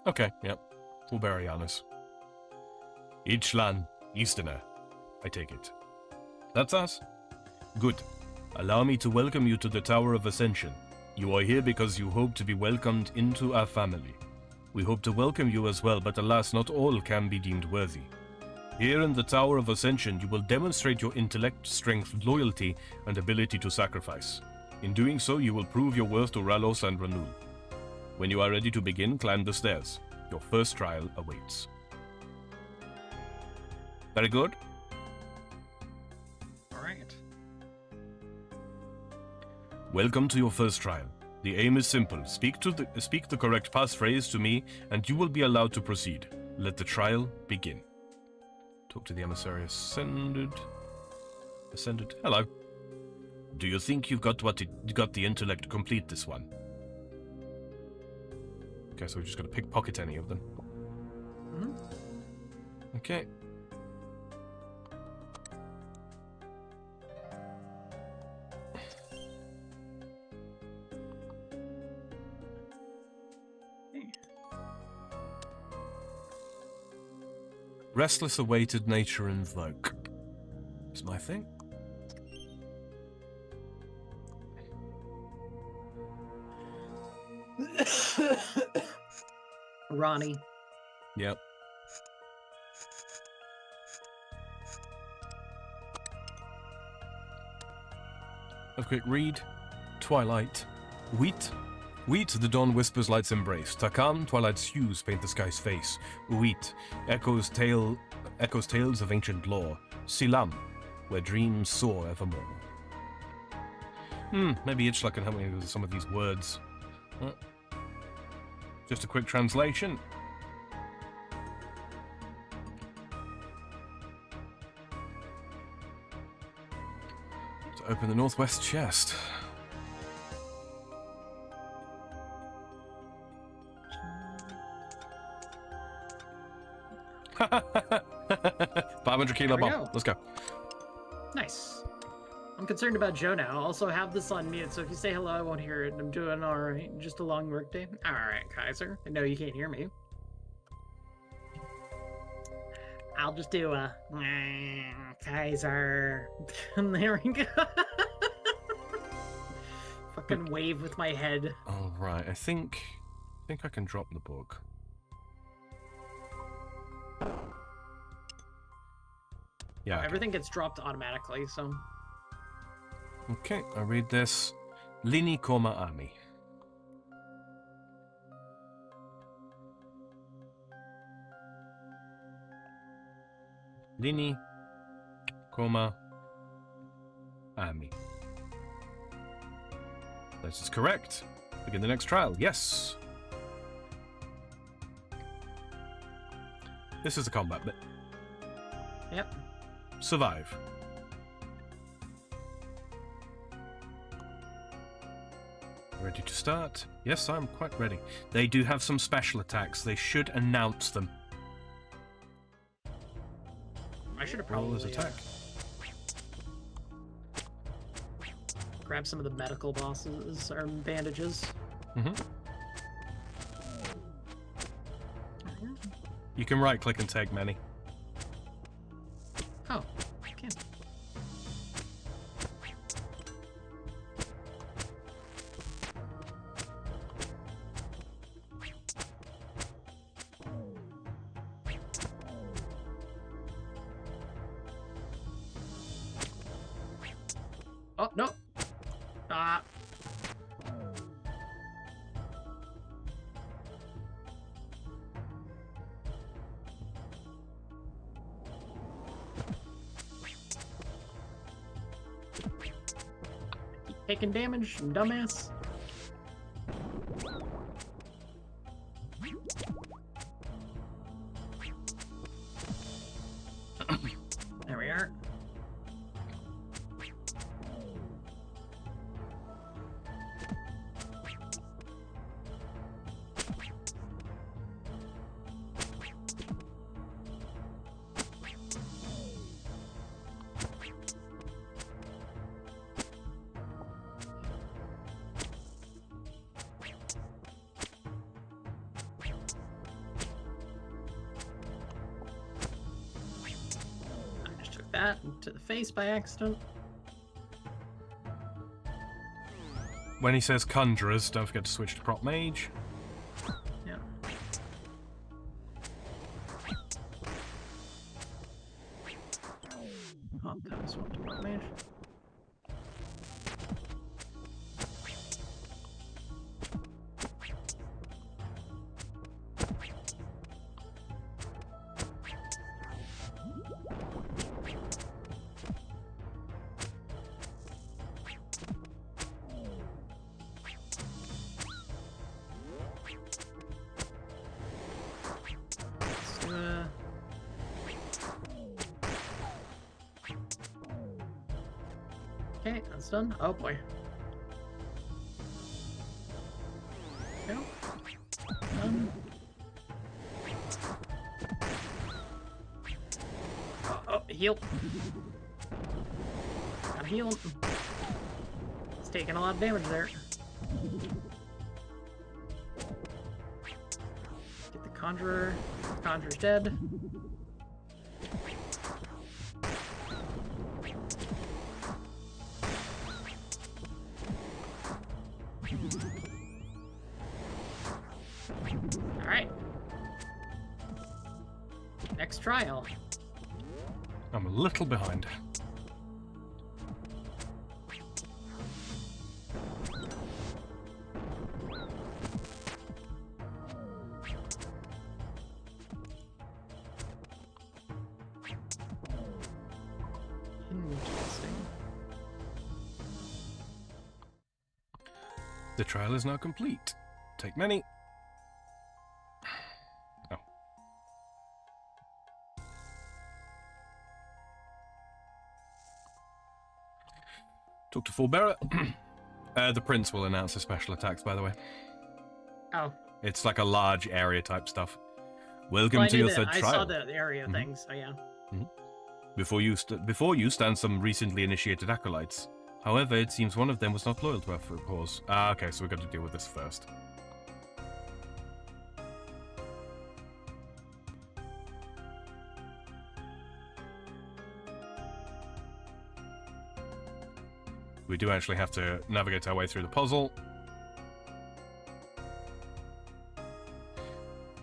Okay, yep. We'll bury Giannis. Ichlan, Easterner. I take it. That's us. Good. Allow me to welcome you to the Tower of Ascension. You are here because you hope to be welcomed into our family. We hope to welcome you as well, but alas, not all can be deemed worthy. Here in the Tower of Ascension, you will demonstrate your intellect, strength, loyalty, and ability to sacrifice. In doing so, you will prove your worth to Ralos and Ranul. When you are ready to begin, climb the stairs. Your first trial awaits. Very good. Alright. Welcome to your first trial. The aim is simple. Speak the correct passphrase to me, and you will be allowed to proceed. Let the trial begin. Talk to the emissary. Ascended. Hello. Do you think you've got the intellect to complete this one? Okay, so we're just going to pickpocket any of them. Okay. Restless awaited nature invoke. Is my thing. Ronnie. Yep. A quick read. Twilight. Wheat. Wheat, the dawn whispers light's embrace. Takan, Twilight's hues paint the sky's face. Wheat, echoes tales of ancient lore. Silam, where dreams soar evermore. Maybe Ichla can help me with some of these words. Just a quick translation. To open the northwest chest. $500 bomb. Let's go. Nice. I'm concerned about Joe now. Also have this on mute, so if you say hello, I won't hear it. I'm doing alright. Just a long work day. Alright, Kaiser. I know you can't hear me. I'll just do a Kaiser. And there we go. Fucking wave with my head. Alright, I think I can drop the book. Yeah. Everything gets dropped automatically, so. Okay, I read this. Lini Koma Ami. Lini, Koma, Ami. This is correct. Begin the next trial. Yes. This is the combat bit. Yep. Survive. Ready to start? Yes, I'm quite ready. They do have some special attacks. They should announce them. I should have Roll probably his attack. grab some of the medical bosses or bandages. Mm-hmm. You can right click and take many. Oh, okay. Oh, no. Ah. Keep taking damage, dumbass. There we are. That to the face by accident. When he says conjurers, don't forget to switch to prop mage. Yeah. Oh, that was one to prop mage. Okay, that's done. Oh boy. No. Oh, heal. Gotta heal him. It's taking a lot of damage there. Get the conjurer. Conjurer's dead. Alright. Next trial. I'm a little behind. Interesting. The trial is now complete. Take many. Oh. Talk to Forbearer. The prince will announce his special attacks, by the way. Oh. It's like a large area type stuff. Welcome Well, to your third I trial. saw the area thing, so yeah. Before you stand some recently initiated acolytes. However, it seems one of them was not loyal to our cause. Ah, okay, so we've got to deal with this first. We do actually have to navigate our way through the puzzle.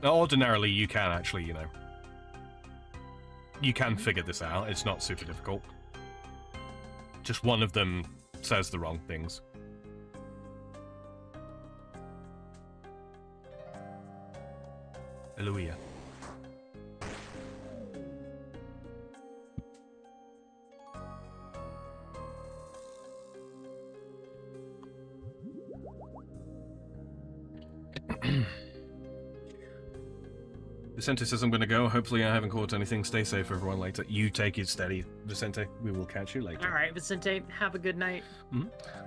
Now, ordinarily, you can actually, you know, you can figure this out. It's not super difficult. Just one of them says the wrong things. Eluia. Vicente says I'm going to go. Hopefully I haven't caught anything. Stay safe, everyone, later. You take it steady, Vicente. We will catch you later. All right, Vicente, have a good night.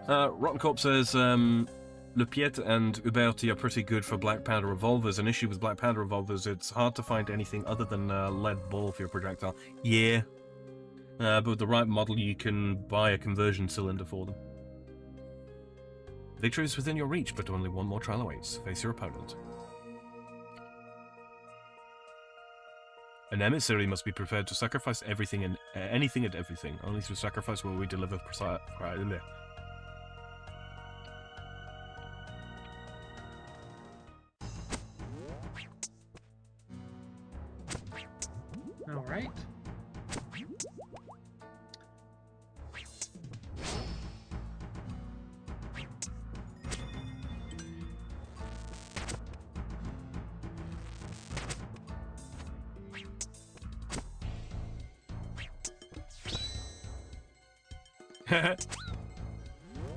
Rotten Corp says, Le Piet and Uberti are pretty good for black powder revolvers. An issue with black powder revolvers, it's hard to find anything other than lead ball for your projectile. Yeah. But with the right model, you can buy a conversion cylinder for them. Victory is within your reach, but only one more trial awaits. Face your opponent. An emissary must be prepared to sacrifice everything and anything and everything. Only through sacrifice will we deliver precise. All right.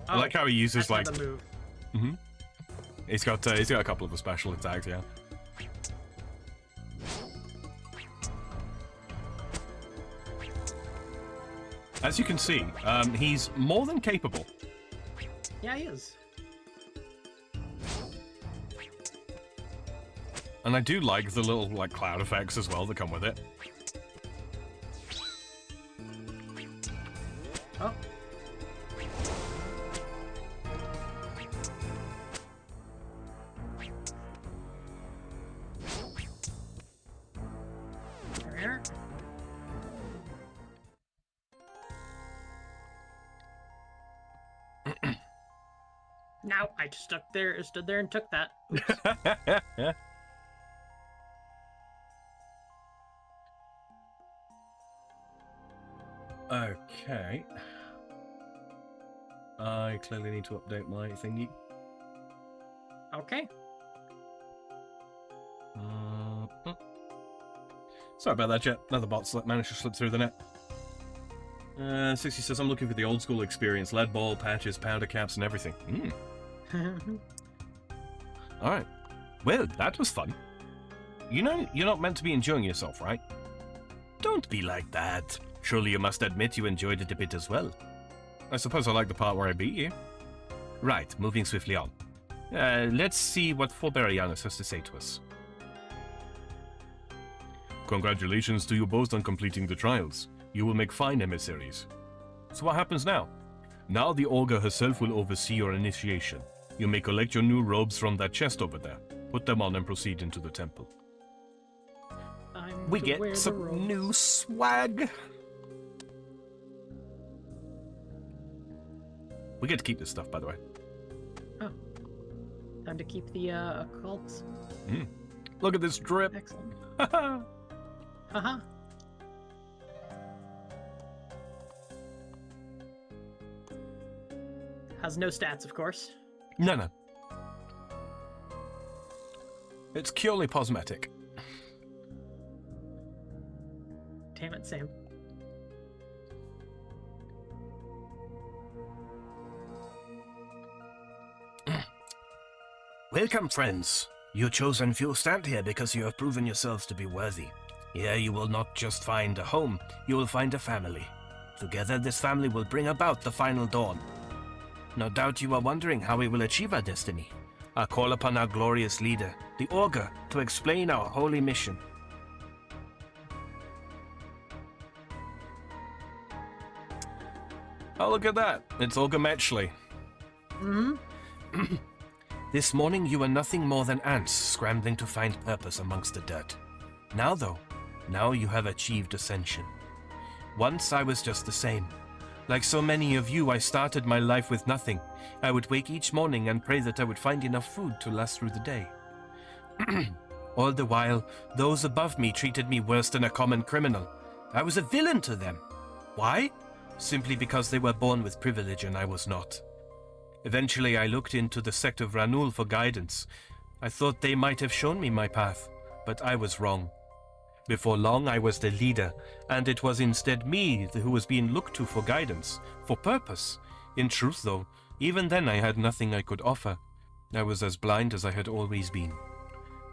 I like how he uses like. The move. He's got a couple of the special attacks, yeah. As you can see, he's more than capable. Yeah, he is. And I do like the little like cloud effects as well that come with it. Oh. There. Now I just stood there and took that. Oops. Okay. I clearly need to update my thingy. Okay. Sorry about that, Jet. Another bot managed to slip through the net. 60 says, I'm looking for the old school experience. Lead ball, patches, powder caps, and everything. Alright. Well, that was fun. You know, you're not meant to be enjoying yourself, right? Don't be like that. Surely you must admit you enjoyed it a bit as well. I suppose I like the part where I beat you. Right, moving swiftly on. Let's see what Forberianus has to say to us. Congratulations to you both on completing the trials. You will make fine emissaries. So what happens now? Now the Olga herself will oversee your initiation. You may collect your new robes from that chest over there. Put them on and proceed into the temple. We get some new swag. We get to keep this stuff, by the way. Oh. Time to keep the occults. Look at this drip. Excellent. Haha. Has no stats, of course. No. It's purely cosmetic. Damn it, Sam. Welcome, friends. Your chosen few stand here because you have proven yourselves to be worthy. Here you will not just find a home, you will find a family. Together this family will bring about the final dawn. No doubt you are wondering how we will achieve our destiny. I call upon our glorious leader, the Augur, to explain our holy mission. Oh, look at that. It's Olga Metchley. This morning you were nothing more than ants scrambling to find purpose amongst the dirt. Now though, now you have achieved ascension. Once I was just the same. Like so many of you, I started my life with nothing. I would wake each morning and pray that I would find enough food to last through the day. All the while, those above me treated me worse than a common criminal. I was a villain to them. Why? Simply because they were born with privilege and I was not. Eventually, I looked into the sect of Ranul for guidance. I thought they might have shown me my path, but I was wrong. Before long, I was the leader, and it was instead me who was being looked to for guidance, for purpose. In truth, though, even then I had nothing I could offer. I was as blind as I had always been.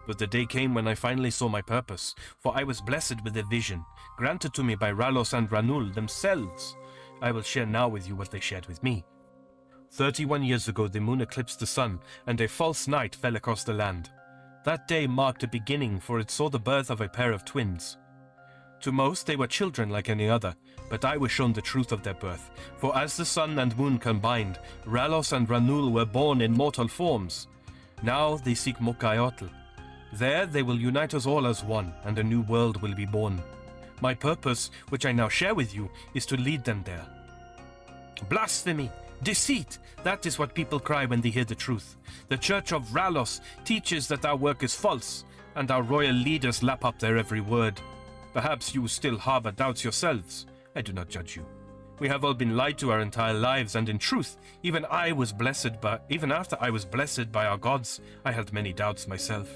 But the day came when I finally saw my purpose, for I was blessed with a vision, granted to me by Ralos and Ranul themselves. I will share now with you what they shared with me. 31 years ago, the moon eclipsed the sun, and a false night fell across the land. That day marked a beginning, for it saw the birth of a pair of twins. To most, they were children like any other, but I was shown the truth of their birth, for as the sun and moon combined, Ralos and Ranul were born in mortal forms. Now they seek Mokayotl. There they will unite us all as one, and a new world will be born. My purpose, which I now share with you, is to lead them there. Blasphemy! Deceit! That is what people cry when they hear the truth. The Church of Ralos teaches that our work is false, and our royal leaders lap up their every word. Perhaps you still harbor doubts yourselves. I do not judge you. We have all been lied to our entire lives, and in truth, even after I was blessed by our gods, I had many doubts myself.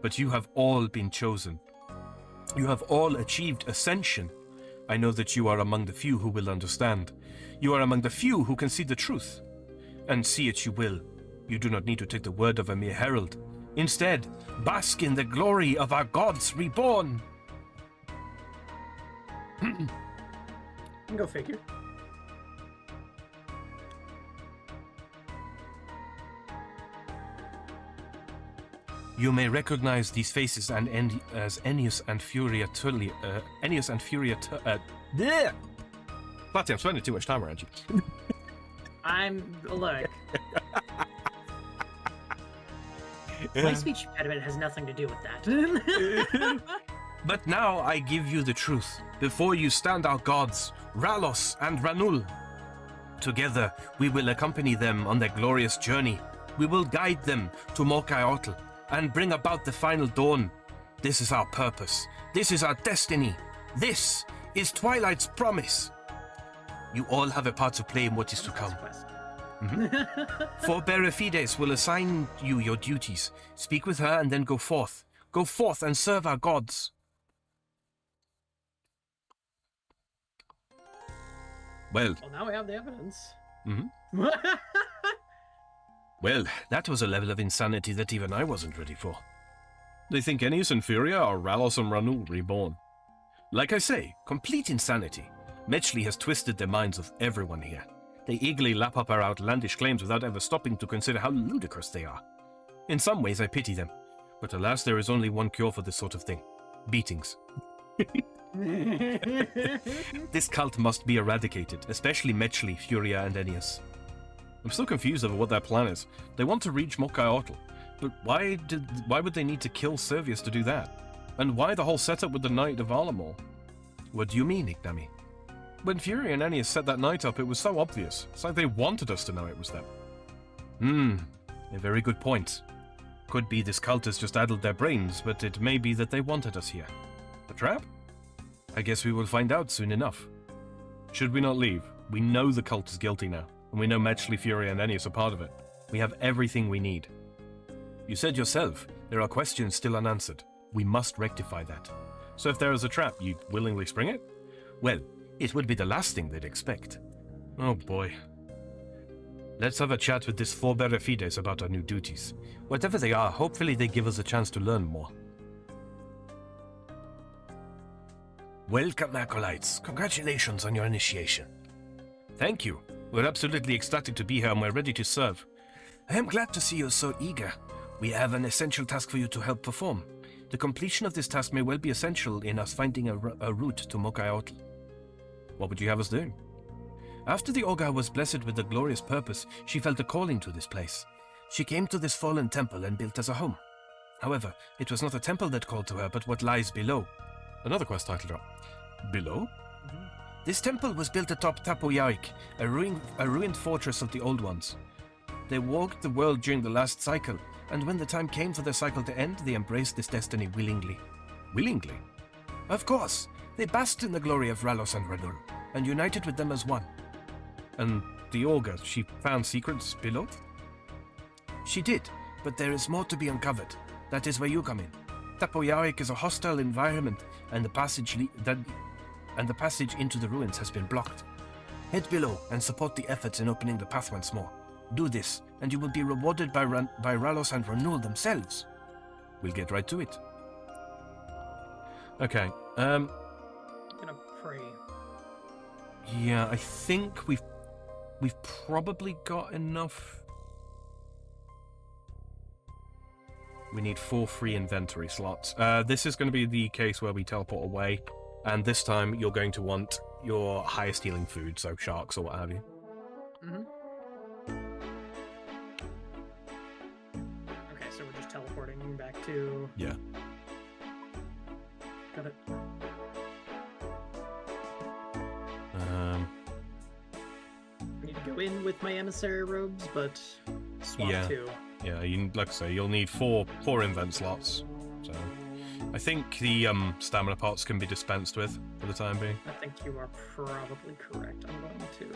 But you have all been chosen. You have all achieved ascension. I know that you are among the few who will understand. You are among the few who can see the truth. And see it you will. You do not need to take the word of a mere herald. Instead, bask in the glory of our gods reborn. Go figure. You may recognize these faces as Ennius and Furia Tully. Ennius and Furia. Bleh! Platty, I'm spending too much time around you. Look. My speech impediment has nothing to do with that. But now I give you the truth. Before you stand our gods, Ralos and Ranul. Together, we will accompany them on their glorious journey. We will guide them to Mokayotl and bring about the final dawn. This is our purpose. This is our destiny. This is Twilight's promise. You all have a part to play in what is to come. For Berefides will assign you your duties. Speak with her and then go forth. Go forth and serve our gods. Well, Now we have the evidence. Well, that was a level of insanity that even I wasn't ready for. They think Ennius and Furia are Ralos and Ranul reborn. Like I say, complete insanity. Metchley has twisted the minds of everyone here. They eagerly lap up our outlandish claims without ever stopping to consider how ludicrous they are. In some ways, I pity them. But alas, there is only one cure for this sort of thing. Beatings. This cult must be eradicated, especially Metchley, Furia, and Ennius. I'm still confused over what their plan is. They want to reach Mokayotl, but why would they need to kill Servius to do that? And why the whole setup with the Knight of Varlamore? What do you mean, Ignami? When Furia and Ennius set that night up, it was so obvious. It's like they wanted us to know it was them. A very good point. Could be this cult has just addled their brains, but it may be that they wanted us here. A trap? I guess we will find out soon enough. Should we not leave? We know the cult is guilty now, and we know Metchley, Furia, and Ennius are part of it. We have everything we need. You said yourself, there are questions still unanswered. We must rectify that. So if there is a trap, you'd willingly spring it? Well, it would be the last thing they'd expect. Oh boy. Let's have a chat with this Foreberefides about our new duties. Whatever they are, hopefully they give us a chance to learn more. Welcome, acolytes. Congratulations on your initiation. Thank you. We're absolutely ecstatic to be here and we're ready to serve. I am glad to see you're so eager. We have an essential task for you to help perform. The completion of this task may well be essential in us finding a route to Mokayotl. What would you have us do? After the Ogre was blessed with a glorious purpose, she felt a calling to this place. She came to this fallen temple and built as a home. However, it was not a temple that called to her, but what lies below. Another quest title drop. Below? This temple was built atop Tapoyaik, a ruined fortress of the Old Ones. They walked the world during the last cycle, and when the time came for their cycle to end, they embraced this destiny willingly. Willingly? Of course! They basked in the glory of Ralos and Ranul, and united with them as one. And the Ogre, she found secrets below? She did, but there is more to be uncovered. That is where you come in. Tapoyaik is a hostile environment, and the passage into the ruins has been blocked. Head below and support the efforts in opening the path once more. Do this, and you will be rewarded by Ralos and Ranul themselves. we'll get right to it. Okay. I'm gonna pray. Yeah, I think we've probably got enough. We need 4 free inventory slots. This is going to be the case where we teleport away, and this time you're going to want your highest healing food, so sharks or what have you. Okay, so we're just teleporting back to... Yeah. Got it. I need to go in with my emissary robes, but swap Yeah. too. Yeah, like I say, you'll need 4 invent slots. So, I think the stamina pots can be dispensed with for the time being. I think you are probably correct. I'm going to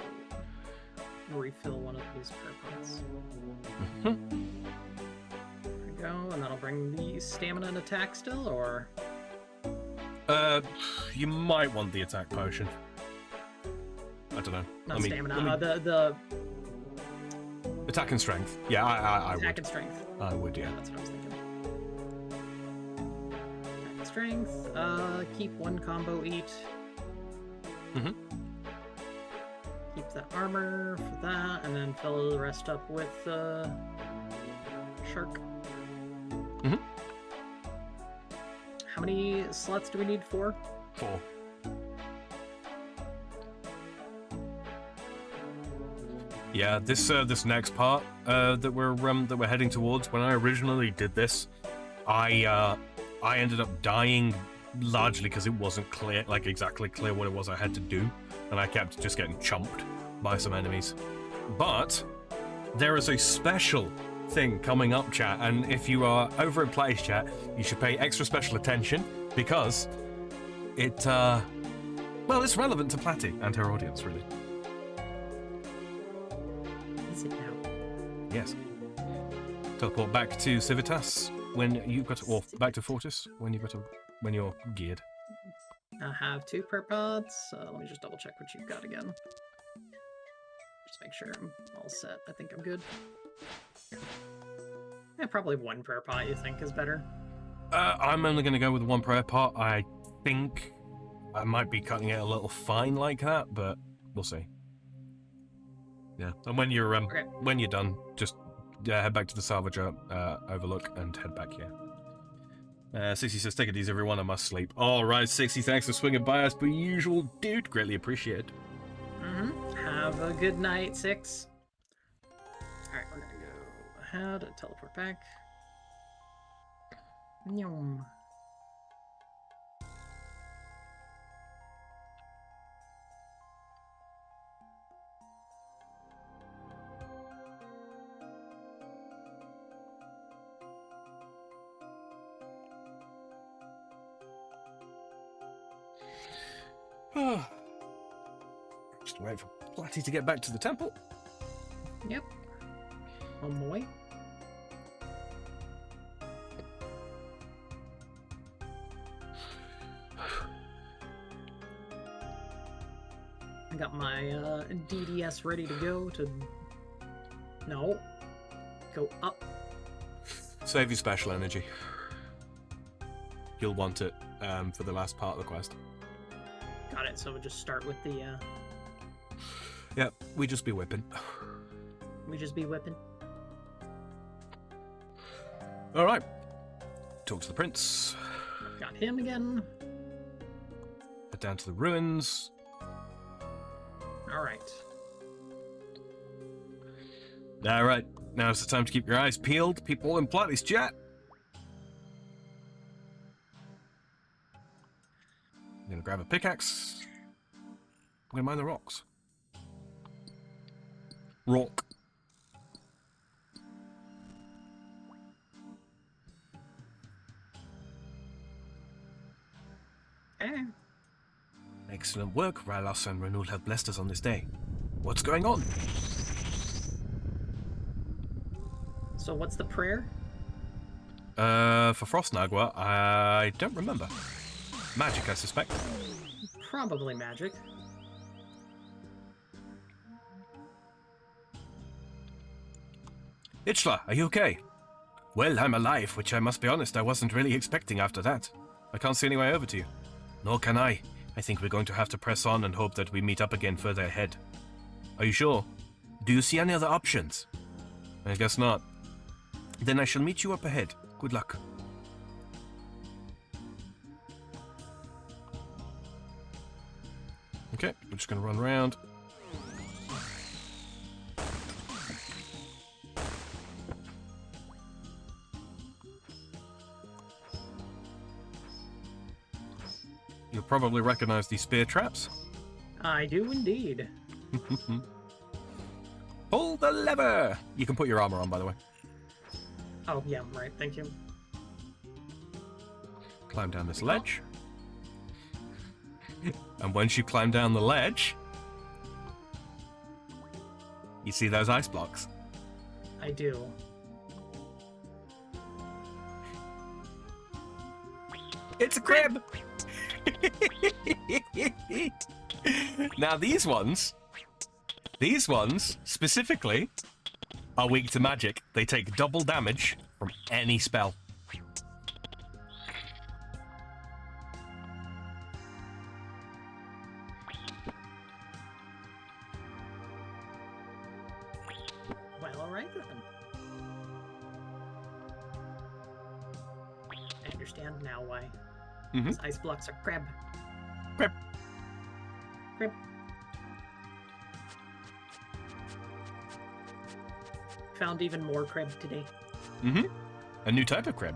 refill one of these prayer pots. There we go, and that'll bring the stamina and attack still, or... You might want the attack potion. I don't know. Not stamina, the attack and strength. Yeah, I attack would. and strength. I would, yeah. That's what I was thinking. Attack and strength. Keep 1 combo each. Mhm. Keep the armor for that, and then fill the rest up with shark. Mhm. How many slots do we need? 4? 4. Yeah, this next part that we're heading towards. When I originally did this, I ended up dying largely because it wasn't exactly clear what it was I had to do, and I kept just getting chomped by some enemies. But there is a special thing coming up, chat, and if you are over in Platty's chat, you should pay extra special attention because it's relevant to Platty and her audience, really. Is it now? Yes. Teleport back to Civitas when you got, or back to Fortis when you're geared. I have 2 prayer pots. Let me just double check what you've got again. Just make sure I'm all set. I think I'm good. Yeah, probably 1 prayer pot you think is better. I'm only going to go with 1 prayer pot. I think I might be cutting it a little fine like that, but we'll see. Yeah, and when you're when you're done, just head back to the salvager overlook and head back here. 60 says, take it easy, everyone. I must sleep. All right, 60, thanks for swinging by as per usual, dude. Greatly appreciated. Have a good night, 6. Alright, we're gonna go ahead and teleport back. Nyum. Just wait for Platty to get back to the temple. Yep. On my way. I got my DDS ready to go to... No. Go up. Save your special energy. You'll want it for the last part of the quest. Got it, so we'll just start with the... Yep, we just be whipping. We just be whipping. Alright. Talk to the prince. Got him again. Head down to the ruins. Alright. Alright, now's the time to keep your eyes peeled. People in Platty's chat. I'm gonna grab a pickaxe. I'm gonna mine the rocks. Rock. Excellent work. Rylos and Renul have blessed us on this day. What's going on? So what's the prayer? For Frostnagua, I don't remember. Magic, I suspect. Probably magic. Itchla, are you okay? Well, I'm alive, which I must be honest, I wasn't really expecting after that. I can't see any way over to you. Nor can I. I think we're going to have to press on and hope that we meet up again further ahead. Are you sure? Do you see any other options? I guess not. Then I shall meet you up ahead. Good luck. Okay, we're just going to run around. You'll probably recognize these spear traps. I do indeed. Pull the lever! You can put your armor on, by the way. Oh, yeah, right, thank you. Climb down this ledge. And once you climb down the ledge, you see those ice blocks. I do. It's a crib! Now these ones specifically are weak to magic. They take double damage from any spell. Well, alright then. I understand now why. These ice blocks are crab. Crib. Crib. Found even more crib today. A new type of crib.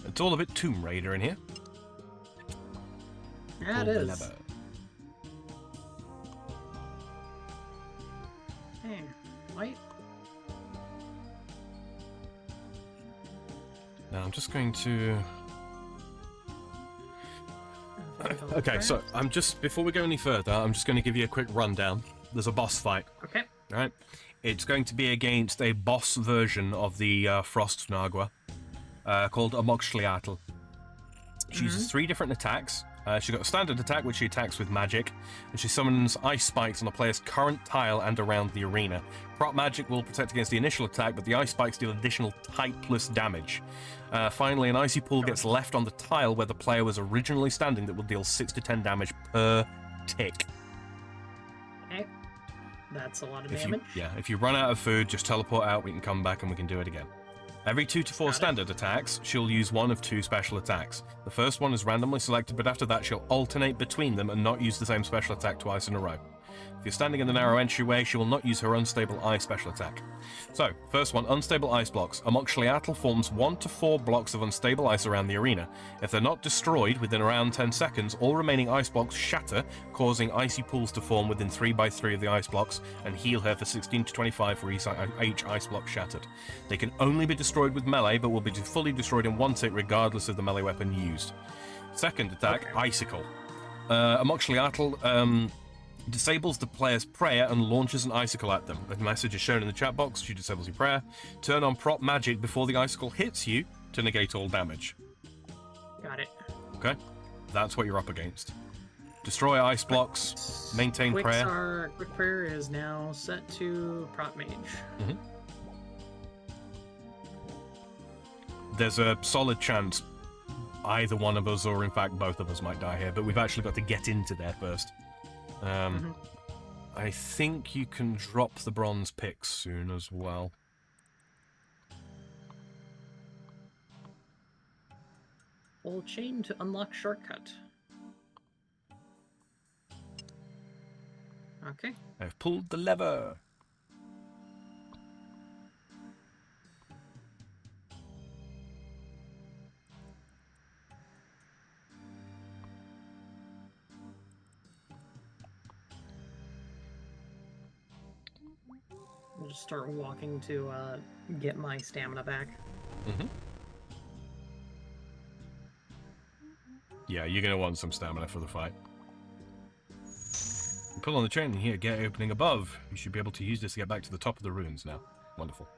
It's all a bit Tomb Raider in here. Yeah, it Pull the is. lever. Hey, wait. Now I'm just going to... Okay, so I'm just, before we go any further, I'm just going to give you a quick rundown. There's a boss fight. Okay. Right? It's going to be against a boss version of the Frost Nagua called Amoxhliatl. She uses 3 different attacks. She's got a standard attack, which she attacks with magic, and she summons ice spikes on the player's current tile and around the arena. Prop magic will protect against the initial attack, but the ice spikes deal additional typeless damage. Finally, an icy pool gets left on the tile where the player was originally standing that will deal 6 to 10 damage per tick. Okay. That's a lot of damage. If you run out of food, just teleport out, we can come back and we can do it again. Every 2 to 4 standard attacks, she'll use one of 2 special attacks. The first one is randomly selected, but after that she'll alternate between them and not use the same special attack twice in a row. If you're standing in the narrow entryway, she will not use her Unstable Ice special attack. So, first one, Unstable Ice blocks. Amoxhliatl forms 1 to 4 blocks of unstable ice around the arena. If they're not destroyed within around 10 seconds, all remaining ice blocks shatter, causing icy pools to form within 3 by 3 of the ice blocks, and heal her for 16 to 25 for each ice block shattered. They can only be destroyed with melee, but will be fully destroyed in 1 tick regardless of the melee weapon used. Second attack, Icicle. Amoxhliatl disables the player's prayer and launches an icicle at them. A message is shown in the chat box. She disables your prayer. Turn on prop magic before the icicle hits you to negate all damage. Got it. Okay? That's what you're up against. Destroy ice blocks, maintain prayer. Quick prayer is now set to prop mage. There's a solid chance either one of us, or in fact both of us, might die here, but we've actually got to get into there first. I think you can drop the bronze picks soon as well. Hold chain to unlock shortcut. Okay. I've pulled the lever. I'll just start walking to get my stamina back. Yeah, you're going to want some stamina for the fight. Pull on the chain here, get opening above. You should be able to use this to get back to the top of the ruins now. Wonderful.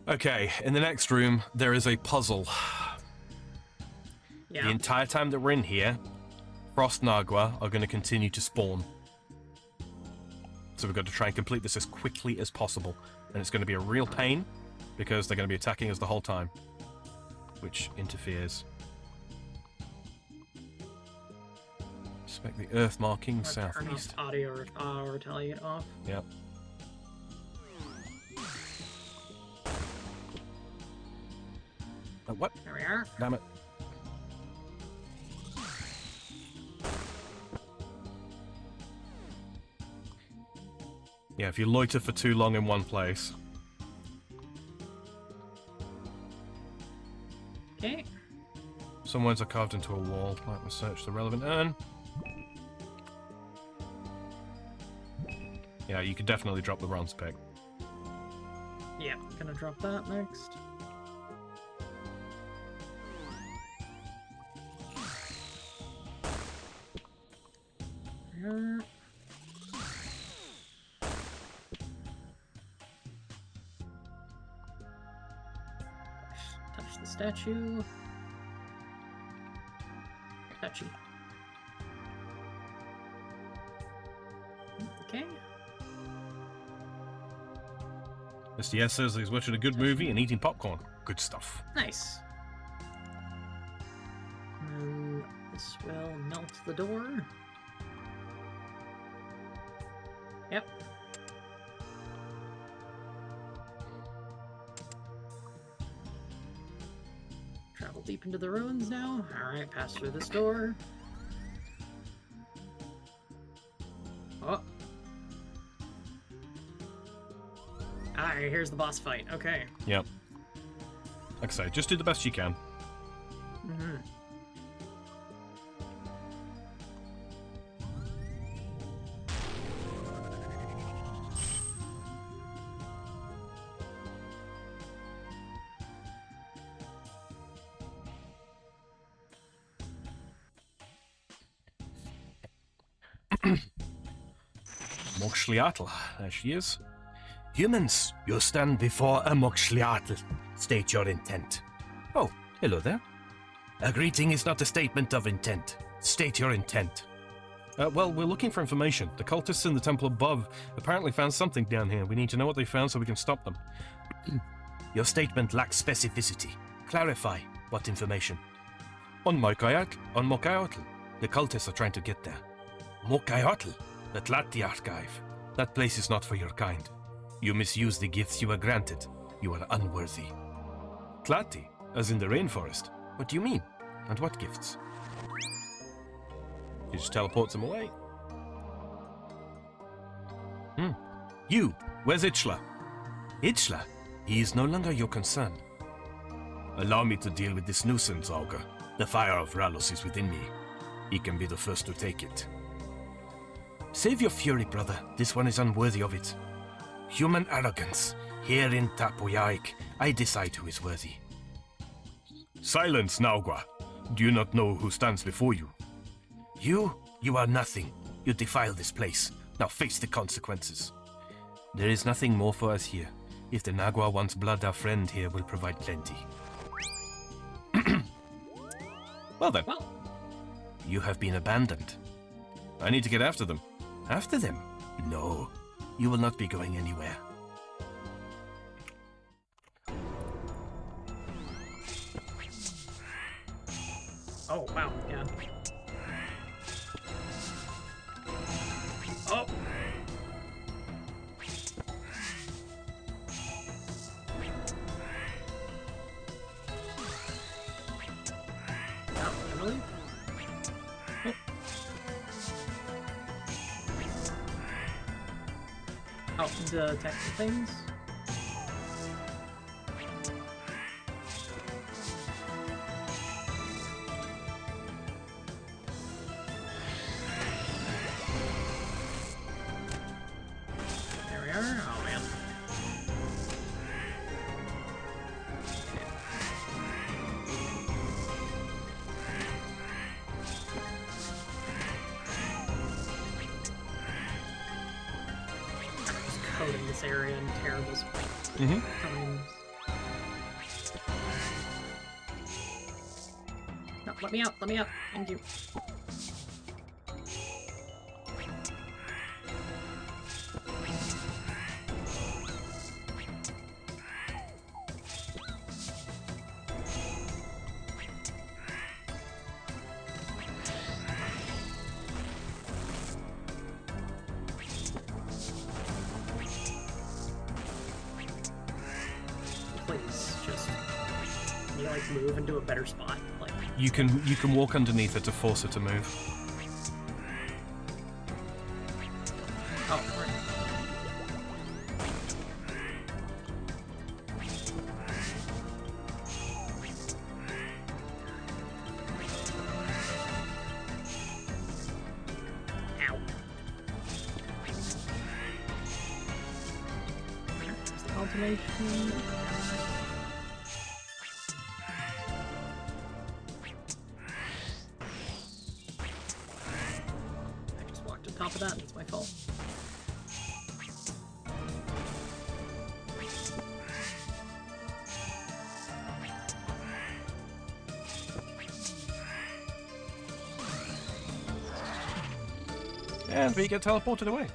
Okay, in the next room, there is a puzzle. Yeah. The entire time that we're in here, Frost Nagua are going to continue to spawn. So we've got to try and complete this as quickly as possible. And it's going to be a real pain, because they're going to be attacking us the whole time. Which interferes. Expect the earth marking southeast. Turn off audio or telling it off. Yep. What? There we are. Damn it. Yeah, if you loiter for too long in one place. Okay. Some words are carved into a wall. Might research the relevant urn. Yeah, you could definitely drop the bronze pick. Yeah, gonna drop that next. Here. Touch the statue. Touchy. Okay. Mr. Yes says he's watching a good movie and eating popcorn. Good stuff. Nice. And this will melt the door. Yep. Travel deep into the ruins now. Alright, pass through this door. Oh. Alright, here's the boss fight. Okay. Yep. Like I say, just do the best you can. Mm-hmm. Moxliatl, there she is. Humans, you stand before a Moxliatl. State your intent. Oh, hello there. A greeting is not a statement of intent. State your intent. Well, we're looking for information. The cultists in the temple above apparently found something down here. We need to know what they found so we can stop them. Your statement lacks specificity. Clarify what information. On Mokayotl, the cultists are trying to get there. Mokayotl, the Platty archive. That place is not for your kind. You misuse the gifts you were granted. You are unworthy. Platty, as in the rainforest. What do you mean? And what gifts? He just teleports them away. You, where's Itchla? Itchla? He is no longer your concern. Allow me to deal with this nuisance, Augur. The fire of Ralos is within me. He can be the first to take it. Save your fury, brother. This one is unworthy of it. Human arrogance. Here in Tapoyaik, I decide who is worthy. Silence, Naugua. Do you not know who stands before you? You are nothing. You defile this place. Now face the consequences. There is nothing more for us here. If the Nagua wants blood, our friend here will provide plenty. Well then. Well, You have been abandoned. I need to get after them. After them? No. You will not be going anywhere. oh, wow, yeah. Oh! Oh, Emily? Oh, the technical things? There we are. Oh, man. Coding this area in terrible times. Not Let me out. Let me out. Thank you. Please, just can you like move into a better spot? Like You can walk underneath it to force it to move. oh, right. Ow. There's the confirmation. I just walked on top of that, and it's my fault. And we get teleported away.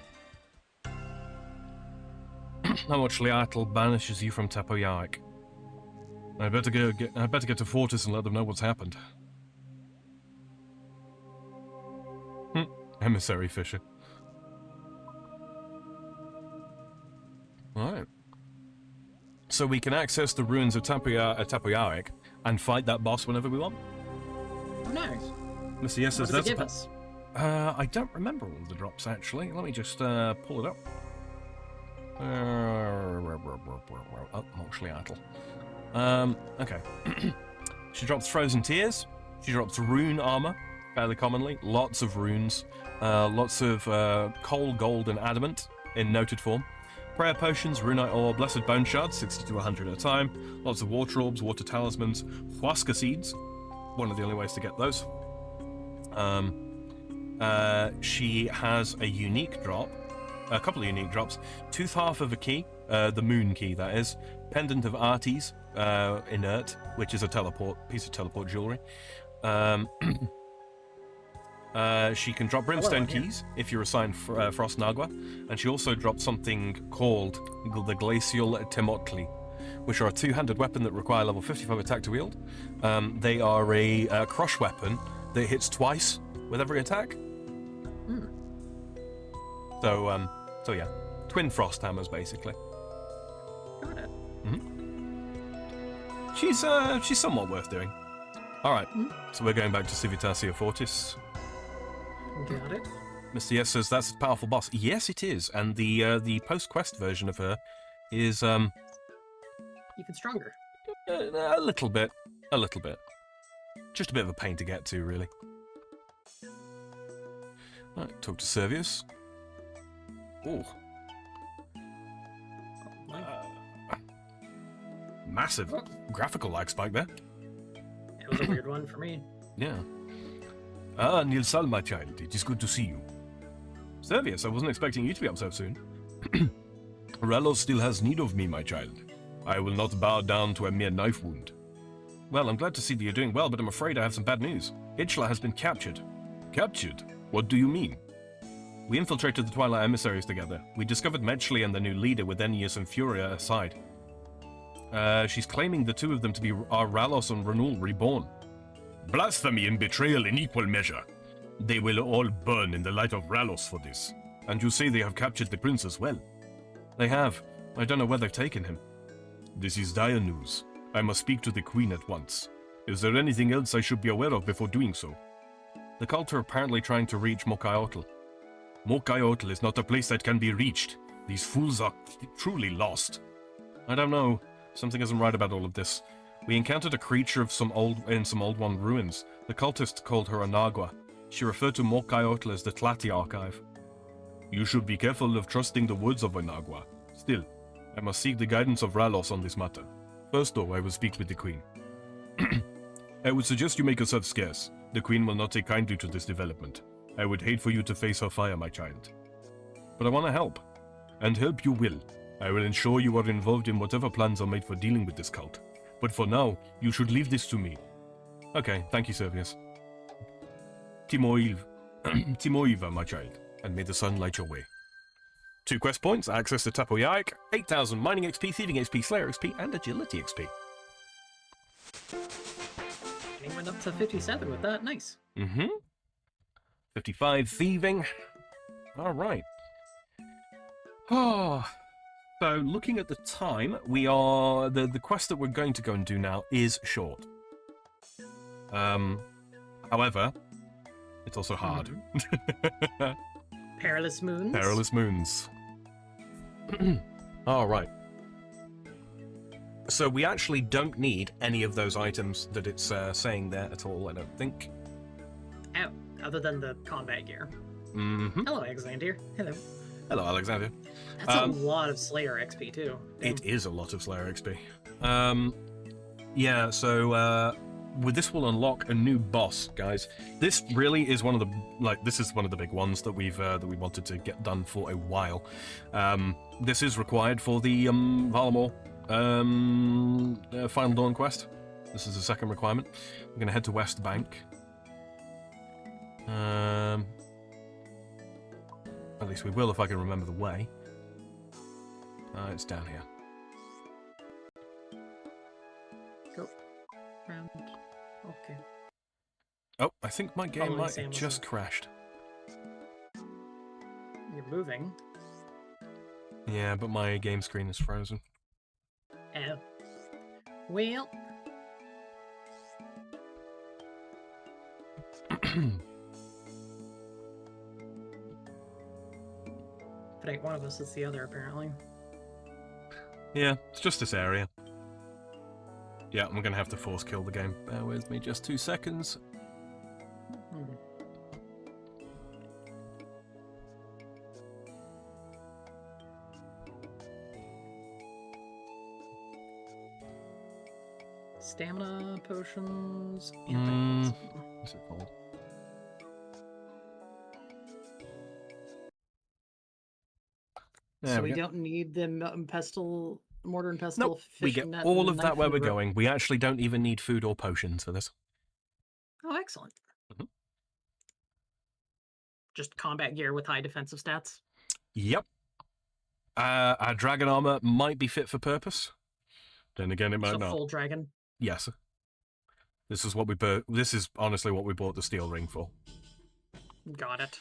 How much Liatl banishes you from Tapoyark. I better get to Fortis and let them know what's happened. Emissary Fisher. Alright. So we can access the ruins of Tapoyark and fight that boss whenever we want. Oh, nice. Mr. Yes says What does it that's give us? I don't remember all the drops actually. Let me just pull it up. Oh, actually, Atl. Okay. She drops Frozen Tears. She drops Rune Armor, fairly commonly. Lots of runes. Lots of Coal, Gold, and Adamant in noted form. Prayer Potions, Runite Ore, Blessed Bone Shards, 60 to 100 at a time. Lots of Water Orbs, Water Talismans, Huasca Seeds. One of the only ways to get those. She has a unique drop, a couple of unique drops. Tooth Half of a Key, the Moon Key that is. Pendant of Artes, Inert, which is a piece of teleport jewelry. She can drop Brimstone Keys if you're assigned Frost Nagua, and she also dropped something called the Glacial Temotli, which are a two-handed weapon that require level 55 attack to wield. They are a crush weapon that hits twice with every attack. So yeah, twin frost hammers basically. Got it. She's somewhat worth doing. All right, so we're going back to Civitatia Fortis. Got it. Mr. Yes says that's a powerful boss. Yes, it is, and the post-quest version of her is Even stronger. a little bit, just a bit of a pain to get to, really. Right, talk to Servius. Oh. Massive graphical lag spike there. It was a weird one for me. Yeah. Ah, Nilsal, my child, it is good to see you. Servius, I wasn't expecting you to be up so soon. Ralos still has need of me, my child. I will not bow down to a mere knife wound. Well, I'm glad to see that you're doing well, but I'm afraid I have some bad news. Itchla has been captured. Captured? What do you mean? We infiltrated the Twilight emissaries together. We discovered Medchley and the new leader with Ennius and Furia aside. She's claiming the two of them to be our Ralos and Renul reborn. Blasphemy and betrayal in equal measure. They will all burn in the light of Ralos for this. And you say they have captured the prince as well? They have. I don't know where they've taken him. This is dire news. I must speak to the queen at once. Is there anything else I should be aware of before doing so? The cult are apparently trying to reach Mokayotl. Mokayotl is not a place that can be reached. These fools are truly lost. I don't know. Something isn't right about all of this. We encountered a creature in some old one ruins. The cultists called her Anagua. She referred to Mokayotl as the Platty archive. You should be careful of trusting the words of Anagua. Still, I must seek the guidance of Ralos on this matter. First, though, I will speak with the queen. I would suggest you make yourself scarce. The queen will not take kindly to this development. I would hate for you to face her fire, my child. But I want to help. And help you will. I will ensure you are involved in whatever plans are made for dealing with this cult. But for now, you should leave this to me. Okay, thank you, Servius. Timoiva, my child, and may the sun light your way. 2 quest points, access to Tapoyaik, 8,000 mining XP, thieving XP, slayer XP, and agility XP. And he went up to 57 with that. Nice. 55 thieving. All right. Oh, so looking at the time, we are the quest that we're going to go and do now is short. However, it's also hard. Perilous Moons. Perilous Moons. All right. So we actually don't need any of those items that it's saying there at all, I don't think. Oh, other than the combat gear. Hello, Alexander. Hello. Hello, Alexander. That's a lot of Slayer XP, too. It is a lot of Slayer XP. Yeah, so this will unlock a new boss, guys. This really is one of the this is one of the big ones that we wanted to get done for a while. This is required for the Varlamore Final Dawn quest. This is the second requirement. We're going to head to West Bank. At least we will if I can remember the way. It's down here. Go round. Okay. Oh, I think my game Following might have Samuelson. just crashed. You're moving. Yeah, but my game screen is frozen. Oh. Well. If it ain't one of us, it's the other, apparently. Yeah, it's just this area. Yeah, I'm gonna have to force kill the game. Bear with me just 2 seconds. Stamina potions. What's it called? There So we we go. don't need the mortar and pestle. Nope, we get fishing net, all and of that knife where and we're rope. going. We actually don't even need food or potions for this. Oh, excellent. Mhm. Just combat gear with high defensive stats. Yep. Our dragon armor might be fit for purpose. Then again, it might So not. full dragon. Yes. This is what we This is honestly what we bought the steel ring for. Got it.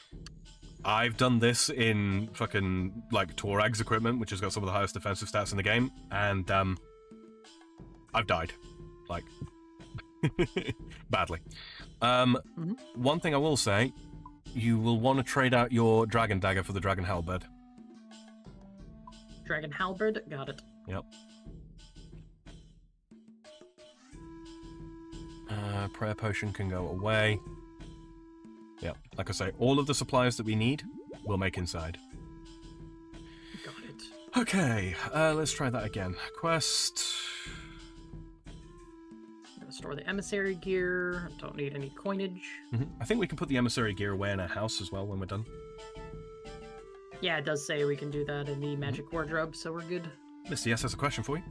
I've done this in fucking like Torag's equipment, which has got some of the highest defensive stats in the game, and I've died, like badly. One thing I will say, you will want to trade out your dragon dagger for the dragon halberd. Dragon halberd. Got it. Yep. Prayer potion can go away. Yep, like I say, all of the supplies that we need, we'll make inside. Got it. Okay, let's try that again. Quest. I'm gonna store the emissary gear. Don't need any coinage. I think we can put the emissary gear away in our house as well when we're done. Yeah, it does say we can do that in the magic wardrobe, so we're good. Mr. Yes has a question for you.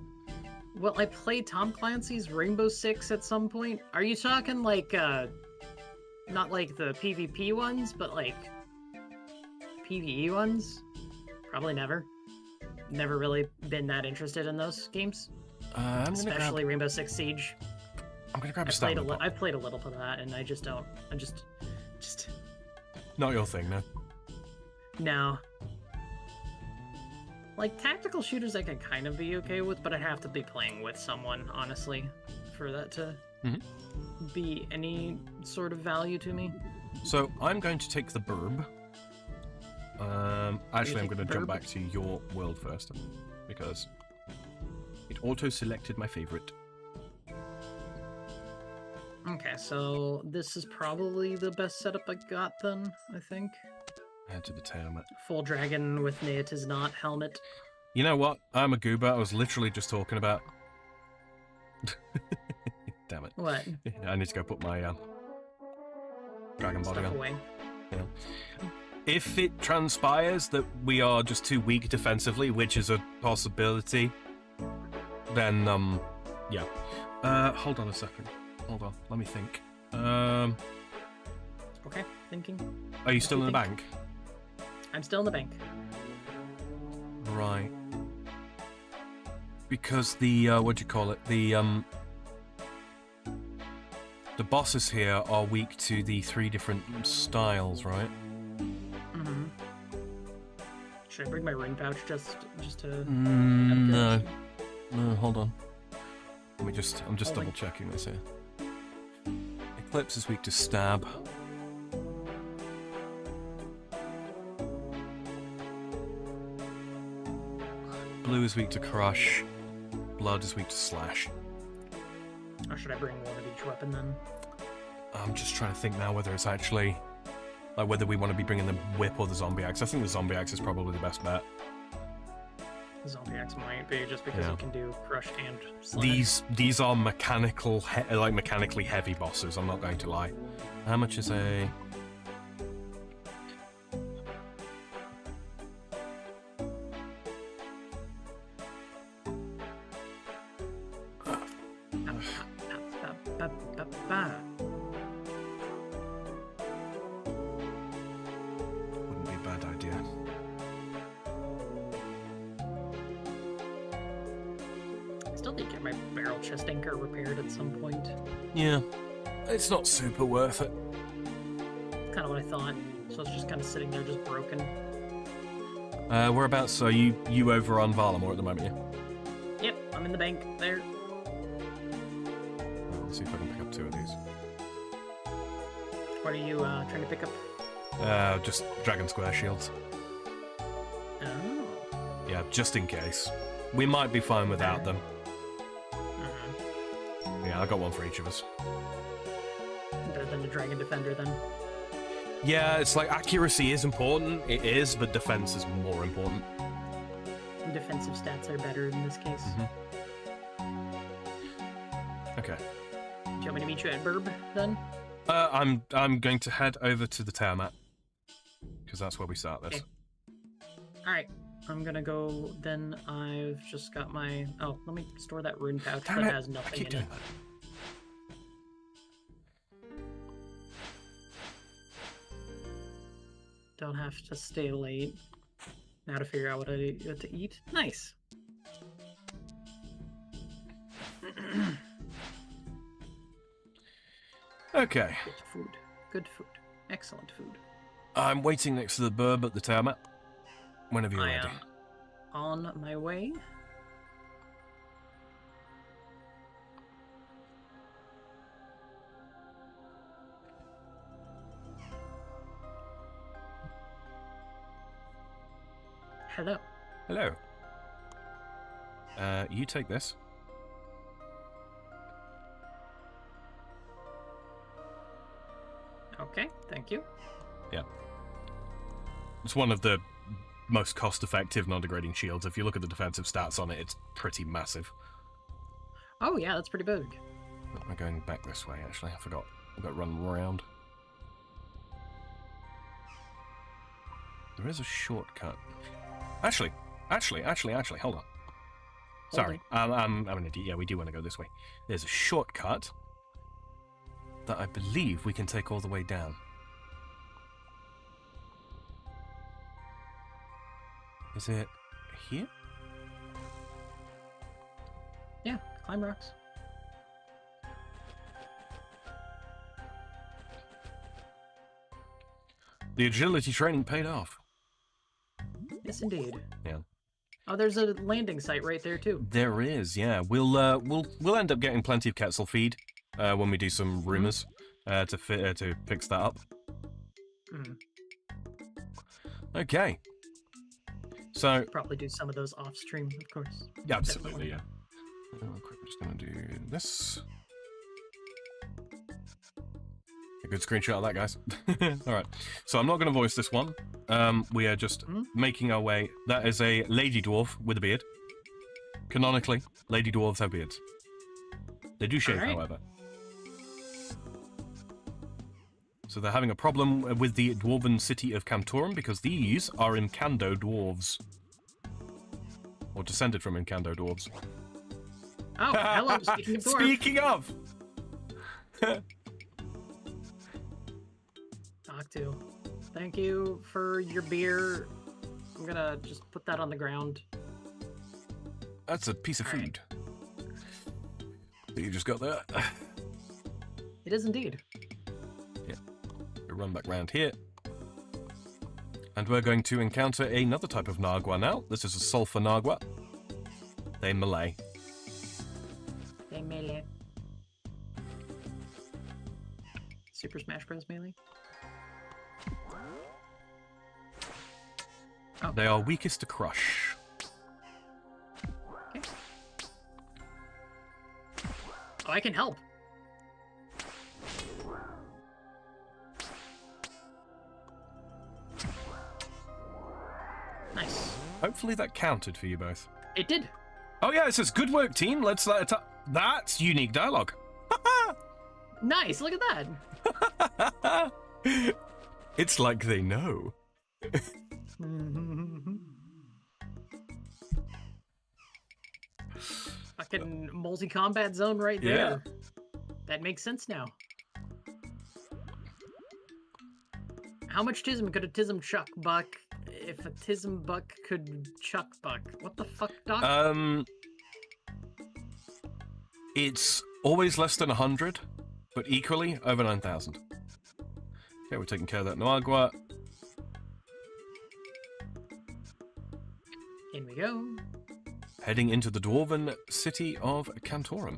Well, I played Tom Clancy's Rainbow Six at some point. Are you talking like, not like the PvP ones, but like PvE ones? Probably never. Never really been that interested in those games. Especially Rainbow Six Siege. I'm gonna grab a I've stamina. played a little of that, and I just don't. I'm just. Not your thing, no. No. Like, tactical shooters I can kind of be okay with, but I'd have to be playing with someone, honestly, for that to be any sort of value to me. So I'm going to take the burb. Actually, I'm take going to the jump burb? back to your world first because it auto-selected my favorite. Okay, so this is probably the best setup I got then, I think. Head to the town. Full dragon with Nate is not helmet. You know what? I'm a goober. I was literally just talking about. Damn it! What? I need to go put my dragon body Stuff on. away. Yeah. If it transpires that we are just too weak defensively, which is a possibility, then yeah. Hold on a second. hold on. Let me think. Okay, thinking. Are you still in the think? bank? I'm still in the bank. Right. Because the, what do you call it? The bosses here are weak to the 3 different styles, right? Mm-hmm. Should I bring my rune pouch just to... No. No, hold on. I'm just Holding. double checking this here. Eclipse is weak to stab. Blue is weak to crush. Blood is weak to slash. Or should I bring one of each weapon then? I'm just trying to think now whether it's actually... Like, whether we want to be bringing the whip or the zombie axe. I think the zombie axe is probably the best bet. The zombie axe might be, just because Yeah. you can do crush and slash. These are mechanically heavy bosses, I'm not going to lie. How much is a... Wouldn't be a bad idea. Still need to get my barrel chest anchor repaired at some point. Yeah. It's not super worth it. Kind of what I thought. So it's just kind of sitting there, just broken. Whereabouts are you over on Varlamore at the moment, yeah? Yep, I'm in the bank there. Oh, let's see if I can pick up 2 of these. What are you trying to pick up? Just Dragon Square shields. Oh. Yeah, just in case. We might be fine without them. Mm-hmm. Yeah, I got one for each of us. Better than the Dragon Defender then. Yeah, it's like accuracy is important, it is, but defense is more important. Defensive stats are better in this case. Okay. Do you want me to meet you at Burb then? I'm going to head over to the tower map. Because that's where we start this. Okay. Alright. I'm gonna go then. I've just got my... Oh, let me store that rune pouch Damn that it, has I nothing keep in doing it. that. Don't have to stay late. Now to figure out what to eat. Nice. Okay. Good food. Good food. Excellent food. I'm waiting next to the burb at the tower map. Whenever you're I ready. am on my way. Hello. Hello. You take this. Okay, thank you. Yeah. It's one of the most cost-effective non-degrading shields. If you look at the defensive stats on it, it's pretty massive. Oh yeah, that's pretty big. I'm going back this way, actually. I forgot. I've got to run around. There is a shortcut. Actually, hold on. Sorry, I'm an idiot. Yeah, we do want to go this way. There's a shortcut that I believe we can take all the way down. Is it here? Yeah, climb rocks. The agility training paid off. Yes, indeed. Yeah. Oh, there's a landing site right there too. There is, yeah. We'll end up getting plenty of Quetzal feed when we do some rumors to fix that up. Mm. Okay. So Probably do some of those off stream, of course. yeah, absolutely, Definitely. yeah. Real quick, I'm just gonna do this. A good screenshot of that, guys. All right. So I'm not gonna voice this one. We are just making our way. That is a lady dwarf with a beard. Canonically, lady dwarves have beards. They do shave, All right. however. So they're having a problem with the dwarven city of Cantorum because these are Incando dwarves. Or descended from Incando dwarves. Oh, hello, speaking of dwarf. Speaking of! Octu, thank you for your beer. I'm gonna just put that on the ground. That's a piece of All right. food that you just got there. It is indeed. We run back round here. And we're going to encounter another type of Nagua now. This is a sulfur Nagua. They melee. They melee. Super Smash Bros. Melee. Oh. They are weakest to crush. Okay. Oh, I can help. Nice. Hopefully that counted for you both. It did. Oh yeah, it says, good work, team. Let's let it That's unique dialogue. Nice. Look at that. It's like they know. Fucking multi-combat zone right there. That makes sense now. How much tism could a tism chuck buck if a tism buck could chuck buck? What the fuck, Doc? It's always less than 100, but equally over 9,000. Okay, we're taking care of that Noagua. In we go. Heading into the dwarven city of Cantorum.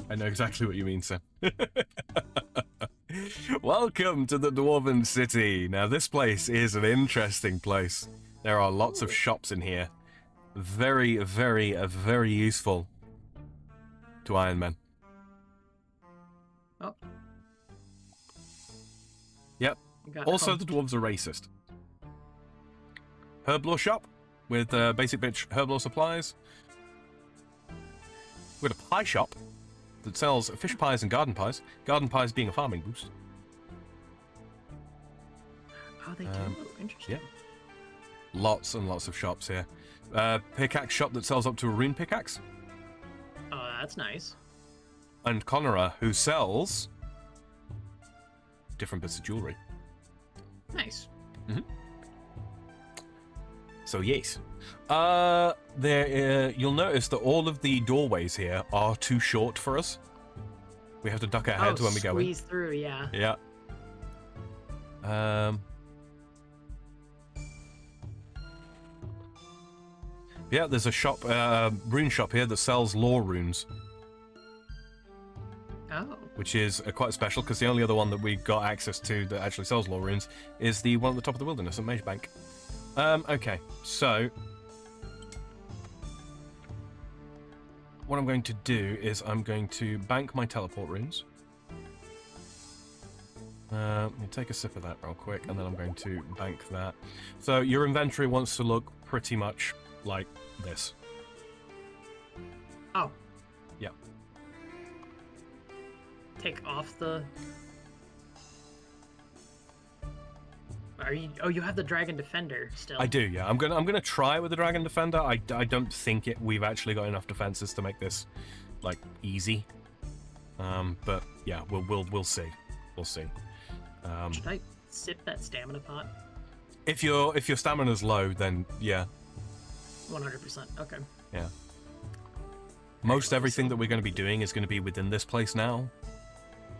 I know exactly what you mean, Sam. Welcome to the dwarven city. Now, this place is an interesting place. There are lots of shops in here. Very, very, very useful to Iron Men. Oh. Yep. Got Also, humped. the dwarves are racist. Herblore shop with basic bitch herblore supplies. We've got a pie shop that sells fish pies and garden pies. Garden pies being a farming boost. Oh, they do. Interesting. Yeah. Lots and lots of shops here. Pickaxe shop that sells up to a rune pickaxe. Oh, that's nice. And Conora, who sells different bits of jewelry. Nice. So yes. You'll notice that all of the doorways here are too short for us. We have to duck our heads when we go in. Squeeze through, yeah. Yeah. Yeah, there's a shop, rune shop here that sells lore runes, Oh. which is quite special because the only other one that we got access to that actually sells lore runes is the one at the top of the wilderness at Mage Bank. Okay, so what I'm going to do is I'm going to bank my teleport runes. Let me take a sip of that real quick, and then I'm going to bank that. So your inventory wants to look pretty much like this. Oh. Yeah. Take off the... Are you... Oh, you have the Dragon Defender still. I do, yeah. I'm gonna try it with the Dragon Defender. I don't think we've actually got enough defenses to make this like easy. But yeah, we'll see. We'll see. Should I sip that stamina pot? If your stamina's low, then yeah. 100%. Okay. Yeah. Most everything that we're going to be doing is going to be within this place now.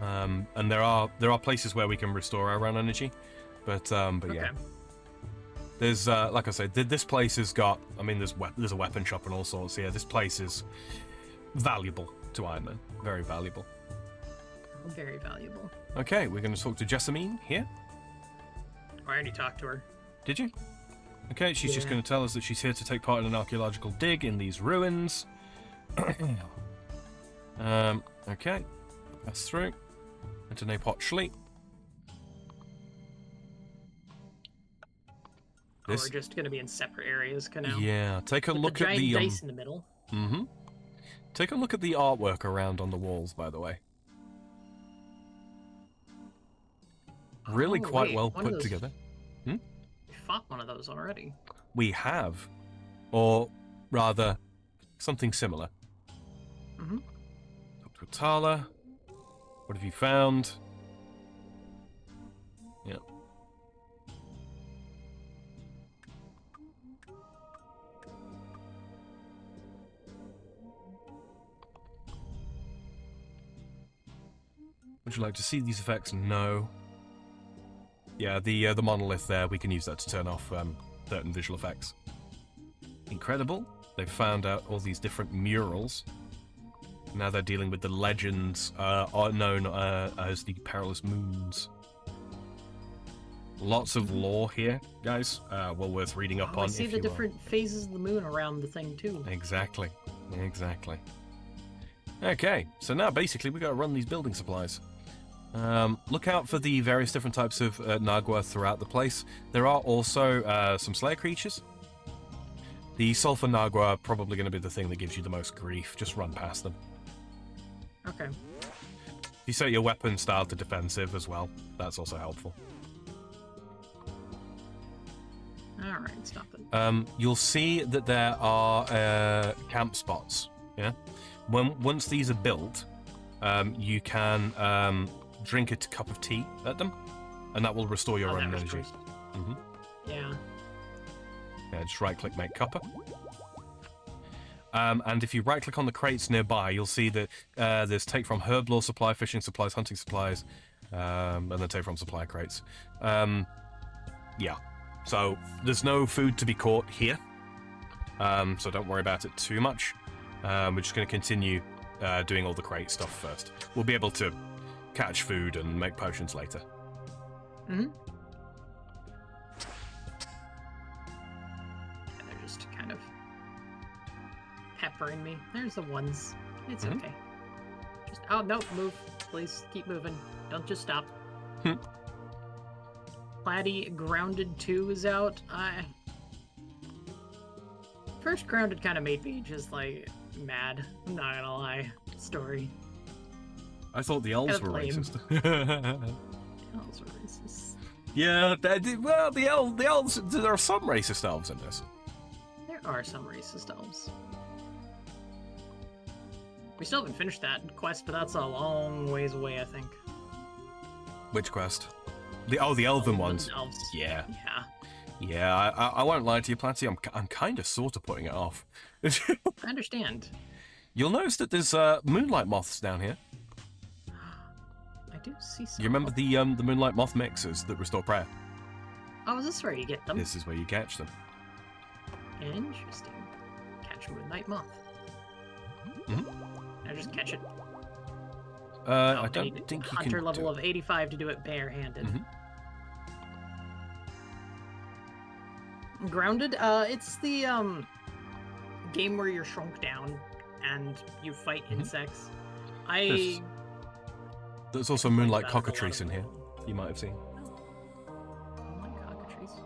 And there are places where we can restore our own energy, but Okay. yeah. There's like I said, this place has got. I mean, there's a weapon shop and all sorts. Yeah, this place is valuable to Iron Man. Very valuable. Very valuable. Okay, we're going to talk to Jessamine here. I already talked to her. Did you? Okay, she's just Yeah. going to tell us that she's here to take part in an archaeological dig in these ruins. Okay, pass through. Into Napotchley. Oh, we're just gonna be in separate areas now. Yeah, take a With look the at giant the dice in the middle. Take a look at the artwork around on the walls, by the way. Really Oh, quite wait, well one of put those- together. We fought one of those already. We have, or rather, something similar. Tala. What have you found? Yeah. Would you like to see these effects? No. Yeah, the monolith there, we can use that to turn off certain visual effects. Incredible. They've found out all these different murals. Now they're dealing with the legends known as the Perilous Moons. Lots of lore here, guys. Well worth reading up on. I see the different phases of the moon around the thing, too. Exactly. Exactly. Okay, so now basically we got to run these building supplies. Look out for the various different types of Nagua throughout the place. There are also some Slayer creatures. The Sulfur Nagua are probably going to be the thing that gives you the most grief. Just run past them. Okay. You set your weapon style to defensive as well. That's also helpful. Alright, stop it. You'll see that there are camp spots. Yeah. Once these are built, you can drink a cup of tea at them, and that will restore your own energy. Mm-hmm. Yeah. Yeah, just right-click, make cuppa. And if you right-click on the crates nearby, you'll see that there's take from herb lore supply, fishing supplies, hunting supplies, and then take from supply crates. Yeah. So there's no food to be caught here, so don't worry about it too much. We're just going to continue doing all the crate stuff first. We'll be able to catch food and make potions later. Mm-hmm. They're just kind of peppering me. There's the ones. It's okay. Just oh no, move, please. Keep moving. Don't just stop. Platty Grounded 2 is out. First Grounded kind of made me just like mad. I'm not gonna lie. Story. I thought the elves were lame. racist. Elves are racist. Yeah, well, the elves. There are some racist elves in this. There are some racist elves. We still haven't finished that quest, but that's a long ways away, I think. Which quest? The elven ones. Elves. Yeah. Yeah. Yeah, I won't lie to you, Platty. I'm kind of sort of putting it off. I understand. You'll notice that there's moonlight moths down here. I do see some. You remember the moonlight moth mixers that restore prayer? Oh, is this where you get them? This is where you catch them. Interesting. Catch moonlight moth. I just catch it. I don't think you can. Hunter level of 85 to do it barehanded. Grounded. It's the game where you're shrunk down and you fight insects. There's also moonlight cockatrice in here. You might have seen. Moonlight cockatrice.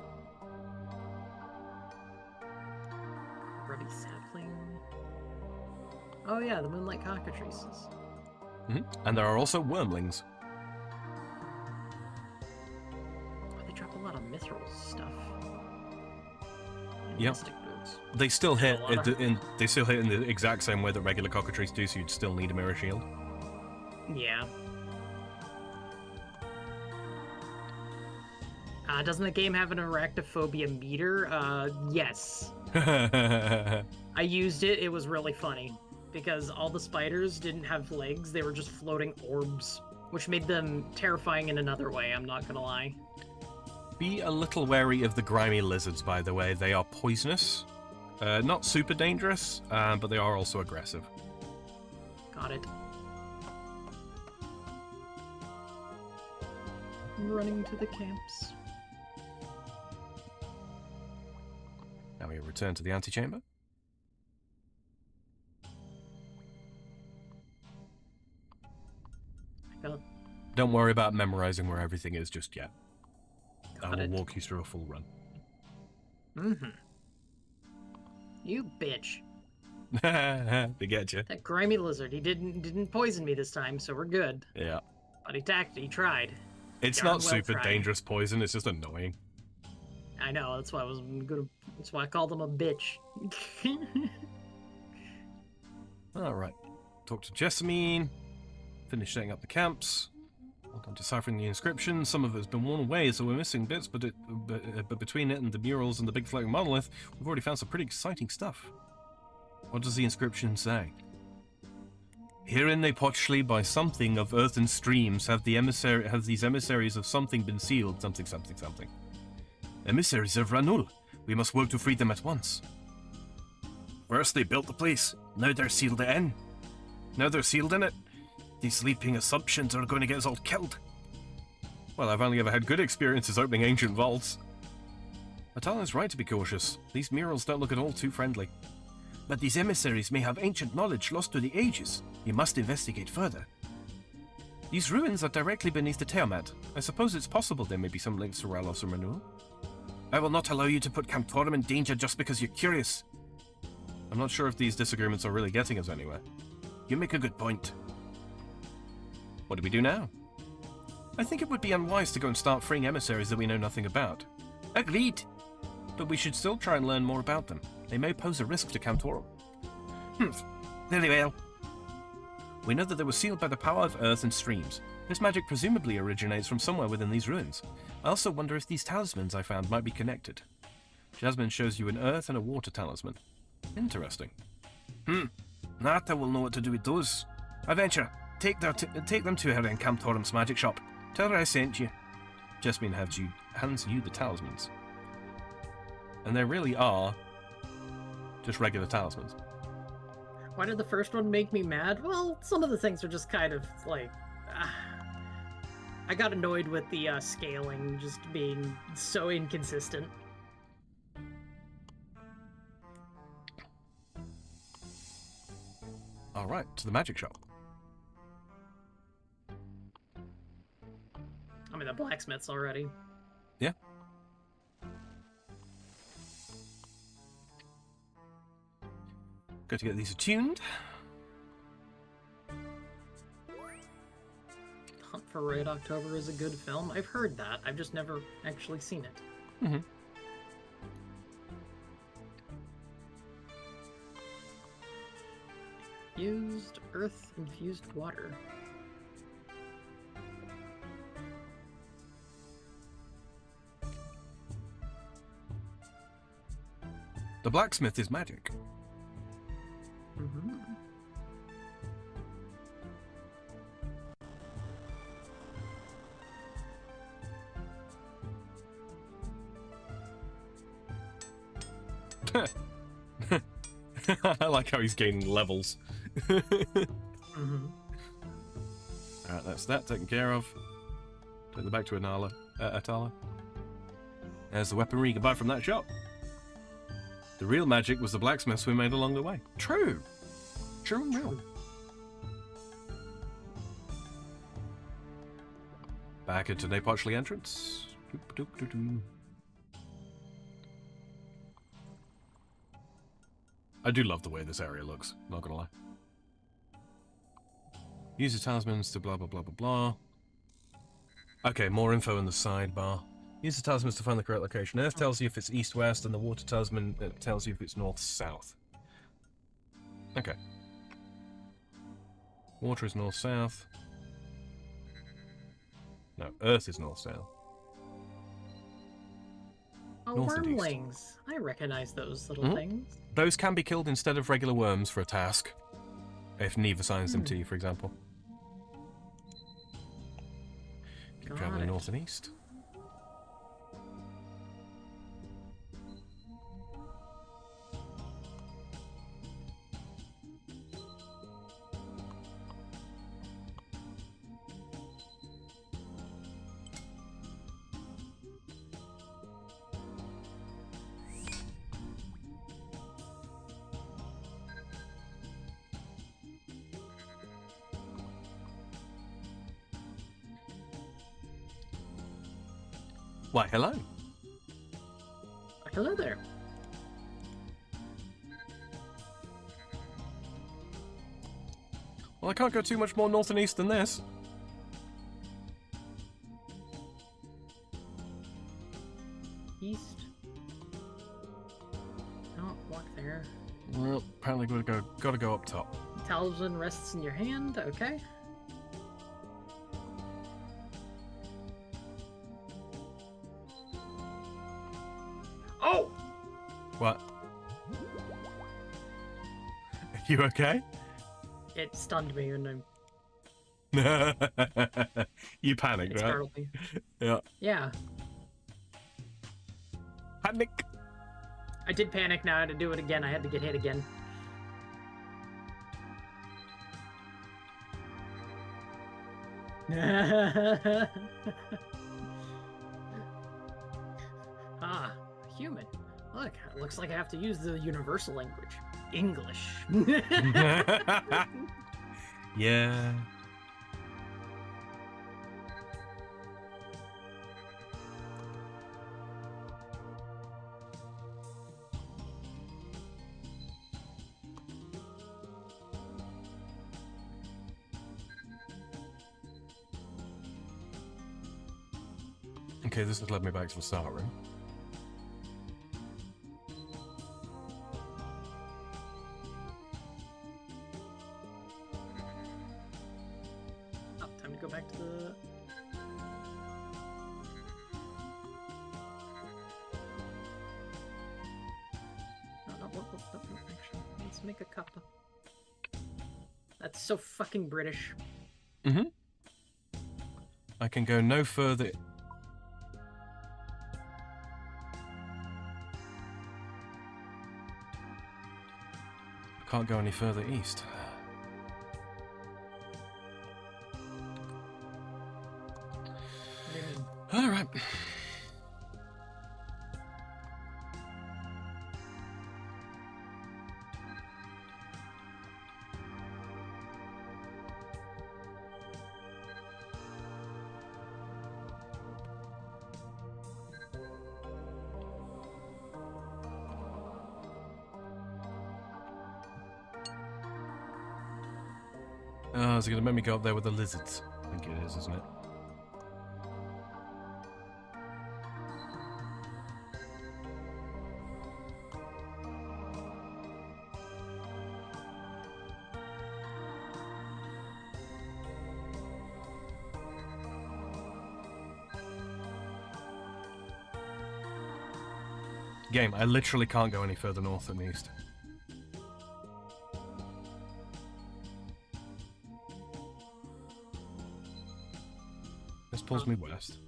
Ruddy sapling. Oh yeah, the moonlight cockatrices. And there are also wormlings. Oh, they drop a lot of mithril stuff. And Yep. mystic boots. They still hit a lot of- they still hit in the exact same way that regular cockatrice do, so you'd still need a mirror shield. Yeah. Doesn't the game have an arachnophobia meter? Yes. I used it. It was really funny. Because all the spiders didn't have legs. They were just floating orbs. Which made them terrifying in another way, I'm not gonna lie. Be a little wary of the grimy lizards, by the way. They are poisonous. Not super dangerous, but they are also aggressive. Got it. Running to the camps. Now we return to the antechamber. Don't worry about memorizing where everything is just yet. I will walk you through a full run. You bitch. To get you. That grimy lizard. He didn't poison me this time, so we're good. Yeah. But he tried. It's Darn not well super tried. dangerous poison, it's just annoying. I know, that's why that's why I called him a bitch. Alright. Talk to Jessamine. Finished setting up the camps. I'm deciphering the inscription. Some of it has been worn away, so we're missing bits, but between it and the murals and the big floating monolith, we've already found some pretty exciting stuff. What does the inscription say? Herein they potchly by something of earth and streams have these emissaries of something been sealed, something. Emissaries of Ranul. We must work to free them at once. First they built the place, now they're sealed in. Now they're sealed in it. These sleeping assumptions are going to get us all killed. Well, I've only ever had good experiences opening ancient vaults. Atalan's right to be cautious. These murals don't look at all too friendly. But these emissaries may have ancient knowledge lost through the ages. We must investigate further. These ruins are directly beneath the Tiamat. I suppose it's possible there may be some links to Ralos and Renewal. I will not allow you to put Camptorum in danger just because you're curious. I'm not sure if these disagreements are really getting us anywhere. You make a good point. What do we do now? I think it would be unwise to go and start freeing emissaries that we know nothing about. Agreed. But we should still try and learn more about them. They may pose a risk to Camptorum. Very well. We know that they were sealed by the power of earth and streams. This magic presumably originates from somewhere within these ruins. I also wonder if these talismans I found might be connected. Jasmine shows you an earth and a water talisman. Interesting. Nata will know what to do with those. Adventure, take them to her in Camptorum's magic shop. Tell her I sent you. Jasmine hands you the talismans. And they really are just regular talismans. Why did the first one make me mad? Well, some of the things are just kind of like... I got annoyed with the scaling just being so inconsistent. Alright, to the magic shop. I mean, the blacksmith's already. Yeah. Go to get these attuned. Hunt for Red October is a good film. I've heard that. I've just never actually seen it. Mm-hmm. Fused earth infused water. The blacksmith is magic. Mm-hmm. I like how he's gaining levels. Mm-hmm. Alright, that's that taken care of. Take them back to Atala. There's the weaponry you can buy from that shop. The real magic was the blacksmiths we made along the way. True. True and real. Back into Napotchley entrance. Doop-doop-doop-doop. I do love the way this area looks, not gonna lie. Use the talismans to blah blah blah blah blah. Okay, more info in the sidebar. Use the talismans to find the correct location. Earth tells you if it's east-west, and the water talisman tells you if it's north-south. Okay. Water is north-south. No, Earth is north-south. Oh, North and east. wormlings. I recognize those little things. Those can be killed instead of regular worms for a task. If Neve assigns them to you, for example. Keep Got traveling it. north and east. Why, hello. Hello there. Well, I can't go too much more north and east than this. East. Don't walk there. Well, apparently gotta go up top. Talisman rests in your hand. Okay. What? You okay? It stunned me and You panicked, it right? startled me. Yeah. Yeah. Panic. I did panic. Now I had to do it again. I had to get hit again. Ah, human. Look, it looks like I have to use the universal language. English. Yeah. Okay, this has led me back to the start room. Oh, time to go back to the... No, actually, let's make a cup. That's so fucking British. Mm-hmm. I can go no further. I can't go any further east. What do you mean? All right. Oh, is it going to make me go up there with the lizards? I think it is, isn't it? Game, I literally can't go any further north than east. This pulls me west.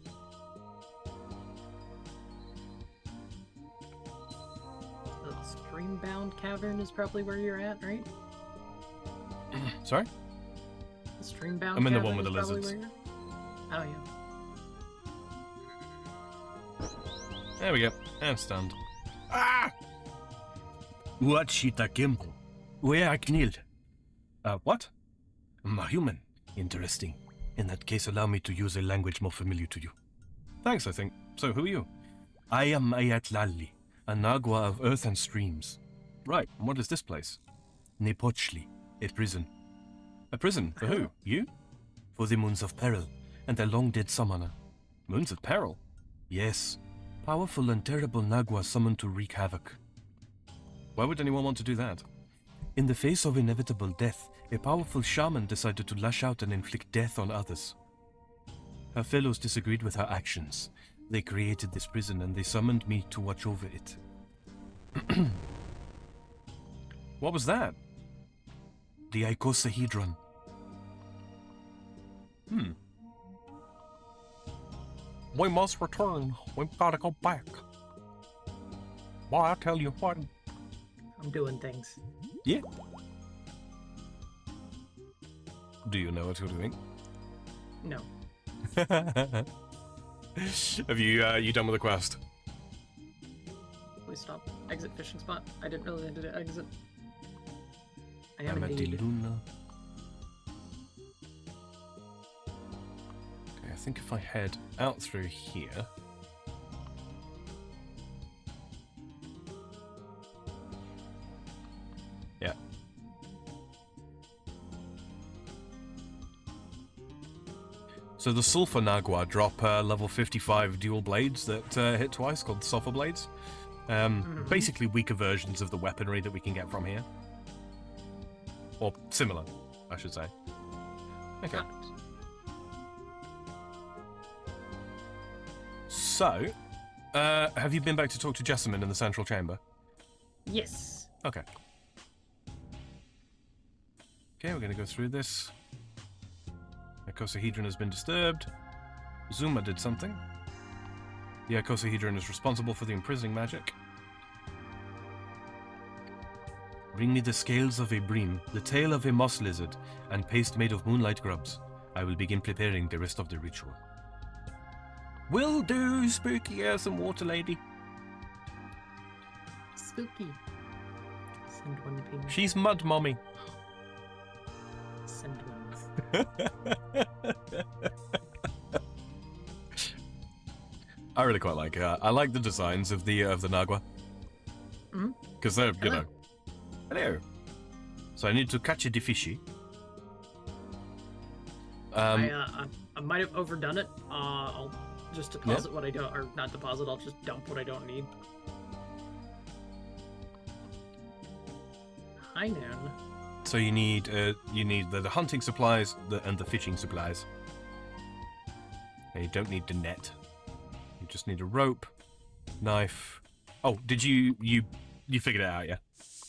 The Streambound Cavern is probably where you're at, right? Sorry? The Streambound I'm in the Cavern one with is the probably lizards. where you're- Oh, yeah. There we go. And stunned. Ah! What Shita Kimbo? Where I killed? What? I'm a human. Interesting. In that case, allow me to use a language more familiar to you. Thanks, I think. So, who are you? I am Ayatlali, a Nagua of earth and streams. Right, and what is this place? Nepochli, a prison. A prison? For who? You? For the Moons of Peril, and a long-dead summoner. Moons of Peril? Yes, powerful and terrible Nagua summoned to wreak havoc. Why would anyone want to do that? In the face of inevitable death, a powerful shaman decided to lash out and inflict death on others. Her fellows disagreed with her actions. They created this prison and they summoned me to watch over it. What was that? The icosahedron. We must return. We've got to go back. Boy, I tell you what. I'm doing things. Yeah. Do you know what you're doing? No. Have you done with the quest? Please stop. Exit fishing spot. I didn't really need to exit. I am indeed. Amadiluna. Okay, I think if I head out through here. Yeah. So the Sulfur Nagua drop level 55 dual blades that hit twice, called Sulfur Blades. Basically weaker versions of the weaponry that we can get from here. Or similar, I should say. Okay. So, have you been back to talk to Jessamine in the central chamber? Yes. Okay. Okay, we're going to go through this. Icosahedron has been disturbed. Zuma did something. The icosahedron is responsible for the imprisoning magic. Bring me the scales of a bream, the tail of a moss lizard, and paste made of moonlight grubs. I will begin preparing the rest of the ritual. Will do, spooky air some water lady. Spooky. Send one ping. She's mud mommy. Send one. I really quite like it. I like the designs of the Nagua. Because they're, you know. Hello. So I need to catch the fishy. I might have overdone it. I'll just deposit what I don't, or not deposit. I'll just dump what I don't need. Hi, Nan. So you need the hunting supplies and the fishing supplies. And you don't need the net. You just need a rope, knife. Oh, did you figured it out, yeah?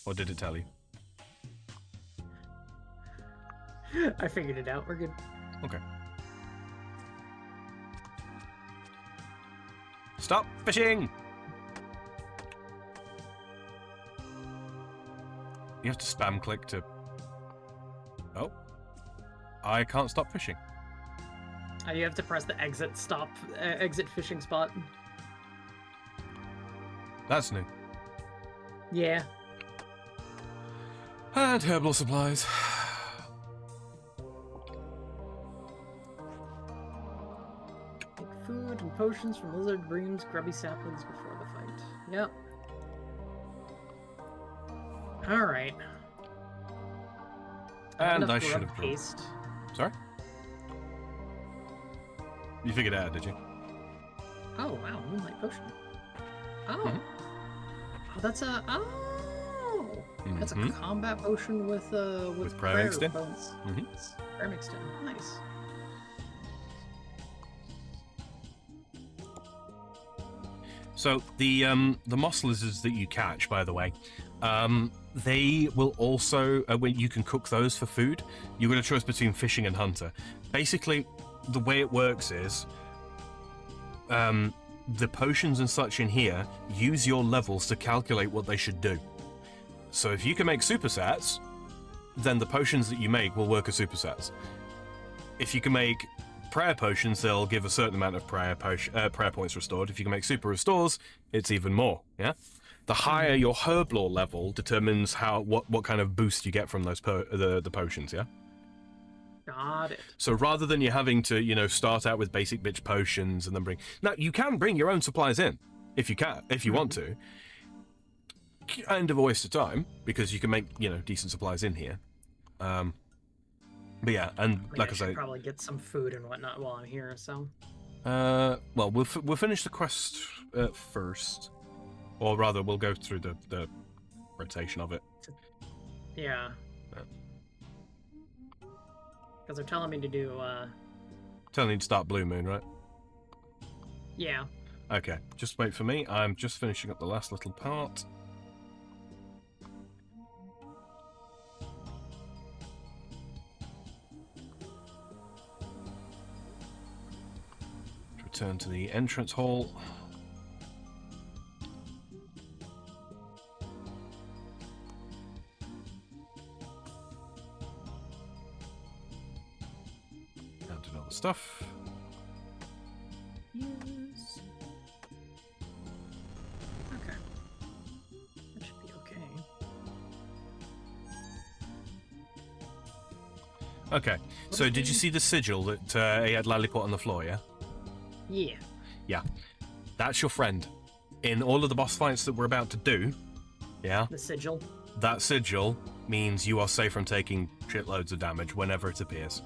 Or did it tell you? I figured it out. We're good. Okay. Stop fishing! You have to spam click to... Oh. I can't stop fishing. You have to press the exit fishing spot. That's new. Yeah. And herbal supplies. Take food and potions from lizard breams, grubby saplings before the fight. Yep. Alright. And I should have paste. Sorry? You figured it out, did you? Oh wow, moonlight potion. Oh. Oh, that's a that's a combat potion with prayer mixed in? bones. Prayer mixed in. Nice. So the moss lizards that you catch, by the way, they will also when you can cook those for food. You've got a choice between fishing and hunter. Basically, the way it works is the potions and such in here use your levels to calculate what they should do. So if you can make supersets, then the potions that you make will work as supersets. If you can make prayer potions, they'll give a certain amount of prayer points restored. If you can make super restores, it's even more. Yeah. The higher your herb lore level determines what kind of boost you get from those the potions. Yeah. Got it. So rather than you having to start out with basic bitch potions and then now you can bring your own supplies in if you want to. Kind of a waste of time because you can make decent supplies in here. But yeah, and like I say, probably get some food and whatnot while I'm here. So. Well, we'll finish the quest first, or rather, we'll go through the rotation of it. Yeah. Because they're telling me to do. Telling you to start Blue Moon, right? Yeah. Okay, just wait for me. I'm just finishing up the last little part. Return to the entrance hall. And another stuff. Yes. Okay. That should be okay. Okay, so did you see the sigil that he had Lally put on the floor, yeah? Yeah. Yeah. That's your friend. In all of the boss fights that we're about to do, yeah? The sigil. That sigil means you are safe from taking shitloads of damage whenever it appears.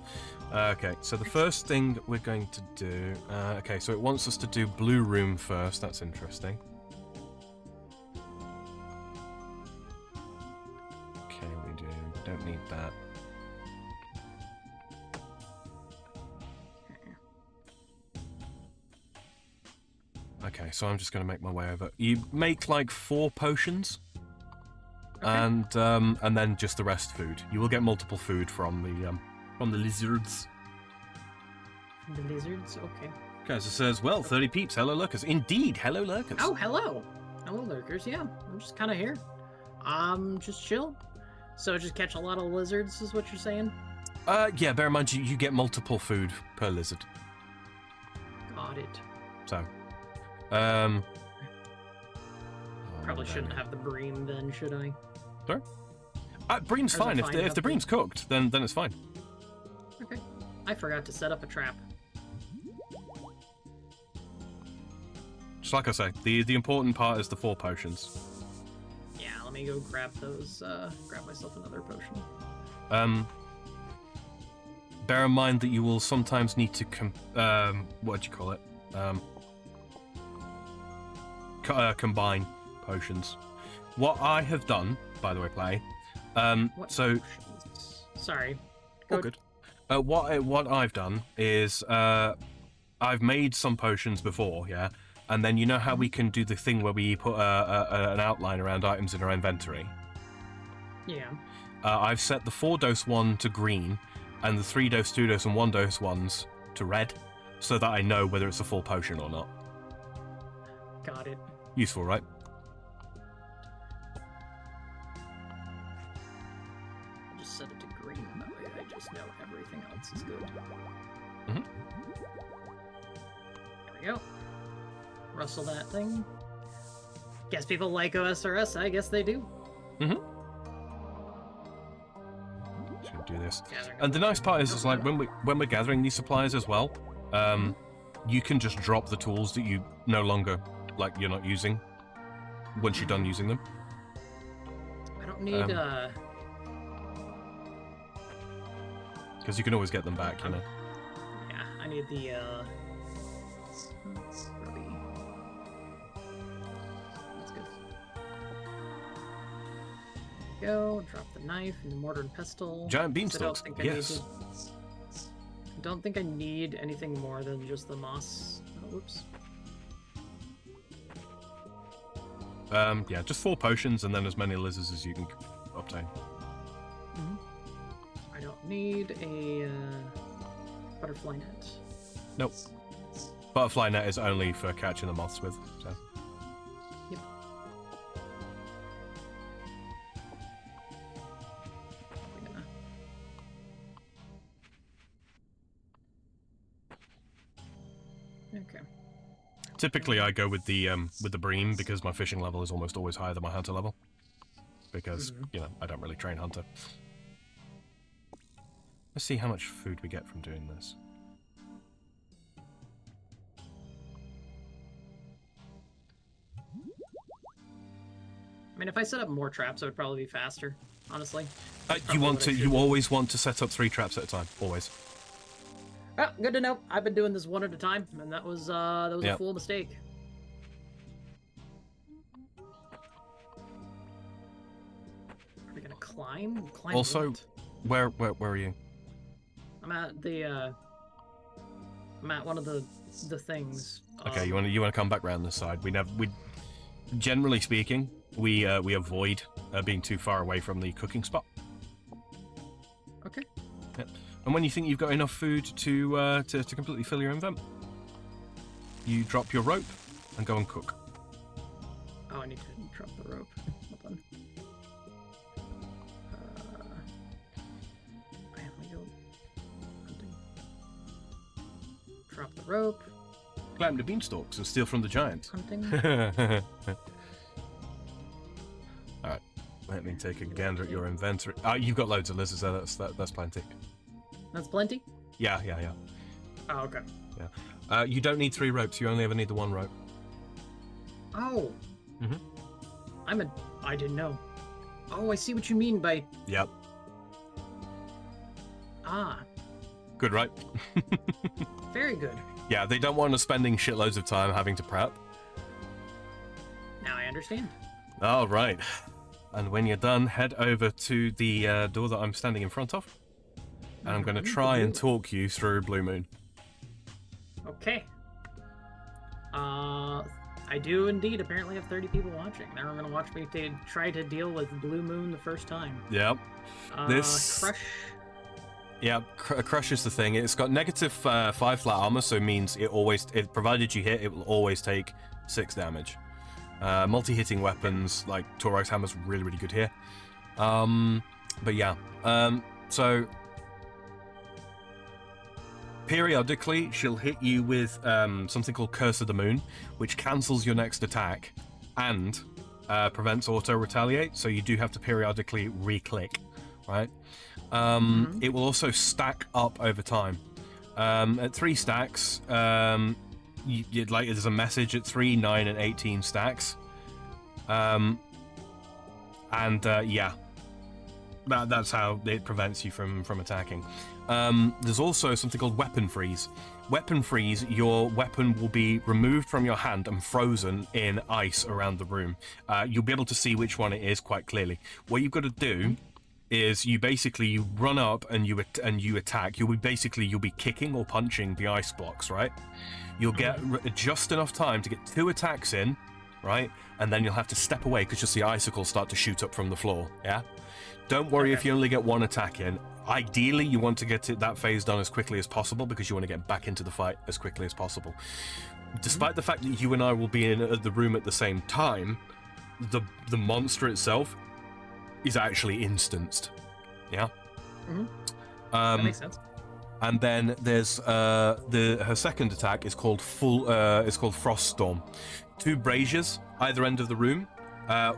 Okay, so the first thing we're going to do... okay, so it wants us to do Blue Room first. That's interesting. Okay, we don't need that. Okay, so I'm just going to make my way over. You make like 4 potions. and then just the rest food. You will get multiple food from the lizards. The lizards? Okay. Okay, so it says, well, 30 peeps, hello lurkers. Indeed, hello lurkers. Oh, hello. Hello, lurkers. Yeah, I'm just kind of here. Just chill. So just catch a lot of lizards is what you're saying? Yeah, bear in mind you get multiple food per lizard. Got it. So, Probably shouldn't have the bream then, should I? Sorry? Bream's Or is it fine. fine If the up bream's cooked, then it's fine. Okay. I forgot to set up a trap. Just like I say, the important part is the 4 potions. Yeah, let me go grab those, grab myself another potion. Bear in mind that you will sometimes need to what do you call it? Combine potions. What I have done, by the way, Play. What So, potions? Sorry. all good. What I've done is I've made some potions before, yeah, and then you know how we can do the thing where we put an outline around items in our inventory. Yeah. I've set the 4-dose one to green, and the 3-dose, 2-dose, and 1-dose ones to red, so that I know whether it's a full potion or not. Got it. Useful, right? I'll just set it to green, that way I just know everything else is good. Mhm. There we go. Rustle that thing. Guess people like OSRS, I guess they do. Mm-hmm. Should do this. Gathering And the nice part is like when we're gathering these supplies as well, you can just drop the tools that you no longer you're not using once you're done using them. I don't need Because you can always get them back, you know. yeah, I need the ruby. That's good. There we go, drop the knife and the mortar and pestle. Giant So beanstalks. Yes. I don't think I need anything more than just the moss. Oh, whoops. Yeah, just 4 potions and then as many lizards as you can obtain. I don't need a butterfly net. Nope. Butterfly net is only for catching the moths with, so. Yep. We're gonna... Okay. Typically, I go with the bream because my fishing level is almost always higher than my hunter level. Because you know I don't really train hunter. Let's see how much food we get from doing this. I mean, if I set up more traps, it would probably be faster. Honestly. You always want to set up 3 traps at a time, always. Well, good to know. I've been doing this one at a time, and that was a full mistake. Are we gonna climb? Climb Also, what? where are you? I'm at the I'm at one of the things. Okay, you want to come back round this side. We generally speaking, we avoid being too far away from the cooking spot. Okay. Yep. And when you think you've got enough food to completely fill your invent, you drop your rope and go and cook. Oh, I need to drop the rope. Hold on. Let me go hunting. Drop the rope. Climb the beanstalks and steal from the giant. Hunting. Alright, let me take a gander at your inventory. You've got loads of lizards there, that's plenty. That's plenty? Yeah. Oh, okay. Yeah. You don't need 3 ropes, you only ever need the 1 rope. Oh. Mm-hmm. I didn't know. Oh, I see what you mean by... Yep. Ah, Good, right? very good. Yeah, they don't want us spending shitloads of time having to prep. Now I understand. All right. And when you're done, head over to the door that I'm standing in front of. And I'm going to try and talk you through Blue Moon. Okay. I do indeed apparently have 30 people watching. They're going to watch me try to deal with Blue Moon the first time. Yep. Crush. Yeah, Crush is the thing. It's got negative 5 flat armor, so it means provided you hit, it will always take 6 damage. Multi-hitting weapons, like Torag's Hammer's really, really good here. But yeah, so periodically she'll hit you with something called Curse of the Moon, which cancels your next attack and prevents auto retaliate, so you do have to periodically re-click, right? It will also stack up over time. At 3 stacks, you'd like there's a message at 3, 9, and 18 stacks. Yeah, that's how it prevents you from attacking. There's also something called Weapon Freeze. Weapon Freeze, your weapon will be removed from your hand and frozen in ice around the room. You'll be able to see which one it is quite clearly. What you've got to do is you run up and you attack. You'll be kicking or punching the ice blocks, right? You'll get just enough time to get 2 attacks in, right? And then you'll have to step away because you'll see icicles start to shoot up from the floor, yeah? Don't worry if you only get 1 attack in. Ideally, you want to get that phase done as quickly as possible because you want to get back into the fight as quickly as possible. Despite the fact that you and I will be in the room at the same time, the monster itself is actually instanced, yeah? That makes sense. And then there's her second attack is called Frost Storm. 2 braziers either end of the room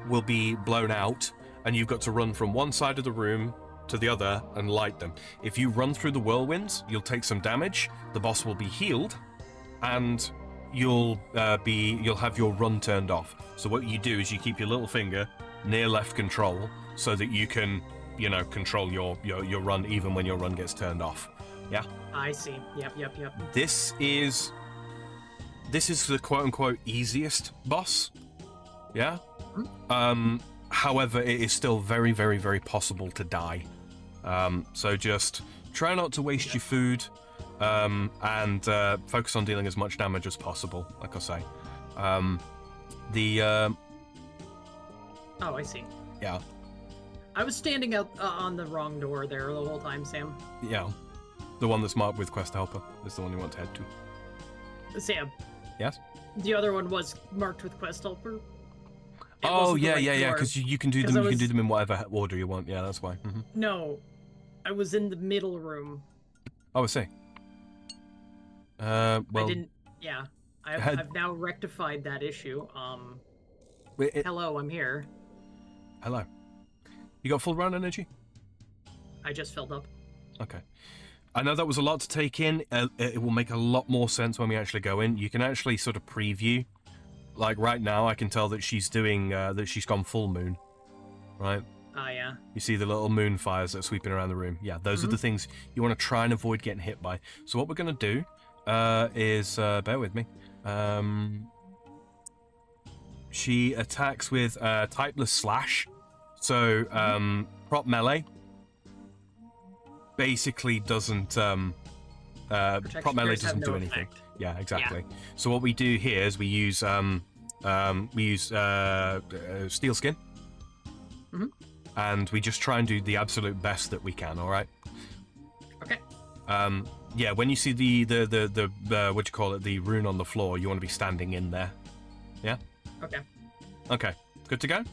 will be blown out, and you've got to run from one side of the room to the other and light them. If you run through the whirlwinds, you'll take some damage. The boss will be healed, and you'll have your run turned off. So what you do is you keep your little finger near left control so that you can, control your run even when your run gets turned off. Yeah. I see. Yep. This is the quote-unquote easiest boss. Yeah. However, it is still very, very, very possible to die. So just try not to waste your food, and focus on dealing as much damage as possible. Like I say, Oh, I see. Yeah. I was standing out on the wrong door there the whole time, Sam. Yeah. The one that's marked with Quest Helper is the one you want to head to. Sam. Yes? The other one was marked with Quest Helper. Oh, yeah, because you can do them. You can do them in whatever order you want. Yeah, that's why. Mm-hmm. No, I was in the middle room. Oh, I see. Well, I didn't. Yeah, I've now rectified that issue. Hello, I'm here. Hello. You got full run energy? I just filled up. Okay. I know that was a lot to take in. It will make a lot more sense when we actually go in. You can actually sort of preview. Like right now, I can tell that she's doing that. She's gone full moon, right? Ah, yeah. You see the little moon fires that are sweeping around the room. Yeah, those are the things you want to try and avoid getting hit by. So what we're gonna do is bear with me. She attacks with typeless slash. So prop melee basically doesn't. Prop melee doesn't do anything. Effect. Yeah, exactly. Yeah. So what we do here is we use steel skin, and we just try and do the absolute best that we can. All right. Okay. Yeah. When you see the what do you call it, the rune on the floor, you want to be standing in there. Yeah. Okay. Okay. Good to go.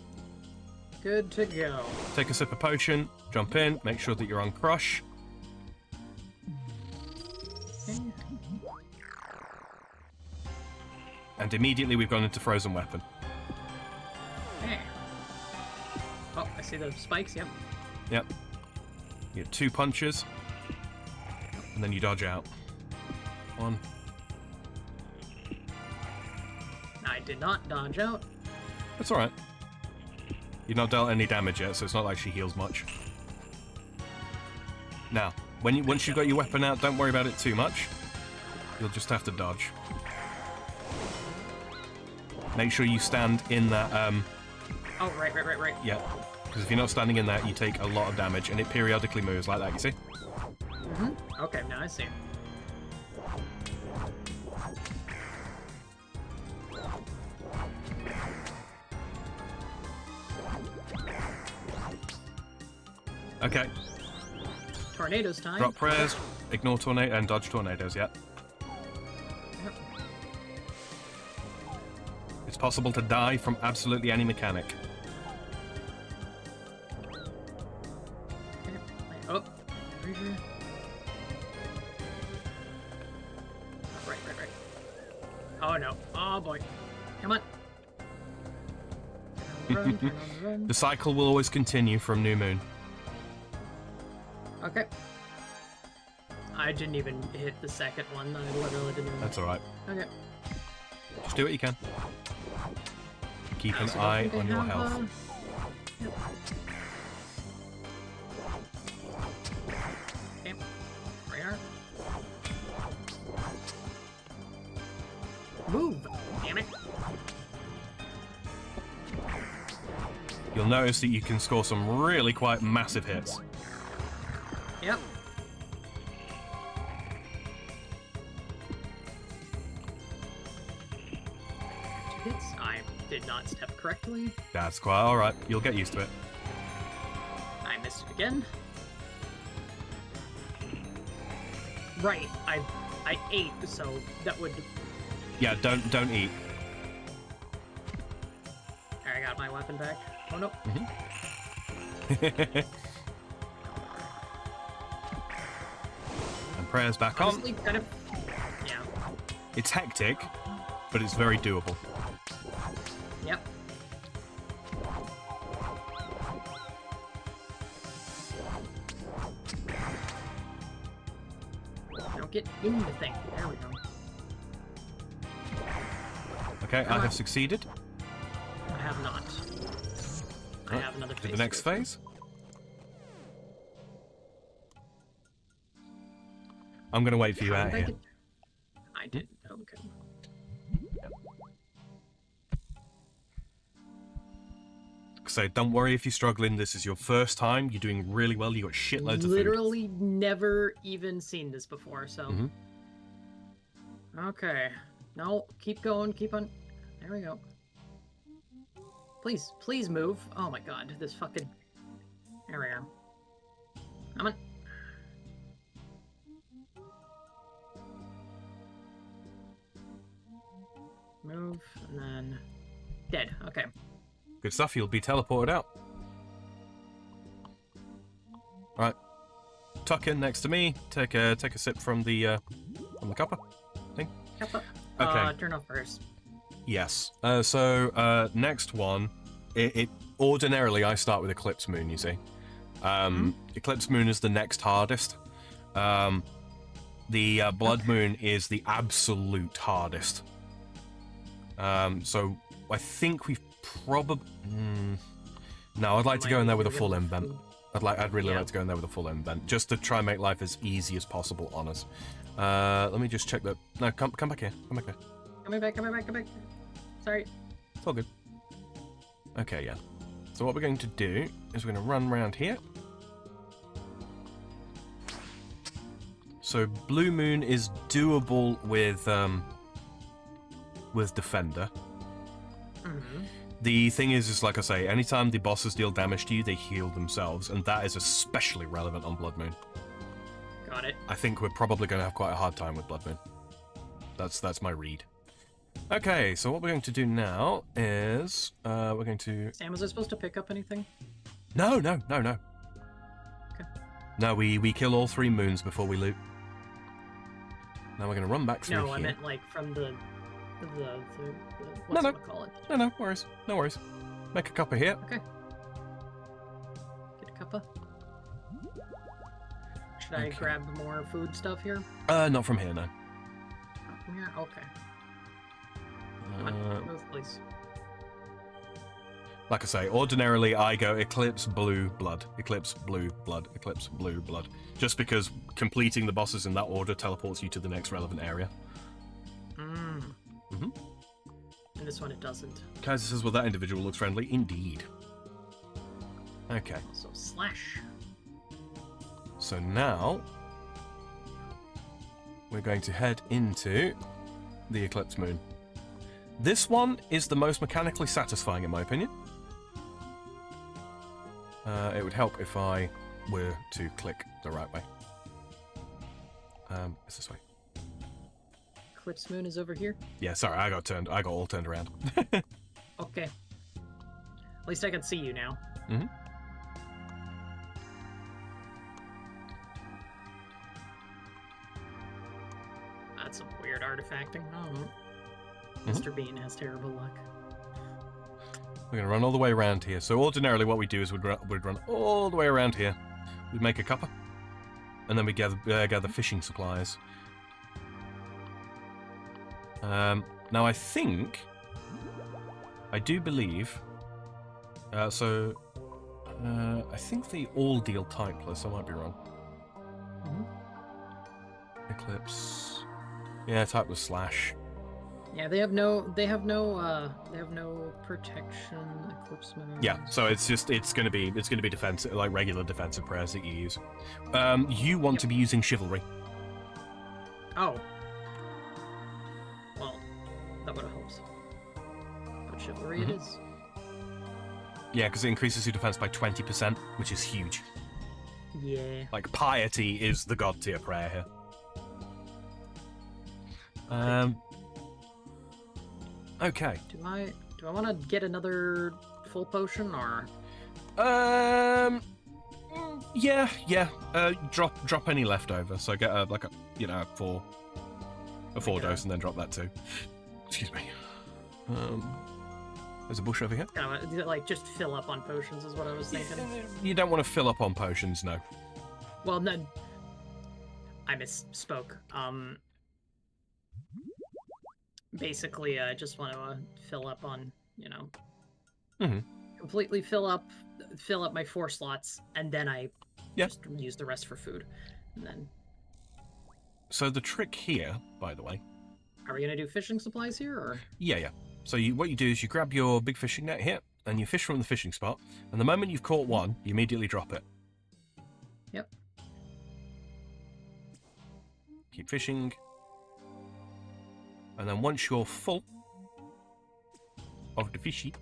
Good to go. Take a sip of potion. Jump in. Make sure that you're on crush. Okay. And immediately we've gone into frozen weapon. Hey. Oh, I see the spikes, yep. Yep. You get 2 punches, and then you dodge out. 1. I did not dodge out. That's alright. You've not dealt any damage yet, so it's not like she heals much. Now, once you've got your weapon out, don't worry about it too much. You'll just have to dodge. Make sure you stand in that, Oh, right. Yeah. Because if you're not standing in that, you take a lot of damage, and it periodically moves like that, you see? Okay, now I see. Okay. Tornadoes time. Drop prayers, ignore tornado, and dodge tornadoes, yeah. Yep. It's possible to die from absolutely any mechanic. Okay. Oh. Right. Oh no. Oh boy. Come on. Run. The cycle will always continue from New Moon. Okay. I didn't even hit the second one. I literally didn't even... That's alright. Okay. Just do what you can. Keep an So eye don't think on I your have, health. Yep. Okay. Right here. Move! Damn it! You'll notice that you can score some really quite massive hits. Yep. Two hits. I did not step correctly. That's quite alright. You'll get used to it. I missed it again. Right. I ate, so that would... Yeah, don't eat. I got my weapon back. Oh no. And prayers back on. Honestly, kind of... Yeah. It's hectic, but it's very doable. Yep. Now get in the thing. There we go. Okay, I have succeeded. I have not. I Right, have another to phase. the next to go through. phase. I'm gonna wait for you How out did I here. get- I did. Okay. So don't worry if you're struggling. This is your first time. You're doing really well. You got shitloads of food. Literally never even seen this before, so. Mhm. Okay. No, keep going. Keep on. There we go. Please move. Oh my god, this fucking... There we go. Come on. Move, and then... Dead. Okay. Good stuff. You'll be teleported out. Right. Tuck in next to me. Take a sip from the cuppa thing. Kappa. Okay. Turn off first. Yes. So next one. It ordinarily I start with Eclipse Moon. You see. Eclipse Moon is the next hardest. The Blood Moon is the absolute hardest. So I think we've probably... No, I'd like to go in there with a full invent. I'd really like to go in there with a full invent, just to try and make life as easy as possible on us. Let me just check that. No, come back here. Come back here. Come back. Sorry. It's all good. Okay, yeah. So what we're going to do is we're going to run around here. So Blue Moon is doable with Defender. The thing is like I say, anytime the bosses deal damage to you, they heal themselves, and that is especially relevant on Blood Moon. Got it. I think we're probably going to have quite a hard time with Blood Moon. That's my read. Okay, so what we're going to do now is we're going to... Sam, was I supposed to pick up anything? No. Okay. No, we kill all 3 moons before we loot. Now we're going to run back through No, here. I meant like from the No. what's it call it? No worries. No worries. Make a cuppa here. Okay. Get a cuppa. Should I Okay. grab more food stuff here? Not from here, no. Not from here? Okay. Come on, move, please. Like I say, ordinarily I go Eclipse, Blue, Blood. Eclipse, Blue, Blood. Eclipse, Blue, Blood. Just because completing the bosses in that order teleports you to the next relevant area. And this one it doesn't. Kaiser says, well, that individual looks friendly. Indeed. Okay. Also slash. So now we're going to head into the Eclipse Moon. This one is the most mechanically satisfying in my opinion. It would help if I were to click the right way. It's this way. Eclipse Moon is over here. Yeah, sorry, I got all turned around. Okay. At least I can see you now. Mm-hmm. That's some weird artifacting. I don't know. Mhm. Mr. Bean has terrible luck. We're gonna run all the way around here. So ordinarily, what we do is we'd run all the way around here. We'd make a cuppa, and then we gather fishing supplies. Now I do believe. I think they all deal typeless. I might be wrong. Mhm. Eclipse. Yeah, typeless slash. Yeah, they have no protection. Eclipse Moon. Yeah, so it's gonna be defensive, like regular defensive prayers that you use. You want to be using chivalry. Oh. Well, that would have helped. But chivalry it is. Yeah, because it increases your defense by 20%, which is huge. Yeah. Like, piety is the god tier prayer here. Okay. Do I want to get another full potion or? Yeah. Drop any leftover. So get a four dose, and then drop that too. Excuse me. There's a bush over here. Kind of like just fill up on potions is what I was thinking. You don't want to fill up on potions, no. Well, no, I misspoke. Basically, I just want to fill up on, completely fill up my 4 slots, and then I just use the rest for food. And then. So the trick here, by the way. Are we gonna do fishing supplies here, or? Yeah. So what you do is you grab your big fishing net here, and you fish from the fishing spot. And the moment you've caught one, you immediately drop it. Yep. Keep fishing. And then once you're full of the fishy,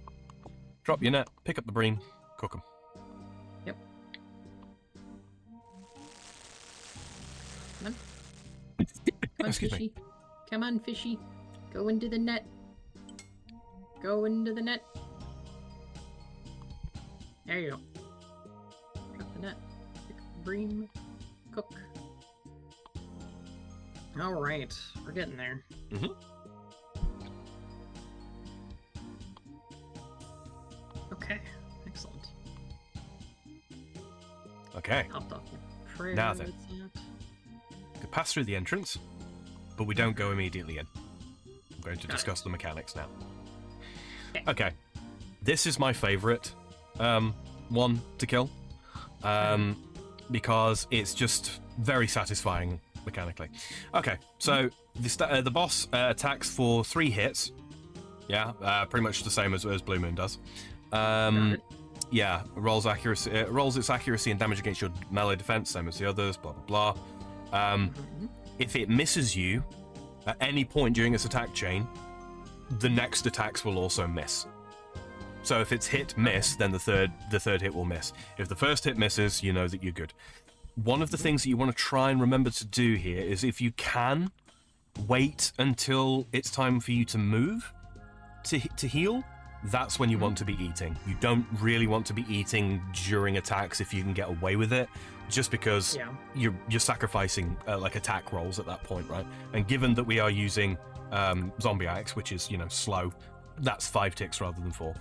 drop your net, pick up the bream, cook them. Yep. Come on. Come on, Excuse fishy. me. Come on, fishy. Go into the net. Go into the net. There you go. Drop the net. Pick up the bream. Cook. Alright. We're getting there. Mm-hmm. Okay. Excellent. Okay. Hopped off the prayer. Now then. that's it. We pass through the entrance, but we don't go immediately in. I'm going to Got discuss the mechanics now. Okay. Okay. This is my favourite one to kill, because it's just very satisfying mechanically. Okay, so the boss attacks for 3 hits. Yeah, pretty much the same as Blue Moon does. Yeah, rolls its accuracy and damage against your melee defense, same as the others. Blah blah blah. If it misses you at any point during its attack chain, the next attacks will also miss. So if it's hit miss, then the third hit will miss. If the first hit misses, you know that you're good. One of the things that you want to try and remember to do here is, if you can, wait until it's time for you to move to heal. That's when you want to be eating. You don't really want to be eating during attacks if you can get away with it, just because you're sacrificing like attack rolls at that point, right? And given that we are using Zombie Axe, which is slow, that's 5 ticks rather than 4.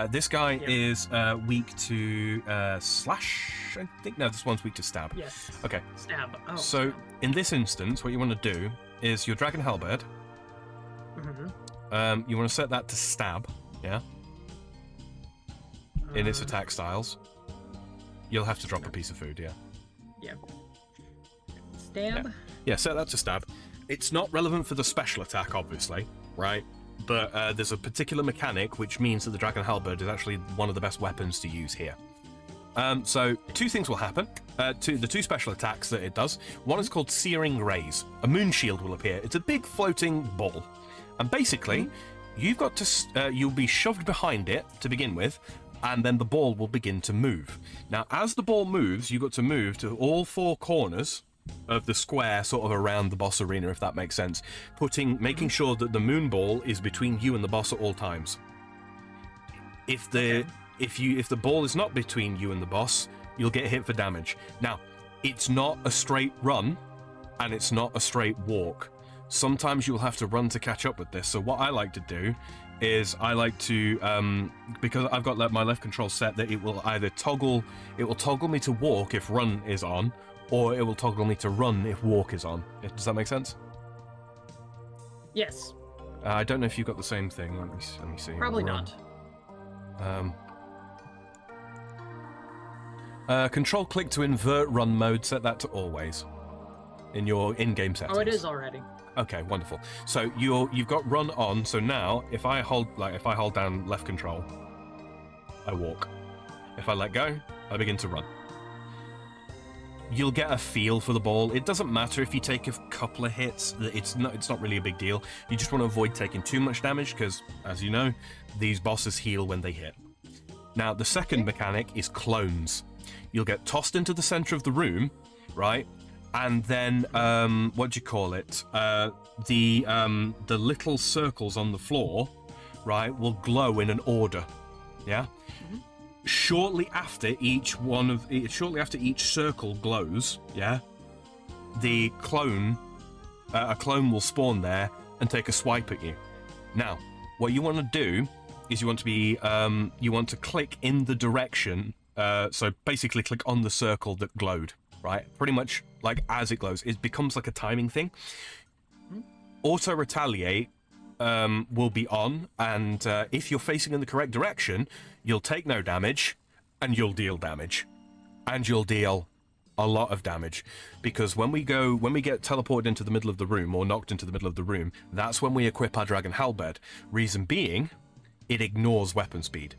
This guy is weak to slash, I think. No, this one's weak to stab. Yes. Okay. Stab. Oh, so stab. in this instance, what you want to do is your Dragon Halberd. You want to set that to stab. Yeah. In its attack styles. You'll have to drop a piece of food. Yeah. Yeah. Stab. Yeah. Set that to stab. It's not relevant for the special attack, obviously, right? But there's a particular mechanic which means that the Dragon Halberd is actually one of the best weapons to use here. So 2 things will happen. The 2 special attacks that it does. One is called Searing Rays. A moon shield will appear. It's a big floating ball. And basically, you've got to you'll be shoved behind it to begin with, and then the ball will begin to move. Now, as the ball moves, you've got to move to all 4 corners of the square, sort of around the boss arena, if that makes sense. Making sure that the moon ball is between you and the boss at all times. If the ball is not between you and the boss, you'll get hit for damage. Now, it's not a straight run, and it's not a straight walk. Sometimes you'll have to run to catch up with this. So what I like to do is I like to, because I've got my left control set, that it will either toggle me to walk if run is on, or it will toggle me to run if walk is on. Does that make sense? Yes. I don't know if you've got the same thing. Let me see. Probably Run. not. Control click to invert run mode. Set that to always in your in-game settings. Oh, it is already. Okay, wonderful. So you've got run on. So now, if I hold down left control, I walk. If I let go, I begin to run. You'll get a feel for the ball. It doesn't matter if you take a couple of hits. It's not really a big deal. You just want to avoid taking too much damage because, as you know, these bosses heal when they hit. Now, the second mechanic is clones. You'll get tossed into the center of the room, right? And then, what do you call it? The little circles on the floor, right, will glow in an order. Yeah. Shortly after each circle glows, yeah, a clone will spawn there and take a swipe at you. Now, what you want to do is you want to click in the direction. So basically, click on the circle that glowed, right? Pretty much like as it glows, it becomes like a timing thing. Auto retaliate will be on, and if you're facing in the correct direction, you'll take no damage, and you'll deal damage, and you'll deal a lot of damage, because when we get teleported into the middle of the room or knocked into the middle of the room, that's when we equip our Dragon Halberd. Reason being, it ignores weapon speed.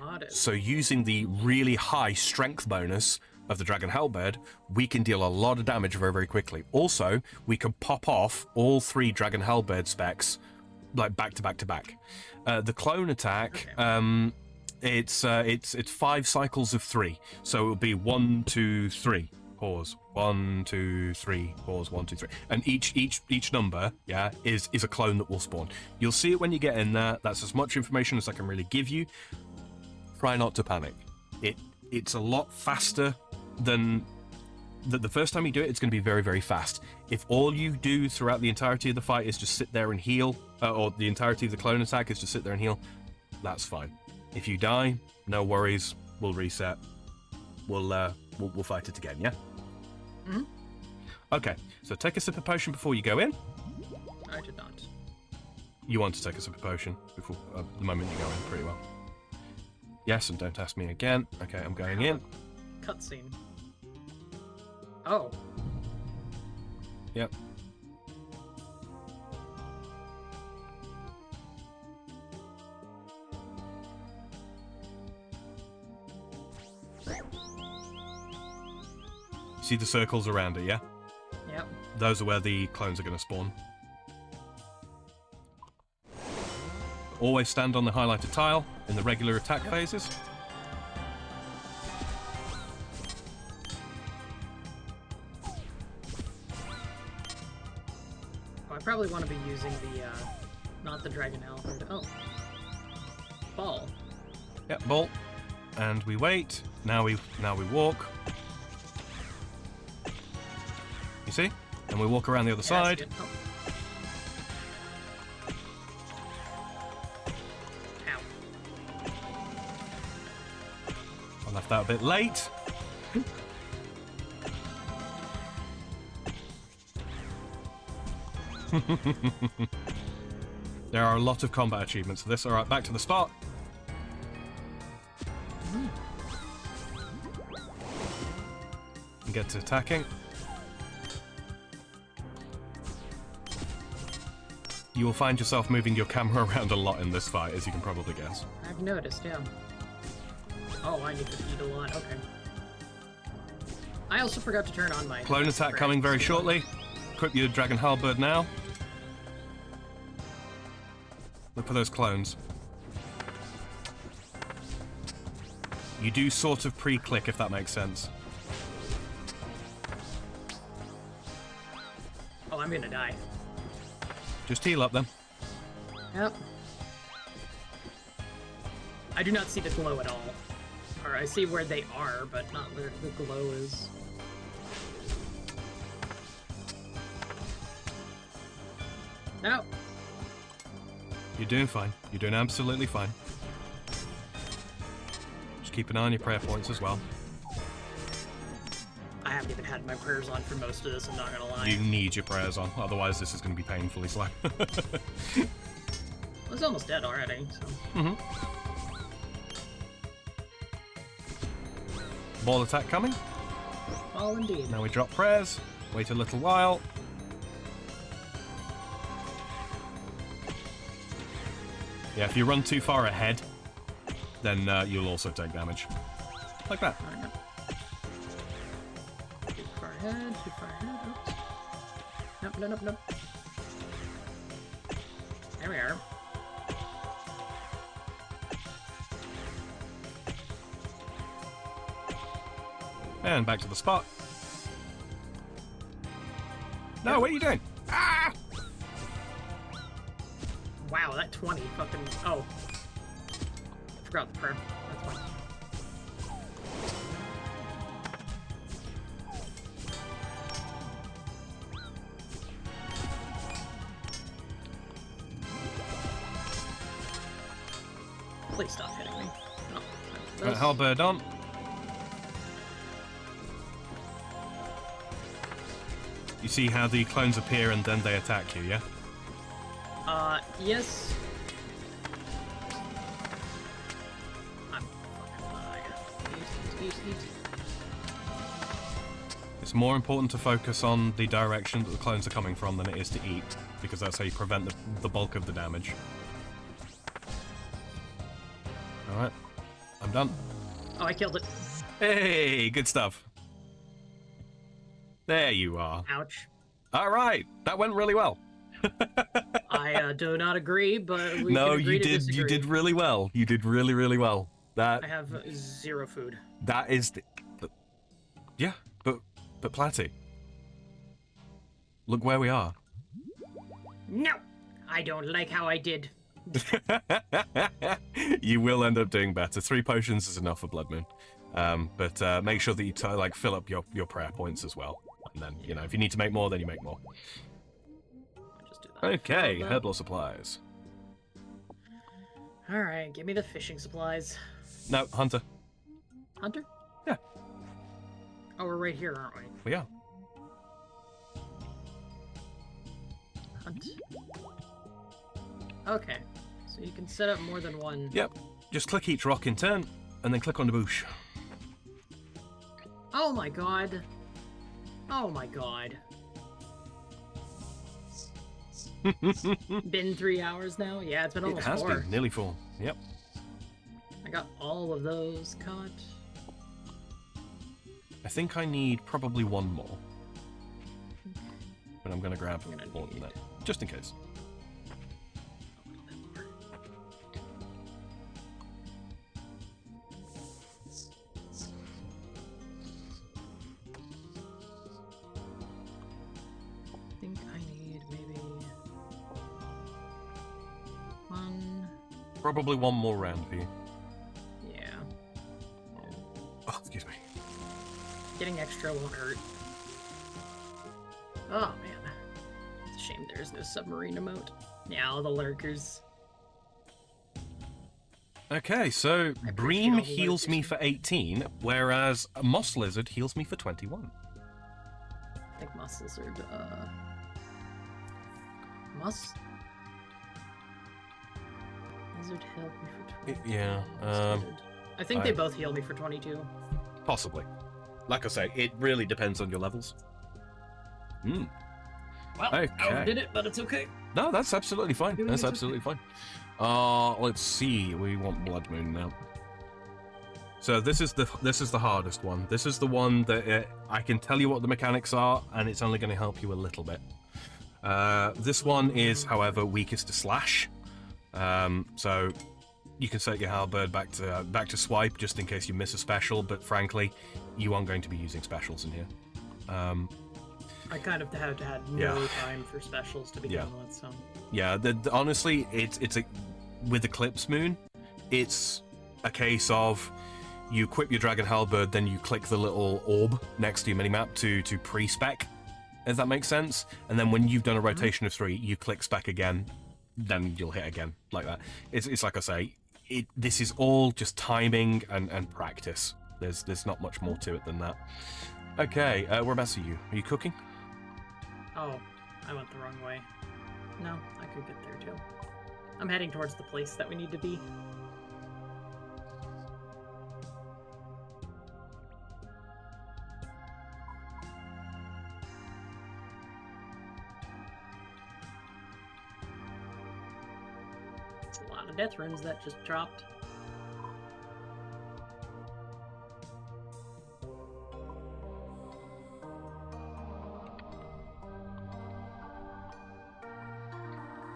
Got it. So using the really high strength bonus of the Dragon Halberd, we can deal a lot of damage very, very quickly. Also, we can pop off all 3 Dragon Halberd specs like back to back to back. The clone attack, Okay. It's 5 cycles of 3, so it will be 1, 2, 3. Pause. 1, 2, 3. Pause. 1, 2, 3. And each number, yeah, is a clone that will spawn. You'll see it when you get in there. That's as much information as I can really give you. Try not to panic. It's a lot faster than the first time you do it. It's going to be very, very fast. If all you do throughout the entirety of the fight is just sit there and heal, or the entirety of the clone attack is just sit there and heal, that's fine. If you die, no worries. We'll reset. We'll fight it again. Yeah. Mm-hmm. Okay. So take a sip of potion before you go in. I did not. You want to take a sip of potion before the moment you go in. Pretty well. Yes, and don't ask me again. Okay, I'm going in. Cutscene. Oh. Yep. See the circles around it, yeah? Yep. Those are where the clones are going to spawn. Always stand on the highlighted tile in the regular attack phases. Oh, I probably want to be using the, not the Dragon Halberd. Oh. Ball. Yep, ball. And we wait. Now we walk. You see? And we walk around the other side. Oh. Ow. I left that a bit late. There are a lot of combat achievements for this. Alright, back to the spot. And get to attacking. You will find yourself moving your camera around a lot in this fight, as you can probably guess. I've noticed, yeah. Oh, I need to eat a lot. Okay. I also forgot to turn on my... Clone attack coming very shortly. Equip your Dragon Halberd now. Look for those clones. You do sort of pre-click, if that makes sense. Oh, I'm gonna die. Just heal up then. Yep. I do not see the glow at all. Or I see where they are, but not where the glow is. No. You're doing fine. You're doing absolutely fine. Just keep an eye on your prayer points as well. I haven't even had my prayers on for most of this, I'm not gonna lie. You need your prayers on, otherwise this is going to be painfully slow. I was almost dead already, so... Mm-hmm. Ball attack coming. Well, indeed. Now we drop prayers. Wait a little while. Yeah, if you run too far ahead, then you'll also take damage. Like that. I know. Too far ahead, too far ahead. Oops. Nope, nope, nope, nope. There we are. And back to the spot. No, what are you doing? Ah! Wow, that 20 fucking... Oh. I forgot the prayer. That's fine. Please stop hitting me. No. Right, halberd on. You see how the clones appear and then they attack you, yeah? Yes. I'm fucking alive. Eat. It's more important to focus on the direction that the clones are coming from than it is to eat, because that's how you prevent the bulk of the damage. Alright, I'm done. Oh, I killed it. Hey, good stuff. There you are. Ouch. Alright, that went really well. I do not agree, but we No, can agree you to did. disagree. You did really well. You did really, really well. I have 0 food. That is, yeah. But Platty, look where we are. No, I don't like how I did. You will end up doing better. 3 potions is enough for Blood Moon, but make sure that you fill up your prayer points as well. And then if you need to make more, then you make more. I'll just do that. Okay, herbal supplies. All right, give me the fishing supplies. No, Hunter. Hunter? Yeah. Oh, we're right here, aren't we? We are. Hunt. Okay, so you can set up more than one. Yep. Just click each rock in turn, and then click on the bush. Oh my god. Oh my god. Been 3 hours now? Yeah, it's been almost It has 4. been nearly 4. Yep. I got all of those caught. I think I need probably 1 more. But I'm going to grab more than that, just in case. A little bit more. I think I need maybe 1. Probably 1 more round for you. Yeah. Oh, excuse me. Getting extra won't hurt. Oh man. It's a shame there's no submarine emote. Yeah, all the lurkers. Okay, so I appreciate Bream all the heals me lurkers. for 18, whereas a Moss Lizard heals me for 21. I think Moss Lizard, Moss Lizard healed me for 22. Yeah, Moss Lizard. I think they I- both healed me for 22. Possibly. Like I say, it really depends on your levels. Well, Okay. I did it, but it's okay. No, that's absolutely fine. Doing That's it. absolutely fine. Let's see. We want Blood Moon now. So this is the hardest one. This is the one that I can tell you what the mechanics are, and it's only going to help you a little bit. This one is, however, weakest to slash. So you can set your halberd back to swipe just in case you miss a special. But frankly, you aren't going to be using specials in here. I kind of had no time for specials to begin with, so. Yeah, honestly, it's with Eclipse Moon, it's a case of you equip your Dragon Halberd, then you click the little orb next to your minimap to pre-spec, if that makes sense. And then when you've done a rotation of 3, you click spec again, then you'll hit again, like that. It's like I say, this is all just timing and practice. There's not much more to it than that. Okay, whereabouts are you? Are you cooking? Oh, I went the wrong way. No, I could get there too. I'm heading towards the place that we need to be. It's a lot of death runes that just dropped.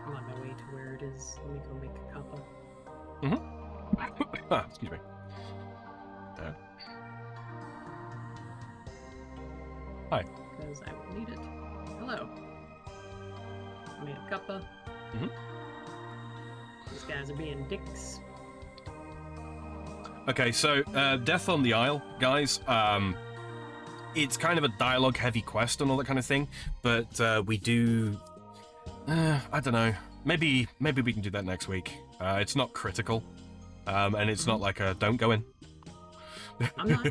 I'm on my way to where it is. Let me go make a cuppa. Excuse me. Hi. Because I will need it. Hello. I made a cuppa. These guys are being dicks. Okay, so Death on the Isle, guys. It's kind of a dialogue-heavy quest and all that kind of thing, but we do. I don't know. Maybe we can do that next week. It's not critical, and it's not like a don't go in. I'm not.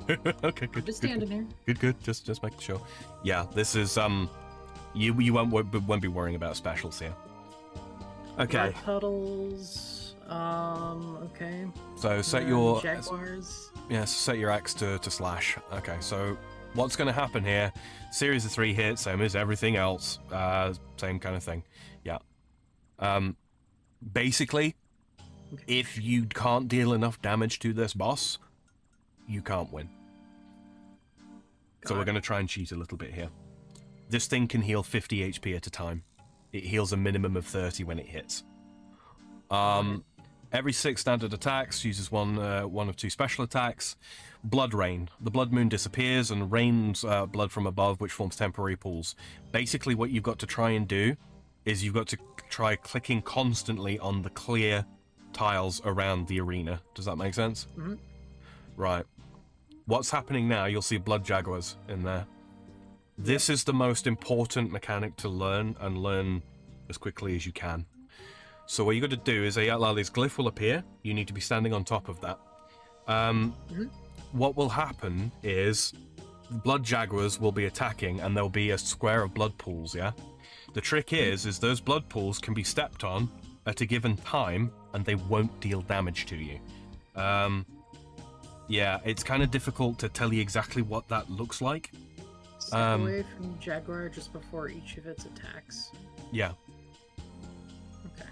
Okay, good. I'm just standing here. Good. Just making sure. Yeah, this is you won't be worrying about specials here. Okay. Blood puddles. Okay. So set your jaguars. Yes, set your axe to slash. Okay, so what's going to happen here? Series of 3 hits, same as everything else. Same kind of thing. Yeah. Basically, if you can't deal enough damage to this boss, you can't win. So we're going to try and cheat a little bit here. This thing can heal 50 HP at a time. It heals a minimum of 30 when it hits. Every 6 standard attacks uses one of 2 special attacks. Blood Rain. The Blood Moon disappears and rains blood from above, which forms temporary pools. Basically, what you've got to try and do is you've got to try clicking constantly on the clear tiles around the arena. Does that make sense? Mm-hmm. Right. What's happening now, you'll see blood jaguars in there. This is the most important mechanic to learn, and learn as quickly as you can. So what you got to do is this glyph will appear. You need to be standing on top of that. What will happen is blood jaguars will be attacking, and there'll be a square of blood pools, yeah? The trick is those blood pools can be stepped on at a given time, and they won't deal damage to you. Yeah, it's kind of difficult to tell you exactly what that looks like. Step away from Jaguar just before each of its attacks. Yeah. Okay.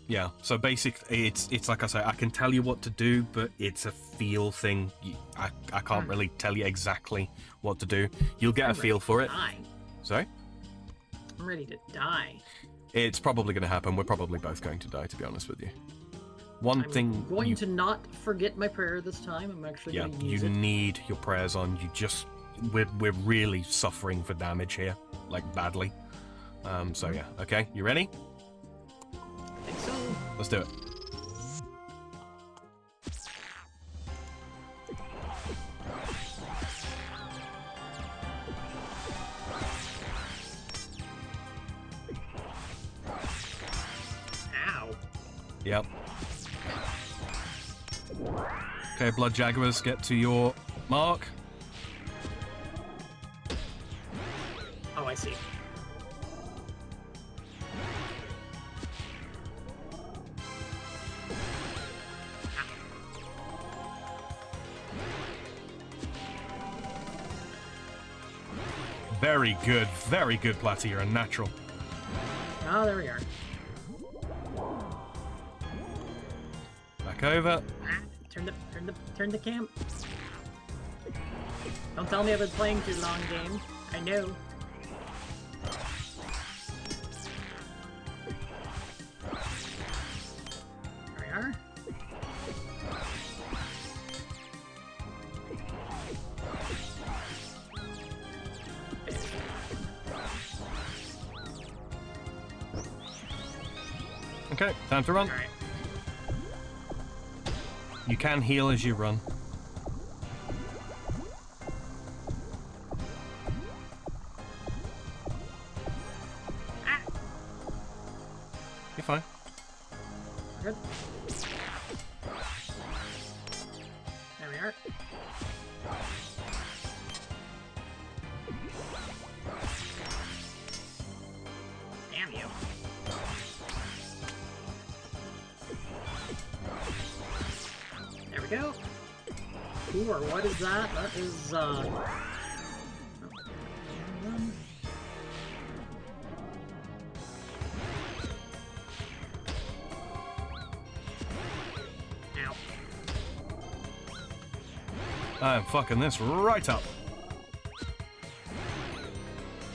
Yeah, so basically, it's like I say, I can tell you what to do, but it's a feel thing. I can't really tell you exactly what to do. You'll get a feel for it. Die. Sorry? I'm ready to die. It's probably going to happen. We're probably both going to die, to be honest with you. I'm going to not forget my prayer this time. I'm actually going to use it. You need your prayers on. We're really suffering for damage here, like badly. So yeah, okay, you ready? I think so. Let's do it. Ow. Yep. Okay, blood jaguars, get to your mark. Oh, I see. Very good, Platty. You're a natural. Oh, there we are. Back over. Turn the cam. Don't tell me I've been playing too long, game. I know. Alright, are. Okay, time to run. All right. You can heal as you run. Ah, You're fine. good. There we are. Damn you. There we go. Ooh, or what is that? That is, Ow. I'm fucking this right up.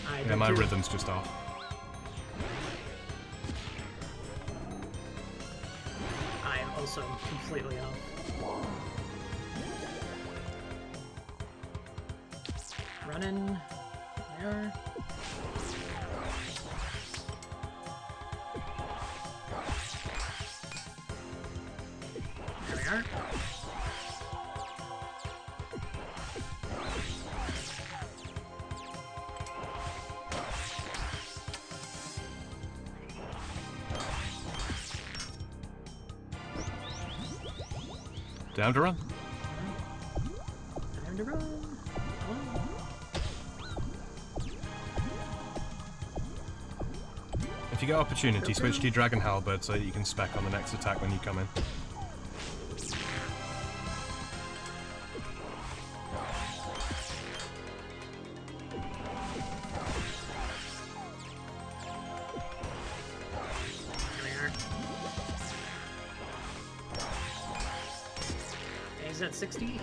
I Yeah, did my too. rhythm's just off. I am also completely off. Running. There. There we are. Down to run. Time to run. Oh. If you get opportunity, switch to your Dragon Halberd so that you can spec on the next attack when you come in. There we are. Okay, is that 60?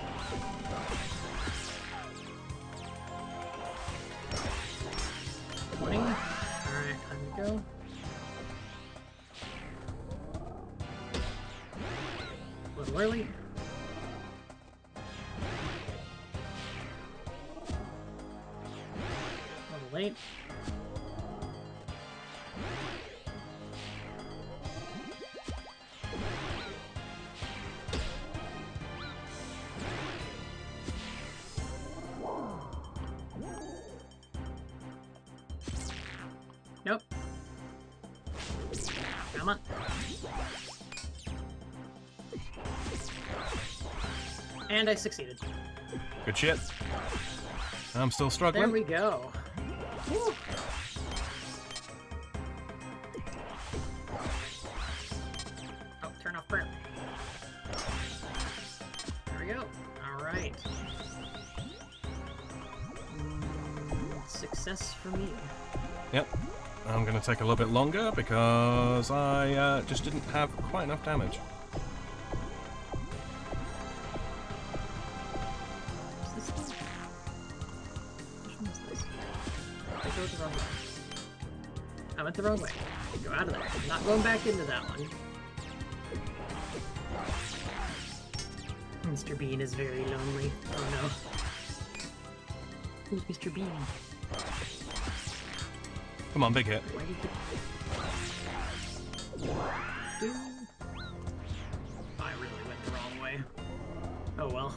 Alright, time to go. A little early. A little late. Nope. Come on. And I succeeded. Good shit. I'm still There struggling. we go. Woo. Oh, turn off prayer. There we go. All right. Success for me. Yep. I'm going to take a little bit longer because I just didn't have quite enough damage. Is this one? Which one is this? I go the wrong way. I went the wrong way. Go out of there. I'm not going back into that one. Mr. Bean is very lonely. Oh no. Who's Mr. Bean? Come on, big hit. Why do you keep... Dude. I really went the wrong way. Oh well.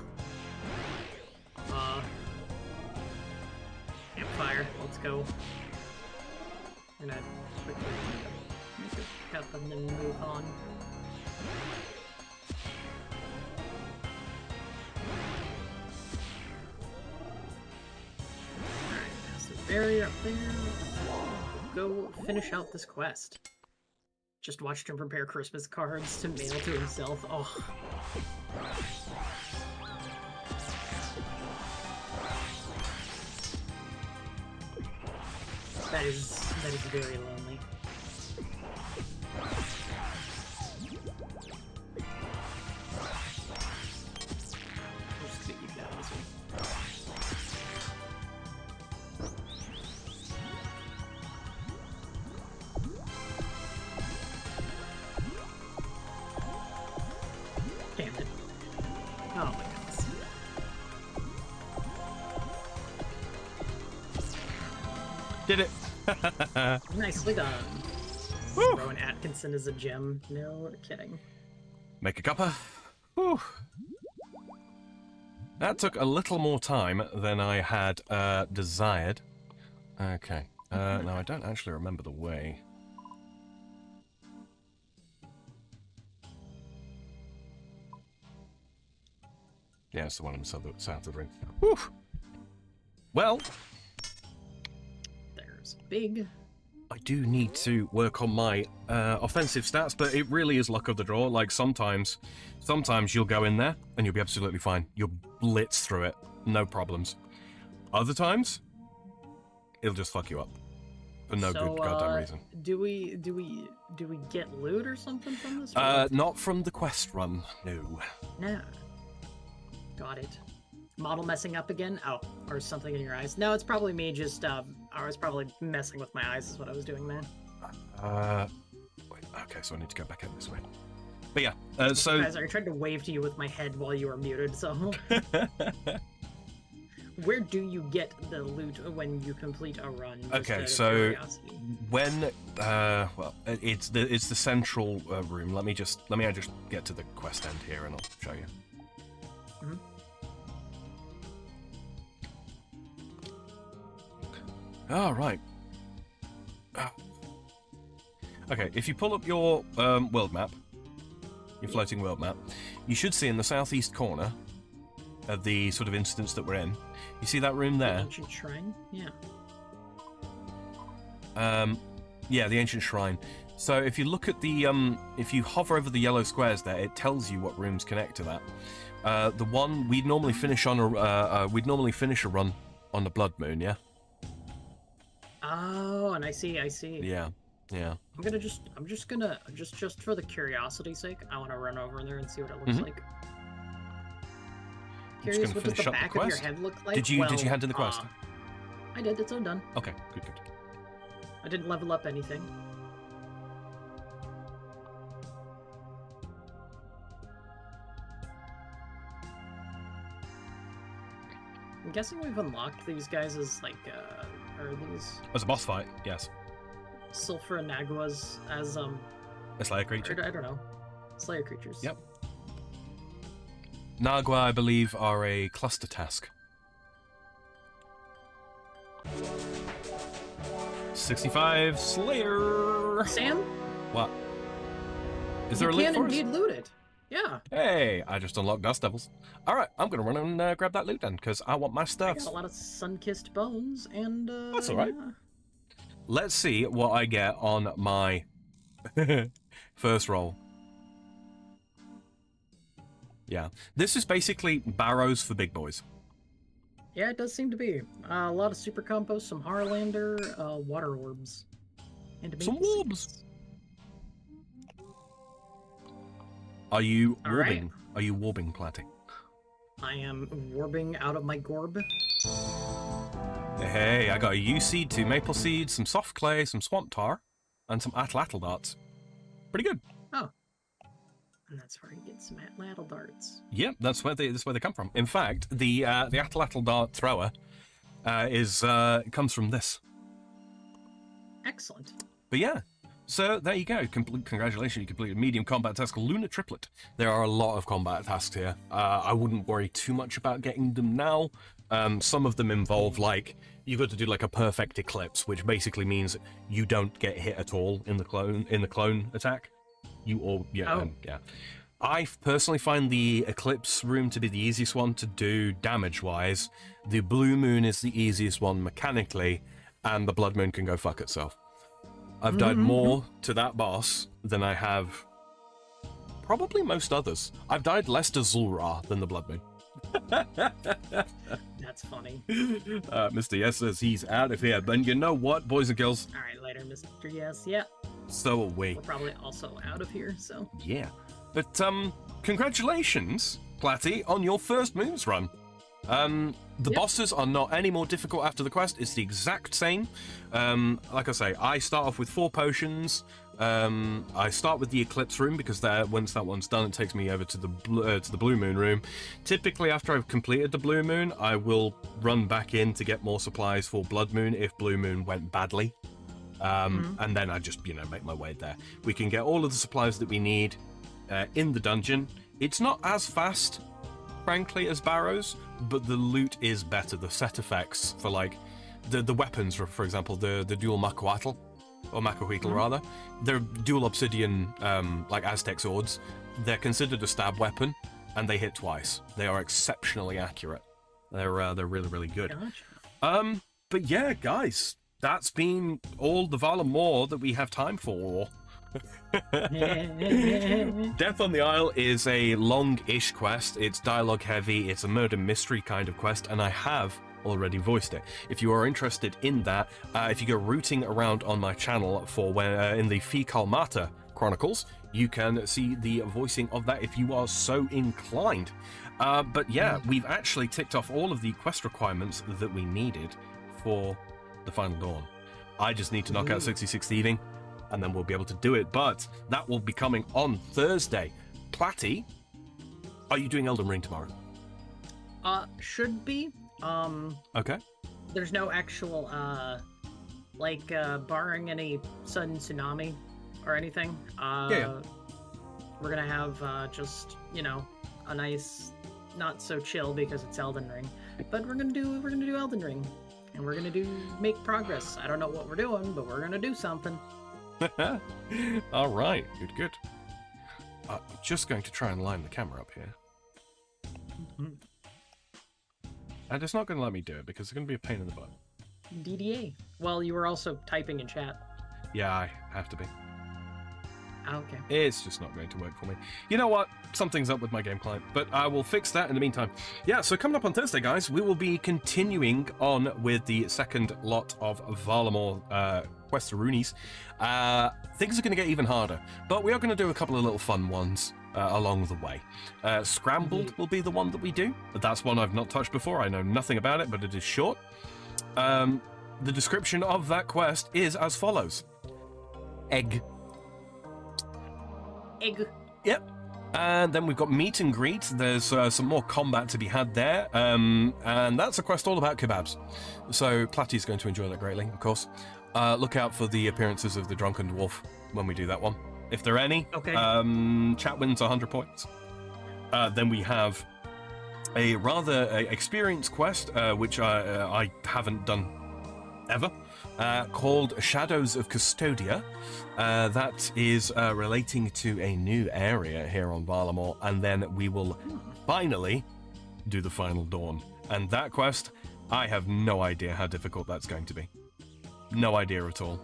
Campfire. Let's go. We're gonna quickly make a cup and then move on. Alright, pass the barrier up there. Go finish out this quest. Just watched him prepare Christmas cards to mail to himself. Oh. That is very lonely. We'll just get you down this way. Did it. Nicely done. Woo. Rowan Atkinson is a gem. No kidding. Make a cuppa. Whew. That took a little more time than I had desired. Okay. No, I don't actually remember the way. Yeah, it's the one in the south of the ring. Whew. Well, There's big. I do need to work on my offensive stats, but it really is luck of the draw. Like, sometimes you'll go in there and you'll be absolutely fine. You'll blitz through it, no problems. Other times, it'll just fuck you up for no good goddamn reason. Do we get loot or something from this? Not from the quest run, no. No. Got it. Model messing up again? Oh, or something in your eyes? No, it's probably me just, I was probably messing with my eyes is what I was doing there. Wait, okay, so I need to go back out this way. But yeah, so... Guys, I tried to wave to you with my head while you were muted, so... Where do you get the loot when you complete a run? Okay, so when well, it's the central room. Let me just get to the quest end here, and I'll show you. Mm-hmm. All right. Okay, if you pull up your world map, your floating world map, you should see in the southeast corner of the sort of instance that we're in. You see that room there? The ancient shrine? Yeah. Yeah, the ancient shrine. So if you look at the, if you hover over the yellow squares there, it tells you what rooms connect to that. The one we'd normally finish on a, run on the Blood Moon, yeah. Oh, and I see. Yeah. I'm just gonna for the curiosity's sake, I want to run over there and see what it looks like. Curious, what does the back of your head look like? Did you hand in the quest? I did. It's all done. Okay, good. I didn't level up anything. I'm guessing we've unlocked these guys as like, are these As a boss fight, yes. Sulfur and Naguas as A Slayer creature. I don't know, Slayer creatures. Yep. Nagua, I believe, are a cluster task. 65 Slayer. Sam? What? Is there a loot for us? You can indeed loot it. Yeah. Hey, I just unlocked Dust Devils. All right, I'm gonna run and grab that loot then, because I want my I stuff. got a lot of sun-kissed bones, and That's all right. yeah. Let's see what I get on my first roll. Yeah, this is basically barrows for big boys. Yeah, it does seem to be. A lot of super compost, some Harlander, water orbs. And Some maple orbs. seeds. Are you All warbing? right. Are you warbing, Platty? I am warbing out of my gorb. Hey, I got a yew seed, 2 maple seeds, some soft clay, some swamp tar, and some atlatl darts. Pretty good. Oh. And that's where you get some atlatl darts. Yep, that's where they come from. In fact, the atlatl dart thrower comes from this. Excellent. But yeah, so there you go. Congratulations, you completed medium combat task Lunar Triplet. There are a lot of combat tasks here. I wouldn't worry too much about getting them now. Some of them involve, like, you've got to do like a perfect eclipse, which basically means you don't get hit at all in the clone attack. Yeah. I personally find the eclipse room to be the easiest one to do damage-wise. The blue moon is the easiest one mechanically, and the blood moon can go fuck itself. I've died more to that boss than I have probably most others. I've died less to Zulra than the blood moon. That's funny. Mr. Yes says he's out of here. But you know what, boys and girls? All right, later, Mr. Yes. Yeah. So are we. We're probably also out of here, so. Yeah. But, congratulations, Platty, on your first moons run. The bosses are not any more difficult after the quest. It's the exact same. Like I say, I start off with 4 potions. I start with the Eclipse room because once that one's done, it takes me over to the Blue Moon room. Typically, after I've completed the Blue Moon, I will run back in to get more supplies for Blood Moon if Blue Moon went badly. And then I just, make my way there. We can get all of the supplies that we need in the dungeon. It's not as fast, frankly, as Barrows, but the loot is better. The set effects for, like, the weapons, for example, the dual Macuatl, or Macuatl rather, they're dual obsidian, like Aztec swords. They're considered a stab weapon, and they hit twice. They are exceptionally accurate. They're really, really good. Gotcha. But yeah, guys, that's been all the Varlamore that we have time for. Death on the Isle is a long-ish quest. It's dialogue heavy. It's a murder mystery kind of quest, and I have already voiced it. If you are interested in that, if you go rooting around on my channel for in the Fecal Mata Chronicles, you can see the voicing of that if you are so inclined. But yeah, we've actually ticked off all of the quest requirements that we needed for the Final Dawn. I just need to knock out 66 Thieving, and then we'll be able to do it. But that will be coming on Thursday. Platty, are you doing Elden Ring tomorrow? Should be. Okay. There's no actual, barring any sudden tsunami or anything. We're gonna have, just, a nice, not so chill because it's Elden Ring, but we're gonna do Elden Ring, and we're gonna make progress. I don't know what we're doing, but we're gonna do something. All right, good. I'm just going to try and line the camera up here. And it's not going to let me do it because it's going to be a pain in the butt. DDA. Well, you were also typing in chat. Yeah, I have to be. Okay. It's just not going to work for me. You know what? Something's up with my game client, but I will fix that in the meantime. Yeah, so coming up on Thursday, guys, we will be continuing on with the second lot of Varlamore Questaroonies. Things are going to get even harder, but we are going to do a couple of little fun ones along the way. Scrambled will be the one that we do. That's one I've not touched before. I know nothing about it, but it is short. The description of that quest is as follows. Egg. Yep. And then we've got meet and greet. There's some more combat to be had there. And that's a quest all about kebabs. So Platty's going to enjoy that greatly, of course. Look out for the appearances of the drunken dwarf when we do that one. If there are any, okay. Chat wins 100 points. Then we have a rather experience quest, which I haven't done ever, called Shadows of Custodia. That is relating to a new area here on Varlamore, and then we will finally do the Final Dawn. And that quest, I have no idea how difficult that's going to be. No idea at all.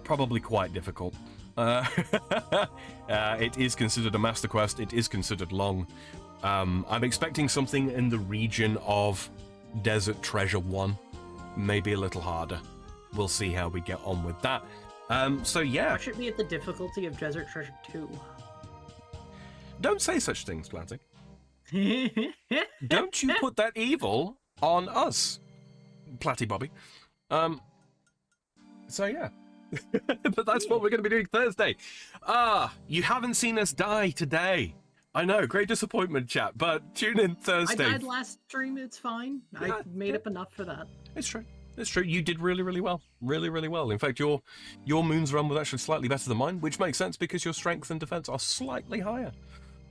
Probably quite difficult. It is considered a master quest. It is considered long. I'm expecting something in the region of Desert Treasure 1. Maybe a little harder. We'll see how we get on with that. So yeah. What should be at the difficulty of Desert Treasure 2? Don't say such things, Platty. Don't you put that evil on us, Platty Bobby. So yeah. But that's what we're going to be doing Thursday. You haven't seen us die today. I know, great disappointment, chat, but tune in Thursday. I died last stream, it's fine. Yeah, I made up enough for that. It's true. It's true. You did really, really well. Really, really well. In fact, your Moon's run was actually slightly better than mine, which makes sense because your strength and defense are slightly higher.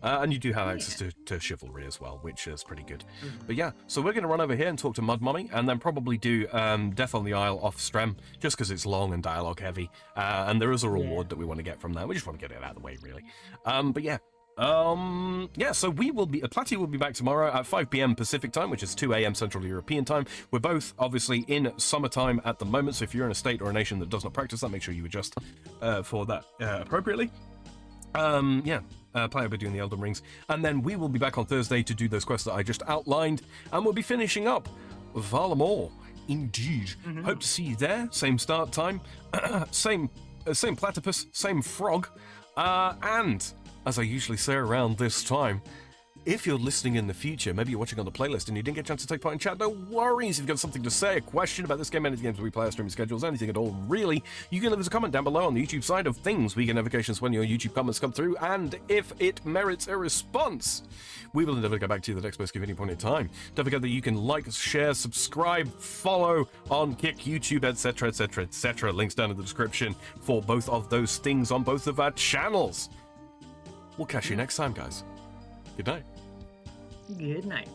And you do have access to chivalry as well, which is pretty good. But yeah, so we're going to run over here and talk to Mud Mummy, and then probably do Death on the Isle off Strem, just because it's long and dialogue heavy. And there is a reward that we want to get from that. We just want to get it out of the way, really. But yeah. So we will be, Platty will be back tomorrow at 5 p.m. Pacific time, which is 2 a.m. Central European time. We're both obviously in summertime at the moment, so if you're in a state or a nation that does not practice that, make sure you adjust for that appropriately. Platty will be doing the Elden Rings, and then we will be back on Thursday to do those quests that I just outlined, and we'll be finishing up Varlamore. Indeed. Hope to see you there. Same start time, same platypus, same frog, and as I usually say around this time, if you're listening in the future, maybe you're watching on the playlist and you didn't get a chance to take part in chat, no worries. If you've got something to say, a question about this game, any of the games we play, our streaming schedules, anything at all, really, you can leave us a comment down below on the YouTube side of things. We get notifications when your YouTube comments come through, and if it merits a response, we will endeavor to get back to you the next best given point in time. Don't forget that you can like, share, subscribe, follow on Kick, YouTube, etc., etc., etc. Links down in the description for both of those things on both of our channels. We'll catch you next time, guys. Good night. Good night.